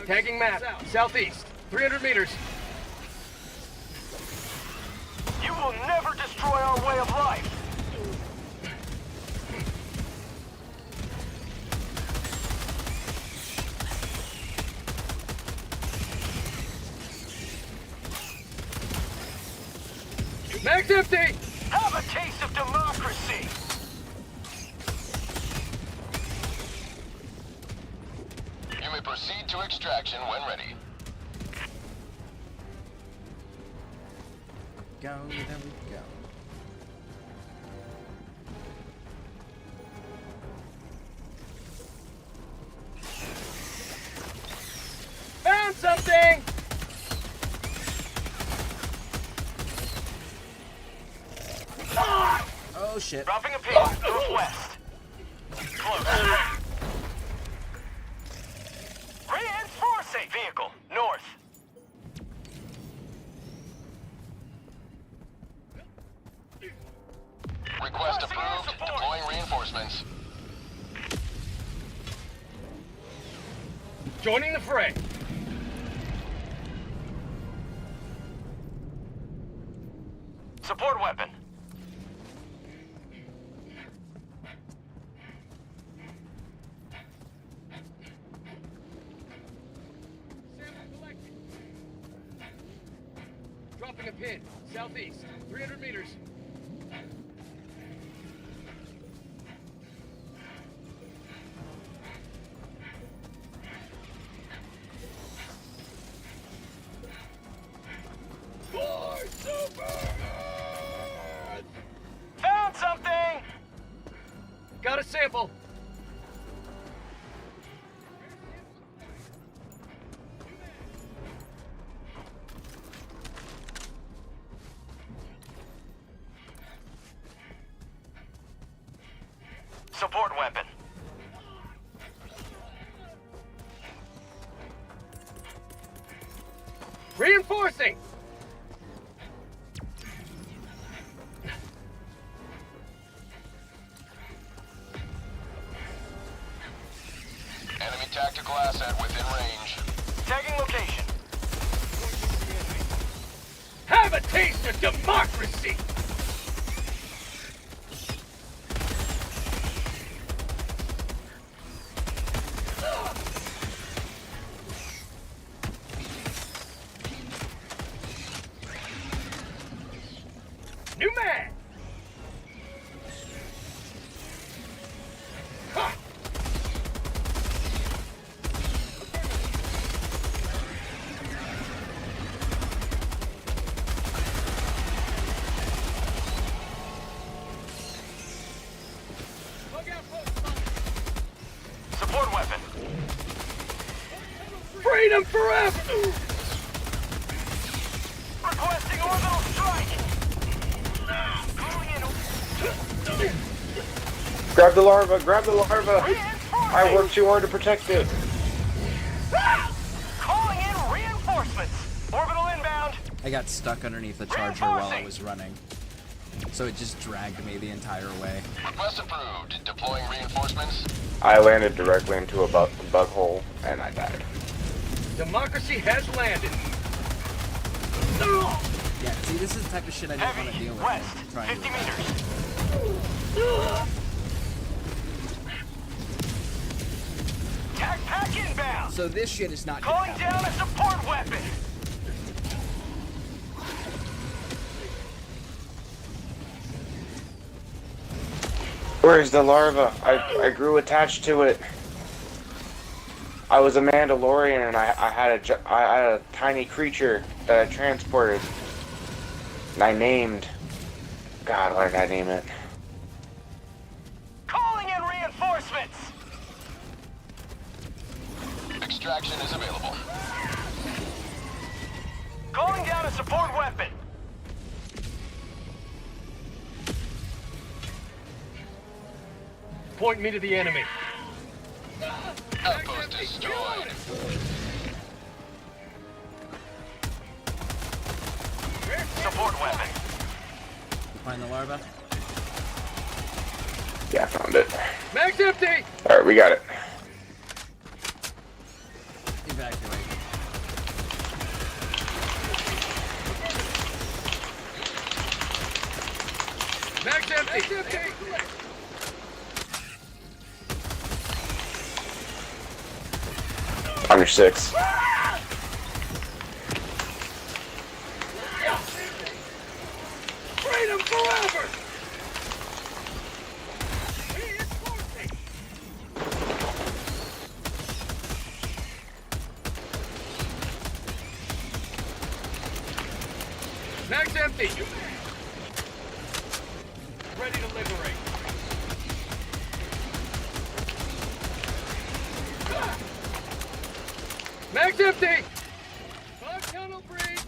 Tagging map. Southeast. 300 meters. You will never destroy our way of life. Mag's empty. Have a taste of democracy. You may proceed to extraction when ready. Go, there we go. shit. Dropping a pin. Northwest. Close. Reinforcing. Vehicle. North. Request approved. Deploying reinforcements. Joining the fray. Support weapon. Dropping a pin. Southeast. 300 meters. Found something! Got a sample. Support weapon. Reinforcing. Enemy tactical asset within range. Tagging location. Have a taste of democracy. New man. Ha! Support weapon. Freedom forever! Requesting orbital strike. Grab the larva! Grab the larva! I worked too hard to protect it. Calling in reinforcements. Orbital inbound. I got stuck underneath the charger while I was running. So it just dragged me the entire way. Request approved. Deploying reinforcements. I landed directly into a bug hole, and I died. Democracy has landed. Yeah, see, this is the type of shit I don't want to Heavy. deal with. West. when trying 50 to- meters. Tac pack inbound. So this shit is not gonna Calling happen. down a support weapon. Where's the larva? I grew attached to it. I was a Mandalorian, and I had a tiny creature that I transported. And I named. God, why did I name it? Calling in reinforcements. Extraction is available. Calling down a support weapon. Point me to the enemy. Outpost destroyed. Support weapon. You find the larva? Yeah, I found it. Mag's empty. Alright, we got it. Evacuate. Mag's empty. Under 6. Freedom forever. Mag's empty. Ready to liberate. Mag's empty. Fog tunnel breach.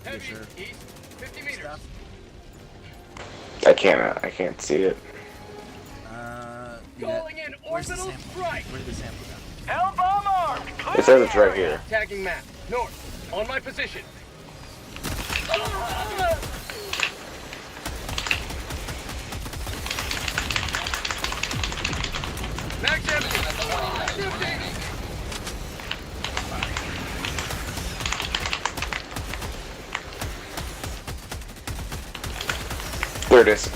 Heavy sure? east. 50 meters. Stuff. I can't see it. You got, Calling in where's the orbital sample? strike. Where's the sample go? Hellbomb armed! Clear It says the it's right area. here. Tagging map. North. On my position. Max empty. There it is.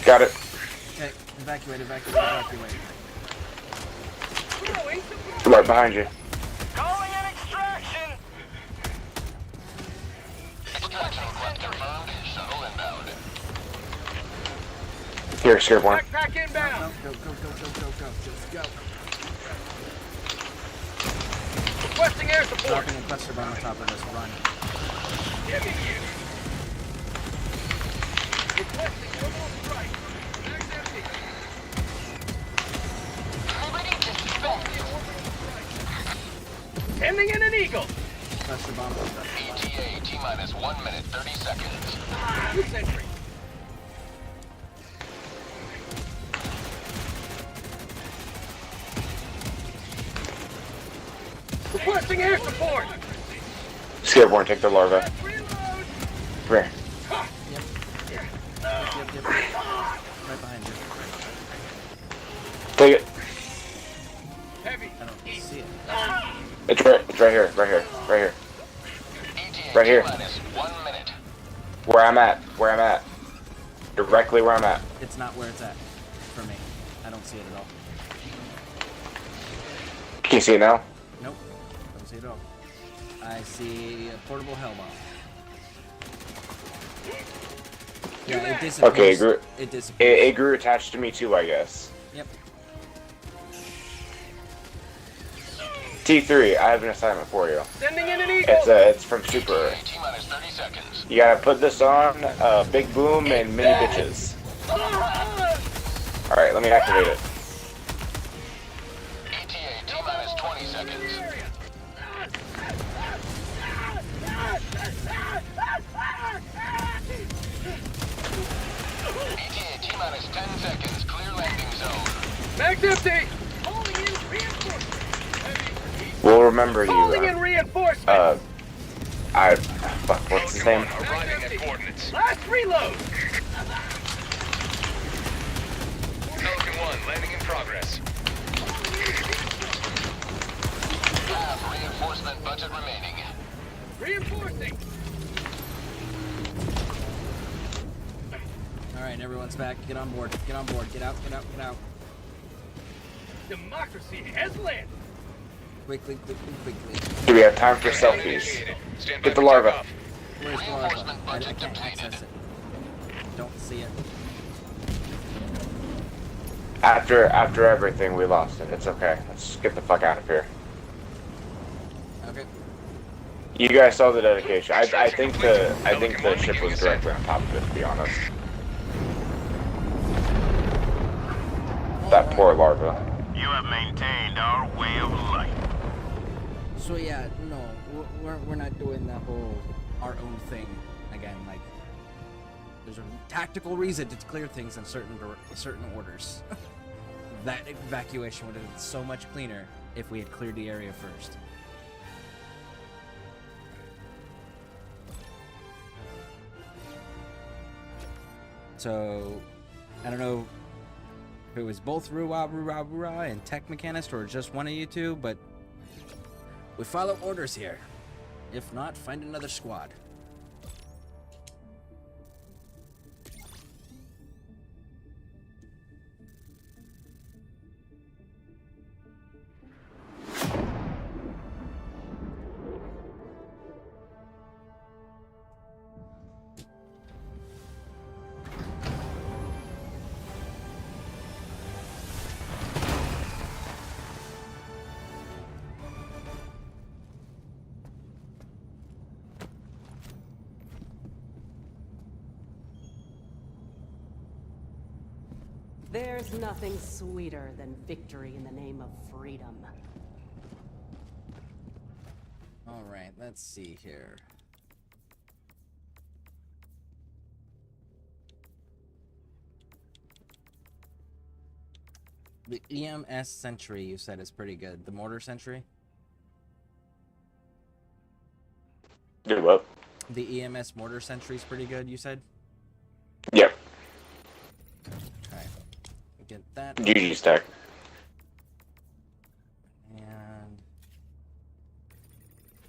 Got it. Okay, evacuate. Throwing support. Right behind you. Calling in extraction! Extraction request confirmed. Shuttle inbound. Here, Scareborne. Backpack inbound. Go. Just go. Requesting air support. Dropping a cluster bomb on top of us. Run. Give me you. Requesting orbital strike. Max empty. Liberty dispatch. Sending in an eagle. Cluster bomb. ETA T-minus 1 minute 30 seconds. Sentry. Requesting air support. Scareborne, take the larva. Reload. Come here. Yep. Right behind you. Take it. Heavy. I don't see it. It's right here. ETA Right here. T-minus 1 minute. Where I'm at. Directly where I'm at. It's not where it's at for me. I don't see it at all. Can you see it now? Nope. Don't see it at all. I see a portable hell bomb. Yeah, it disappears. Okay, it grew. It disappears. It grew attached to me too, I guess. Yep. T3, I have an assignment for you. Sending in an eagle. It's from Super ETA Earth. T-minus 30 seconds. You gotta put this on, Big Boom and Mini Bitches. Alright, let me activate it. ETA T-minus 20 seconds. ETA T-minus 10 seconds. Clear landing zone. Max empty. Calling in reinforcement. We'll remember you. Calling in reinforcement. Fuck, what's his name? Arriving at coordinates. Last reload. Pelican 1, landing in progress. Half reinforcement budget remaining. Reinforcing. Alright, everyone's back. Get on board. Get out. Democracy has landed. Quickly. Do we have time for selfies? Stand by Get the for larva. takeoff. Where's the larva? Reinforcement I budget can't depleted. access it. Don't see it. After everything, we lost it. It's okay. Let's get the fuck out of here. Okay. You guys saw the dedication. I think the ship was directly on top of it, to be honest. That poor larva. You have maintained our way of life. So yeah, no, we're not doing the whole our own thing again. Like, there's a tactical reason to clear things in certain orders. That evacuation would have been so much cleaner if we had cleared the area first. So, I don't know if it was both Rua and Tech Mechanist or just one of you two, but we follow orders here. If not, find another squad. There's nothing sweeter than victory in the name of freedom. All right, let's see here. The EMS Sentry, you said, is pretty good. The Mortar Sentry? Do what? The EMS Mortar Sentry is pretty good, you said? Yep. Okay. Get that. GG stack. And...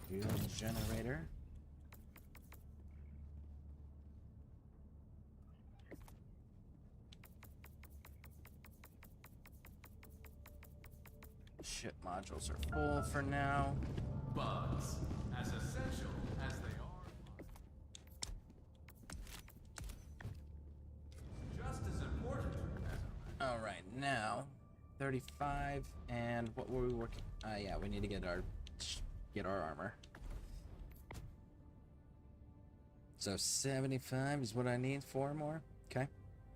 fuel generator. Ship modules are full for now. Bugs, as essential as they are. Just as important as All right, now 35, and what were we working? Yeah, we need to get our armor. So 75 is what I need. 4 more. Okay.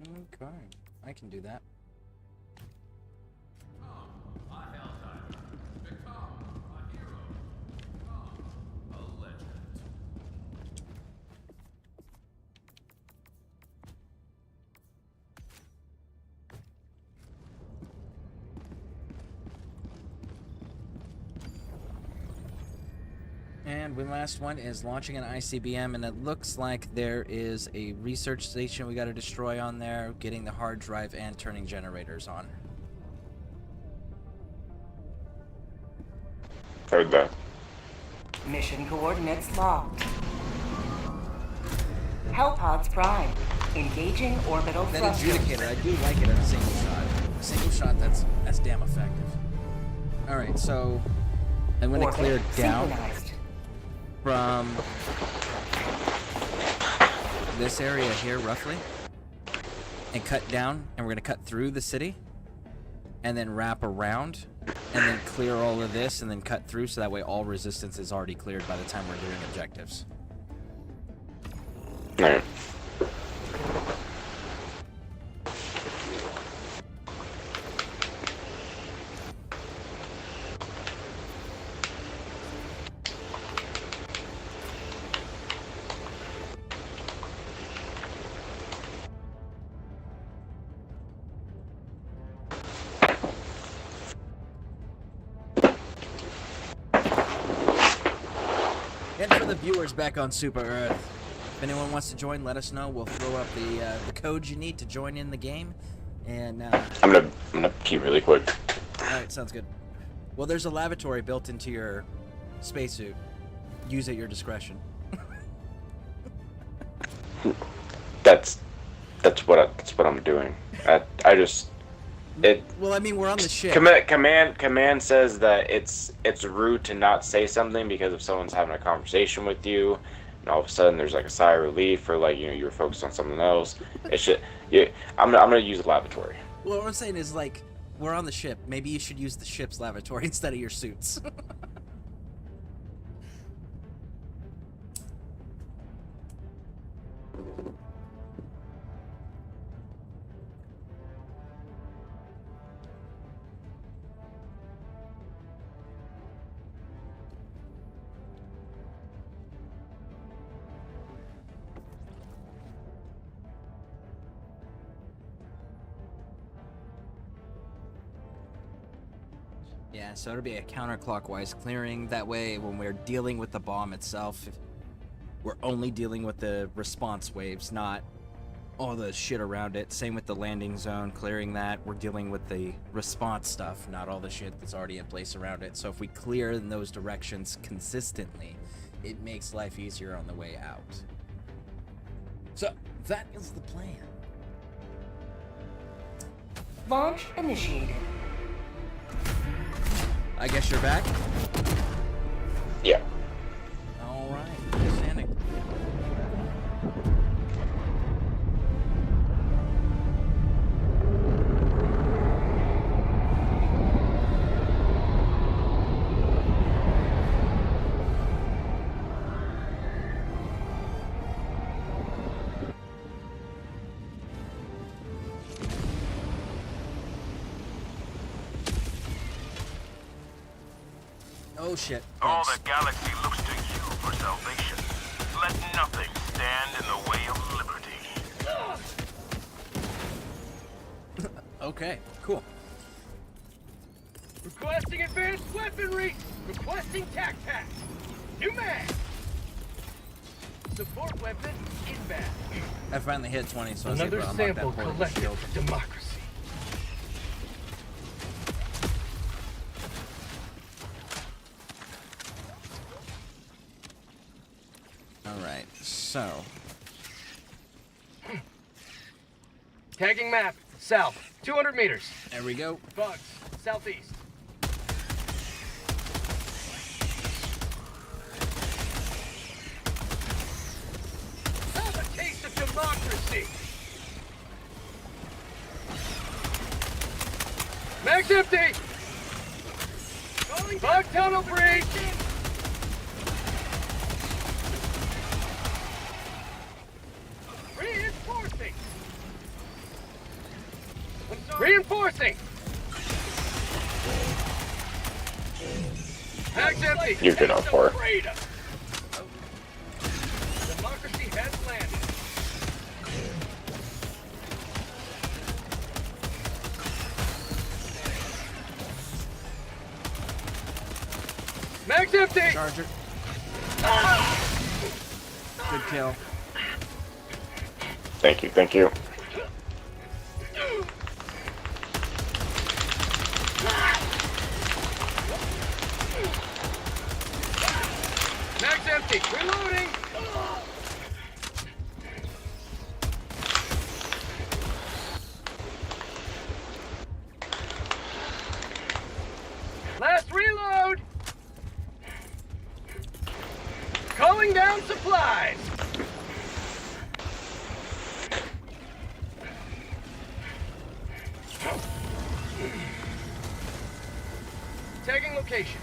Okay, I can do that. a Helldiver. Become a hero. Become a legend. And the last one is launching an ICBM, and it looks like there is a research station we got to destroy on there, getting the hard drive and turning generators on. Heard that. Mission coordinates locked. Hellpods prime. Engaging orbital That thrusters. adjudicator, I do like it at a single shot. Single shot, that's damn effective. All right, so I'm going to Orbit clear down synchronized. from this area here, roughly, and cut down, and we're going to cut through the city, and then wrap around, and then clear all of this, and then cut through, so that way all resistance is already cleared by the time we're doing objectives. Alright. And for the viewers back on Super Earth, if anyone wants to join, let us know. We'll throw up the code you need to join in the game. And I'm gonna pee really quick. all right, sounds good. Well, there's a lavatory built into your spacesuit. Use at your discretion. That's what I'm doing. I just it. Well, I mean, we're on the ship. Command says that it's rude to not say something because if someone's having a conversation with you, and all of a sudden there's like a sigh of relief, or like you were focused on something else. It should. Yeah, I'm gonna use the lavatory. Well, what I'm saying is, like, we're on the ship. Maybe you should use the ship's lavatory instead of your suits. Yeah, so it'll be a counterclockwise clearing. That way, when we're dealing with the bomb itself, we're only dealing with the response waves, not all the shit around it. Same with the landing zone, clearing that. We're dealing with the response stuff, not all the shit that's already in place around it. So if we clear in those directions consistently, it makes life easier on the way out. So, that is the plan. Launch initiated. I guess you're back? Yeah. Alright, outstanding. Oh shit. All Thanks. the galaxy looks to you for salvation. Let nothing stand in the way of liberty. Okay, cool. Requesting advanced weaponry! Requesting tac-tac! New mag! Support weapon inbound. I finally hit 20, so I was able Another to unlock sample that portable collected shield. for democracy. Alright, so... Tagging map. South. 200 meters. there we go. Bugs. Southeast. Have a taste of democracy. Mag's empty. Bug tunnel breach. Reinforcing. Reinforcing. Mag's empty. You're good on for it. Freedom. Democracy has landed. Mag's empty. Charger. Good kill. Thank you, thank you. Mag's empty. Reloading. Last reload. Calling down supplies. Tagging location.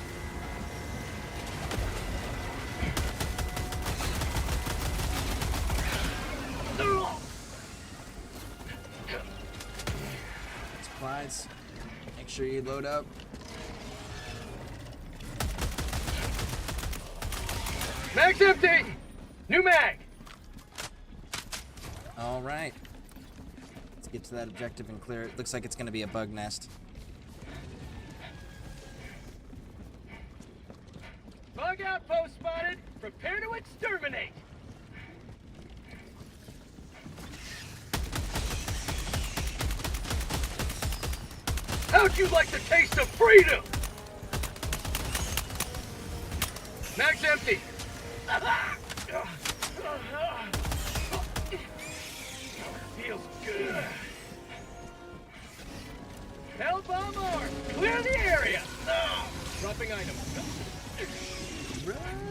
Supplies. Make sure you load up. Mag's empty. New mag. Alright. Let's get to that objective and clear it. Looks like it's going to be a bug nest. Bug outpost spotted. Prepare to exterminate. How'd you like the taste of freedom? Mag's empty. Feels good. Hell bomb arm. Clear the area. Dropping item.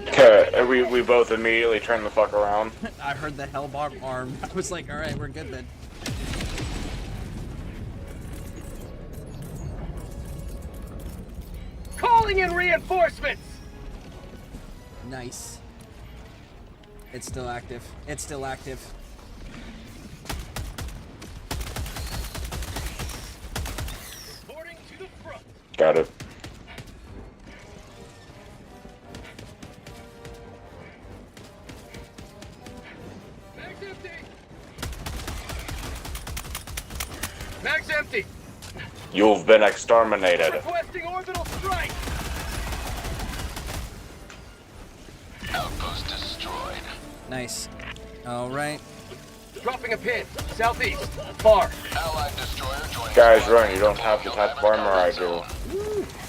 Okay, we both immediately turned the fuck around. I heard the Hellbog arm. I was like, alright, we're good then. Calling in reinforcements. Nice. It's still active. It's still active. Reporting to the front. Got it. Mag's empty. Mag's empty. You've been exterminated. Requesting orbital strike. Outpost destroyed. Nice. Alright. Dropping a pin. Southeast. Far. Allied destroyer joining. Guys, squadron run, you don't to have the deploy type of armor I do. zone.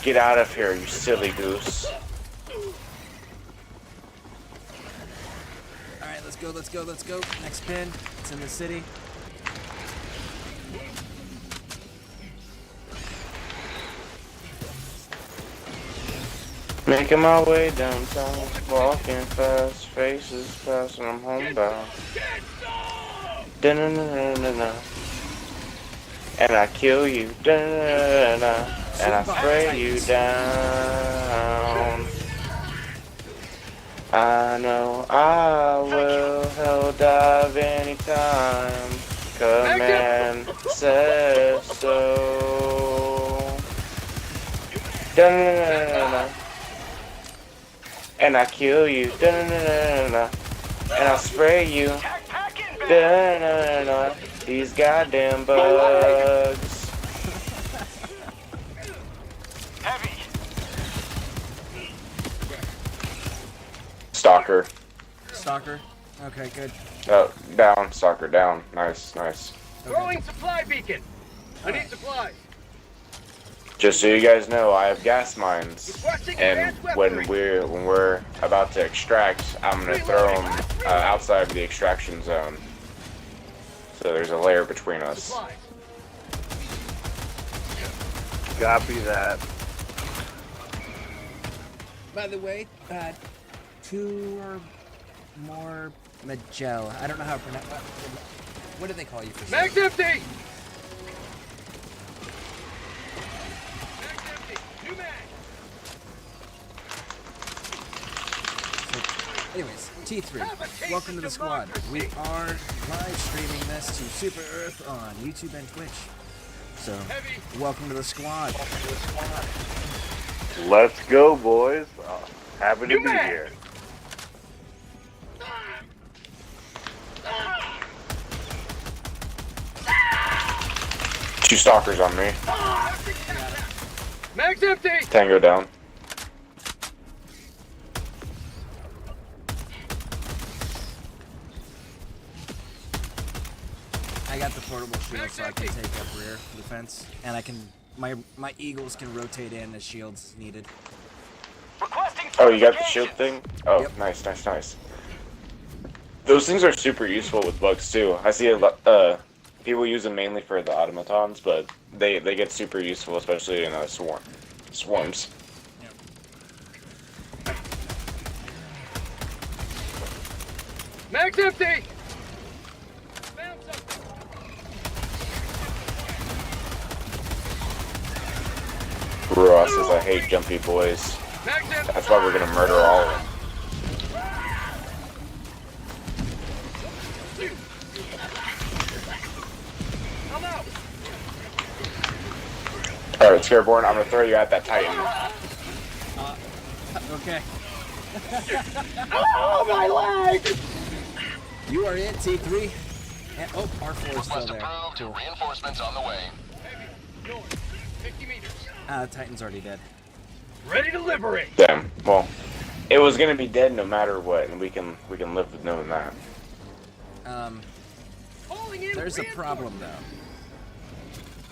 Get out of here, you silly goose. Alright, let's go, let's go, let's go. Next pin. It's in the city. Making my way downtown, walking fast, faces fast, and I'm homebound. Da-na-na-na-na-na. And I kill you, da-na-na-na-na. And I spray you down. I know I will hell dive anytime. Command says so. Da-na-na-na-na. And I kill you, da-na-na-na-na. And I spray you, da-na-na-na. These goddamn bugs. Heavy Stalker. Stalker. Okay, good. Oh, down. Stalker down. Nice, nice. Throwing supply beacon. I need supplies. Just so you guys know, I have gas mines, Requesting and advanced when weaponry. we're about to extract, I'm gonna throw them outside of the extraction zone. So there's a layer between us. Supplies. Copy that. By the way, 2 or more Magella. I don't know how to pronounce. What do they call you for? Mag's empty. Mag's empty. New mag. Anyways, T3, welcome to the squad. We are live streaming this to Super Earth on YouTube and Twitch. So, welcome to the squad. Let's go, boys. Happy to be here. 2 stalkers on me. Mag's empty. Tango down. I got the portable shield so I can take up rear defense, and I can my eagles can rotate in as shields needed. Oh, you got the shield thing? Oh, Yep. nice, nice, nice. Those things are super useful with bugs too. I see a lot. People use them mainly for the automatons, but they get super useful, especially in swarms. Mag's empty. Found something. Ruah says I hate jumpy boys. Mag's empty. That's why we're gonna murder all of them. I'm out. Alright, Scareborne, I'm gonna throw you at that Titan. Okay. Oh, my leg! You are in T3. And, oh, R4 is still Request there. approved. Cool. Reinforcements on the way. North, 50 meters. Titan's already dead. Ready to liberate. Damn. Well, it was gonna be dead no matter what, and we can live with knowing that. Falling in There's a problem though.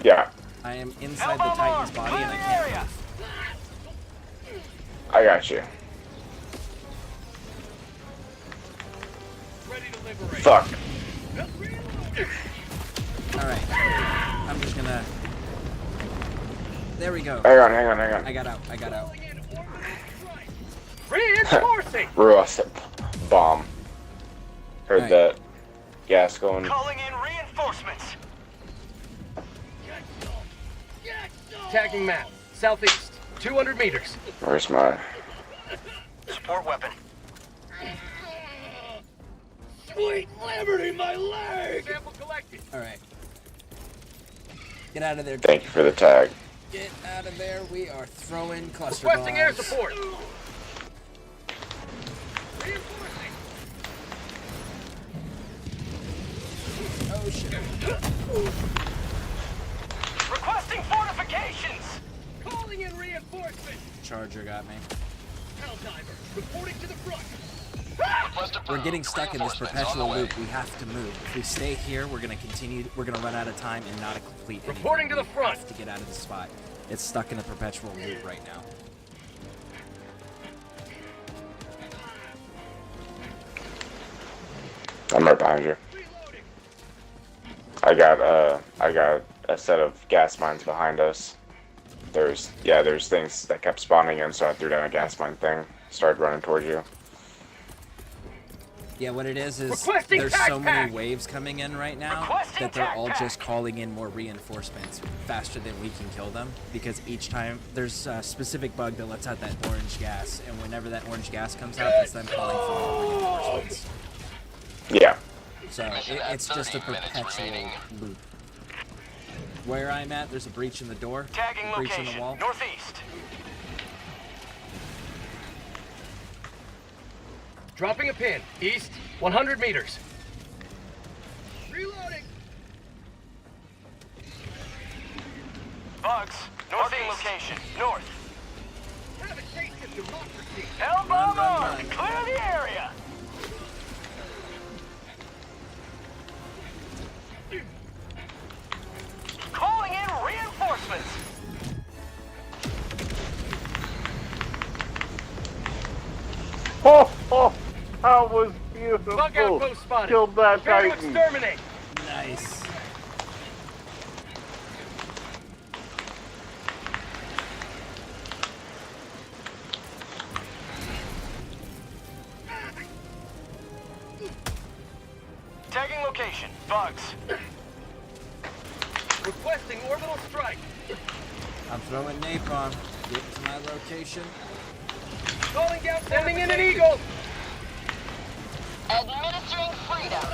Yeah, I am inside the Titan's body and I can't move. I got you. Ready to liberate. Fuck. Alright. I'm just gonna... There we go. Hang on, hang on, hang on. I got out. Falling in orbital strike. Reinforcing. Ruah said bomb. Heard Alright. that. Gas going. Calling in reinforcements. Tagging map. Southeast. 200 meters. Where's my... Support weapon. Sweet liberty, my leg! Sample collected. Alright. Get out of there. Thank you for the tag. Get out of there. We are throwing cluster Requesting air bombs. support. Reinforcing. Oh shit. Requesting fortifications. Calling in reinforcement. Charger got me. Helldiver, reporting to the front. Request approved. We're getting stuck in this Reinforcements perpetual on the way. loop. We have to move. If we stay here, we're gonna continue. We're gonna run out of time and not complete anything. Reporting to the front. We have to get out of the spot. It's stuck in a perpetual loop right now. I'm right behind you. I got a set of gas mines behind us. There's things that kept spawning in, so I threw down a gas mine thing. Started running towards you. Yeah, what it is Requesting there's tac so many pack. waves coming in right now Requesting that they're tac all pack. just calling in more reinforcements faster than we can kill them, because each time there's a specific bug that lets out that orange gas, and whenever that orange gas comes out, that's them calling for more reinforcements. Yeah. So it's just a 30 minutes perpetual remaining. loop. Where I'm at, there's a breach in the door, Tagging a breach in location. the wall. Northeast. Dropping a pin. East, 100 meters. Reloading. Bugs. Northeast location. North. Have it taken. Hellbomb on! Clear the area! Calling in reinforcements! Oh, that was beautiful. Bug outpost spotted. Killed that Prepare to Titan. exterminate! Nice. Tagging location. Bugs. Requesting orbital strike. I'm throwing napalm. Get to my location. Calling down. Sending in an eagle. Administering freedom.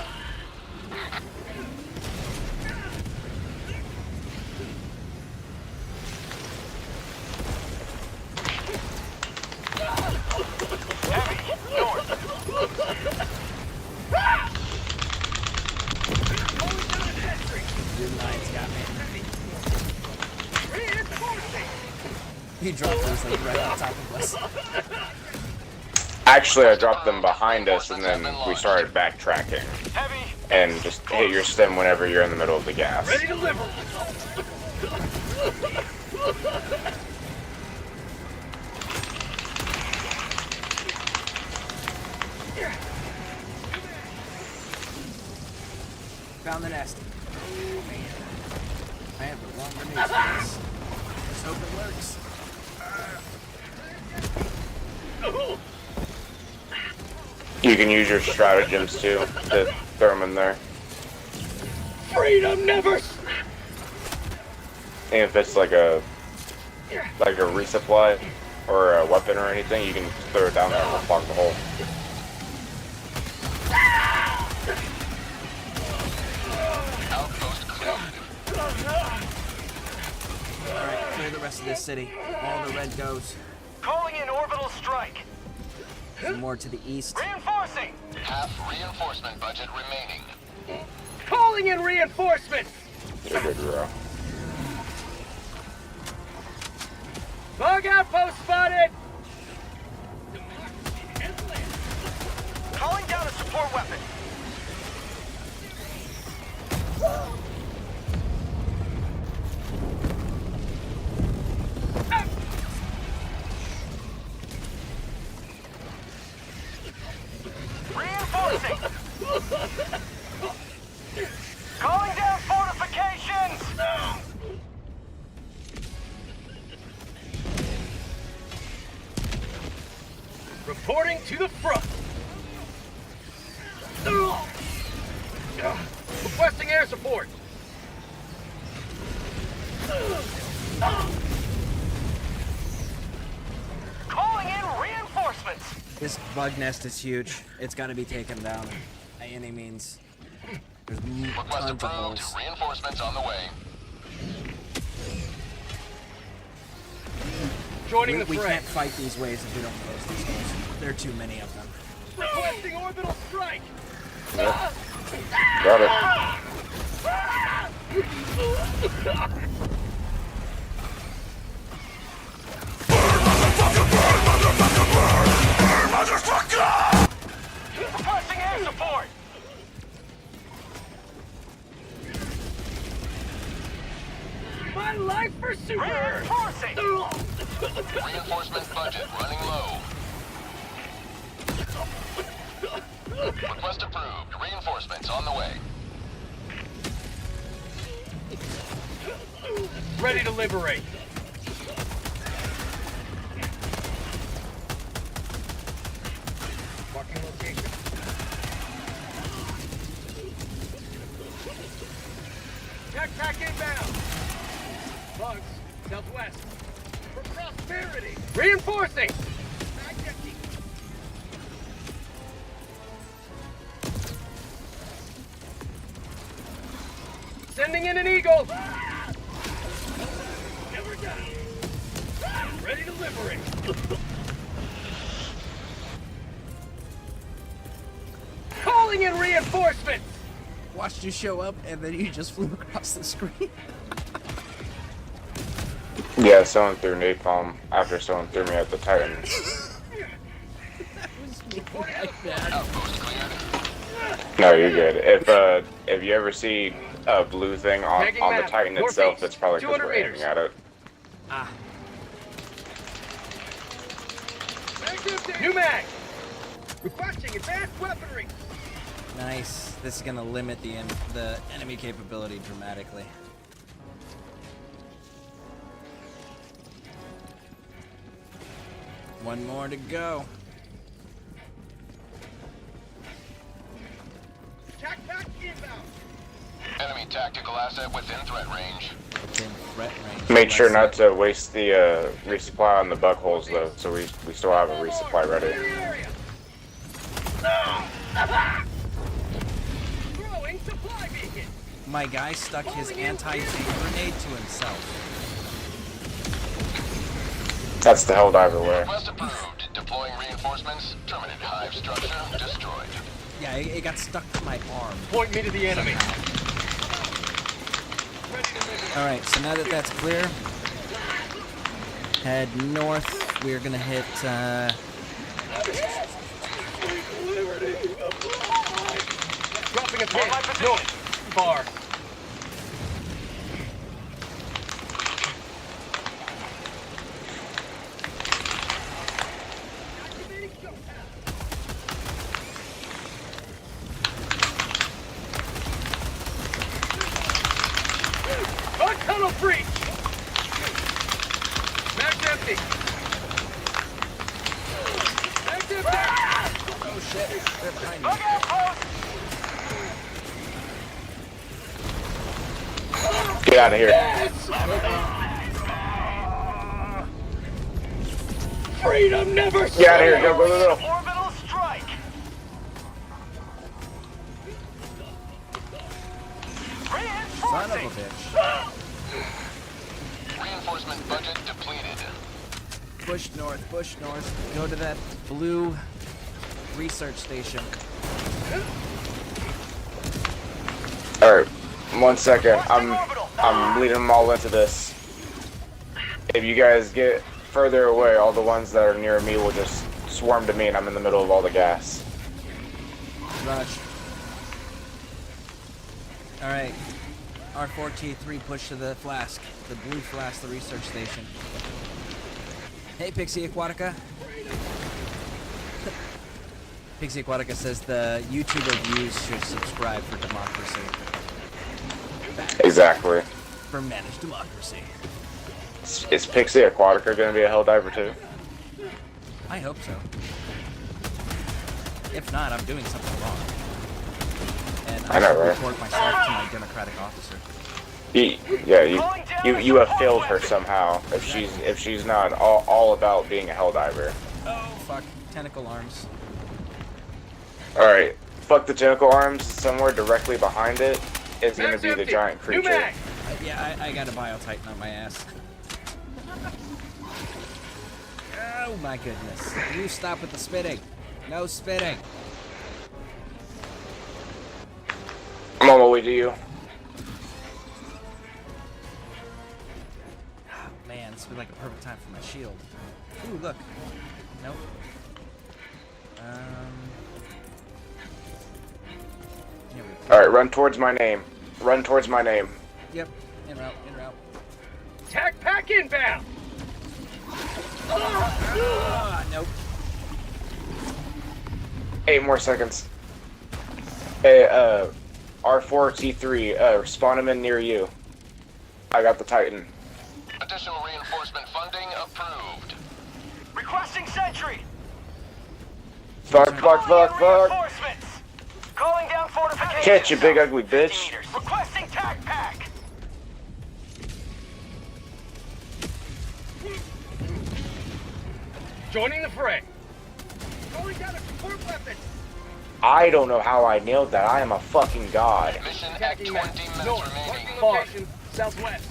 Heavy. North. Your line's got me. Reinforcing. He dropped those like right on top of us. Actually, I dropped them behind us, and then we started backtracking. Heavy. And just hit your stem whenever you're in the middle of the gas. Ready to deliver. Found the nest. Oh man. I have the wrong grenades for this. Let's hope it works. You can use your stratagems too to throw them in there. Freedom never. And if it's like a resupply or a weapon or anything, you can throw it down there and block the hole. Outpost cleared. Alright, clear the rest of this city. All the red goes. Calling in orbital strike. Some more to the east. Reinforcing. Half reinforcement budget remaining. Calling in reinforcements. You're good, bro. Bug outpost spotted. Calling down a support weapon. Reinforcing. Calling down fortifications. Reporting to the front. Requesting air support. Calling in reinforcements. This bug nest is huge. It's got to be taken down by any means. There's Request tons of approved. holes. Reinforcements on the way. Joining the We fray. can't fight these waves if we don't close these holes. There are too many of them. Requesting orbital strike. Yep. Got it. Requesting air support. My life for super. Reinforcing. Reinforcement budget running low. Request approved. Reinforcements on the way. Ready to liberate. Marking location. Backpack inbound. Bugs, southwest. For prosperity. Reinforcing. Sending in an eagle. Never down. Ready to liberate. Calling in reinforcements. Watched you show up and then you just flew across the screen. Yeah, someone threw napalm after someone threw me at the Titan. Outpost cleared. No, you're good. If you ever see a blue thing on the Titan itself, it's probably because we're aiming at it. Ah, New mag! Requesting advanced weaponry! nice. This is gonna limit the enemy capability dramatically. One more to go. Enemy tactical asset within threat range. Within threat range. Make sure not to waste the resupply on the bug holes though, so we still have a resupply ready. Throwing supply beacon! My guy stuck his anti-tank grenade to himself. That's the Helldiver way. Request approved. Deploying reinforcements. Terminated hive structure destroyed. Yeah, it got stuck to my arm. Point me to the enemy. Alright, so now that that's clear, head north. We're gonna hit, Dropping a pin. North. Far. Tunnel breach! Mag's empty! Mag's empty! oh shit, they're behind me. Get out of here. Freedom never Get out of here. Go, go, go, go. Orbital strike! Son of a bitch. Reinforcement budget depleted. Push north, go to that blue research station. Alright, 1 second. I'm leading them all into this. If you guys get further away, all the ones that are near me will just swarm to me, and I'm in the middle of all the gas. Rush. Alright. R4T3 push to the flask. The blue flask, the research station. Hey, Pixie Aquatica. Pixie Aquatica says the YouTuber views should subscribe for democracy. Exactly. For managed democracy. Is Pixie Aquatica going to be a Helldiver too? I hope so. If not, I'm doing something wrong. And I know, right? report myself to my democratic officer. You have failed her somehow. If she's not all about being a Helldiver. Oh fuck! Tentacle arms. All right, fuck the tentacle arms. Somewhere directly behind it is going to be the giant creature. Yeah, I got a bio-titan on my ass. Oh my goodness! You stop with the spitting. No spitting. I'm on my way to you. Oh, man, this would be like a perfect time for my shield. Ooh, look. Nope. Here we go. All right, run towards my name. Run towards my name. Yep. En route. En route. Tac pack inbound! Nope. 8 more seconds. Hey, R4T3, spawn him in near you. I got the Titan. Additional reinforcement funding approved. Requesting sentry! Fuck. Reinforcements! Calling down fortifications! Catch you, big ugly bitch. Requesting tac pack! Joining the fray. Calling down a support weapon. I don't know how I nailed that. I am a fucking god. Mission at 20 minutes remaining. Location, southwest.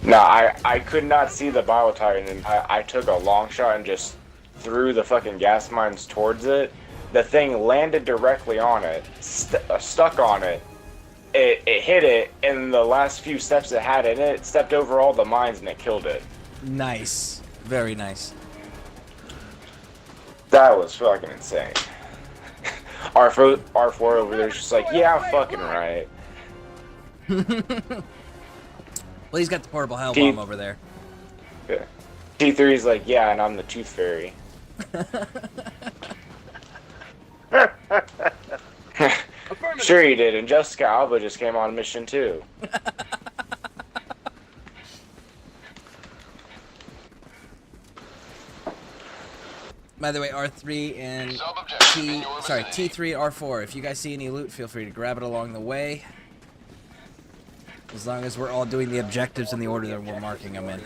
No, I could not see the Bio-Titan, and I took a long shot and just threw the fucking gas mines towards it, the thing landed directly on it, stuck on it. It hit it, and the last few steps it had in it, stepped over all the mines and it killed it. Nice. Very nice. That was fucking insane. R4 over there's just like, yeah, I'm fucking right. Well, he's got the portable hell bomb over there. Yeah. T3's like, yeah, and I'm the tooth fairy. Sure you did, and Jessica Alba just came on mission too. By the way, R3 and T3, R4. If you guys see any loot, feel free to grab it along the way. As long as we're all doing the objectives in the order that we're marking them in.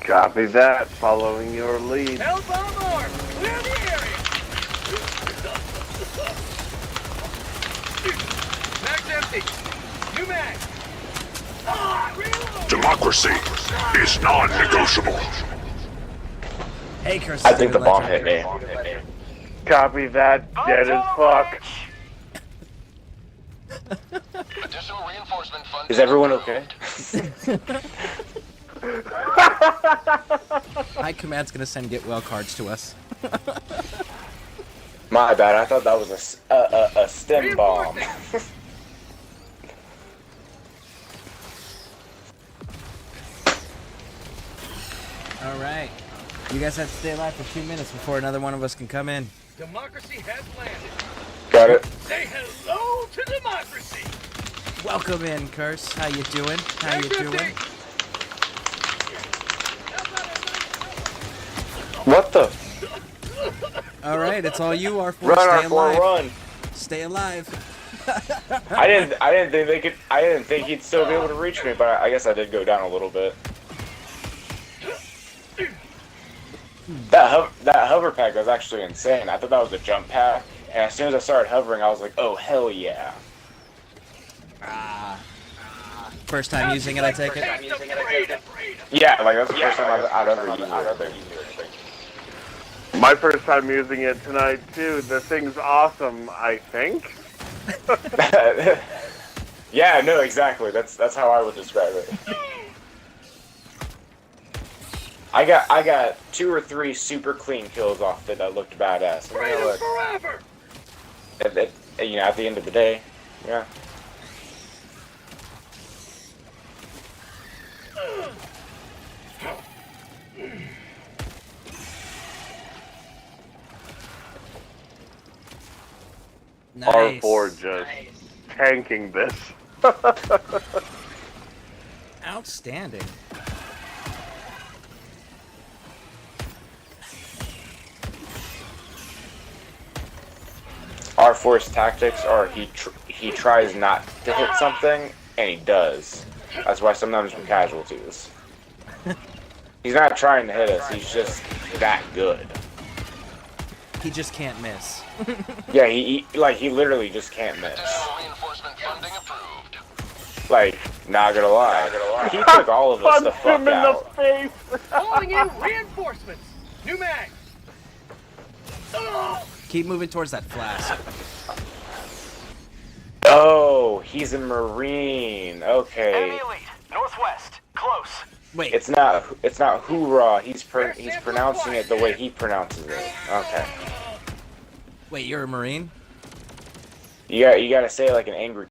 Copy that. Following your lead. Hell bomb arm! Clear the area! Mag's empty. New mag. Democracy is non-negotiable. Hey, Curse. I think the bomb hit me. Copy that. Dead as fuck. Additional reinforcement funding. Is everyone okay? High Command's gonna send get well cards to us. My bad. I thought that was a stem bomb. All right. You guys have to stay alive for 2 minutes before another one of us can come in. Democracy has landed. Got it. Say hello to democracy. Welcome in, Curse. How you doing? How you doing? What the? All right, it's all you, R4. Run, Stay R4, alive. run. Stay alive. I didn't think they could. I didn't think he'd still be able to reach me, but I guess I did go down a little bit. That hover pack was actually insane. I thought that was a jump pack, and as soon as I started hovering, I was like, "Oh hell yeah!" First time using it, I take it. Yeah, like that's the first time I've ever used it. My first time using it tonight too. The thing's awesome, I think. Yeah, no, exactly. That's how I would describe it. I got 2 or 3 super clean kills off it that looked badass. And you know what? You know, at the end of the day, yeah. Nice. R4 just tanking this. Outstanding. R4's tactics are he tries not to hit something, and he does. That's why sometimes we're casualties. He's not trying to hit us, he's just that good. He just can't miss. Yeah, he literally just can't miss. Additional reinforcement funding approved. Like, not gonna lie. He took all of us the fuck him in out. the face. Calling in reinforcements. New mag. Keep moving towards that flask. Oh, he's a Marine. Okay. Enemy elite. Northwest. Close. Wait. It's not hoorah. He's pronouncing it the way he pronounces it. Okay. Wait, you're a Marine? You gotta say it like an angry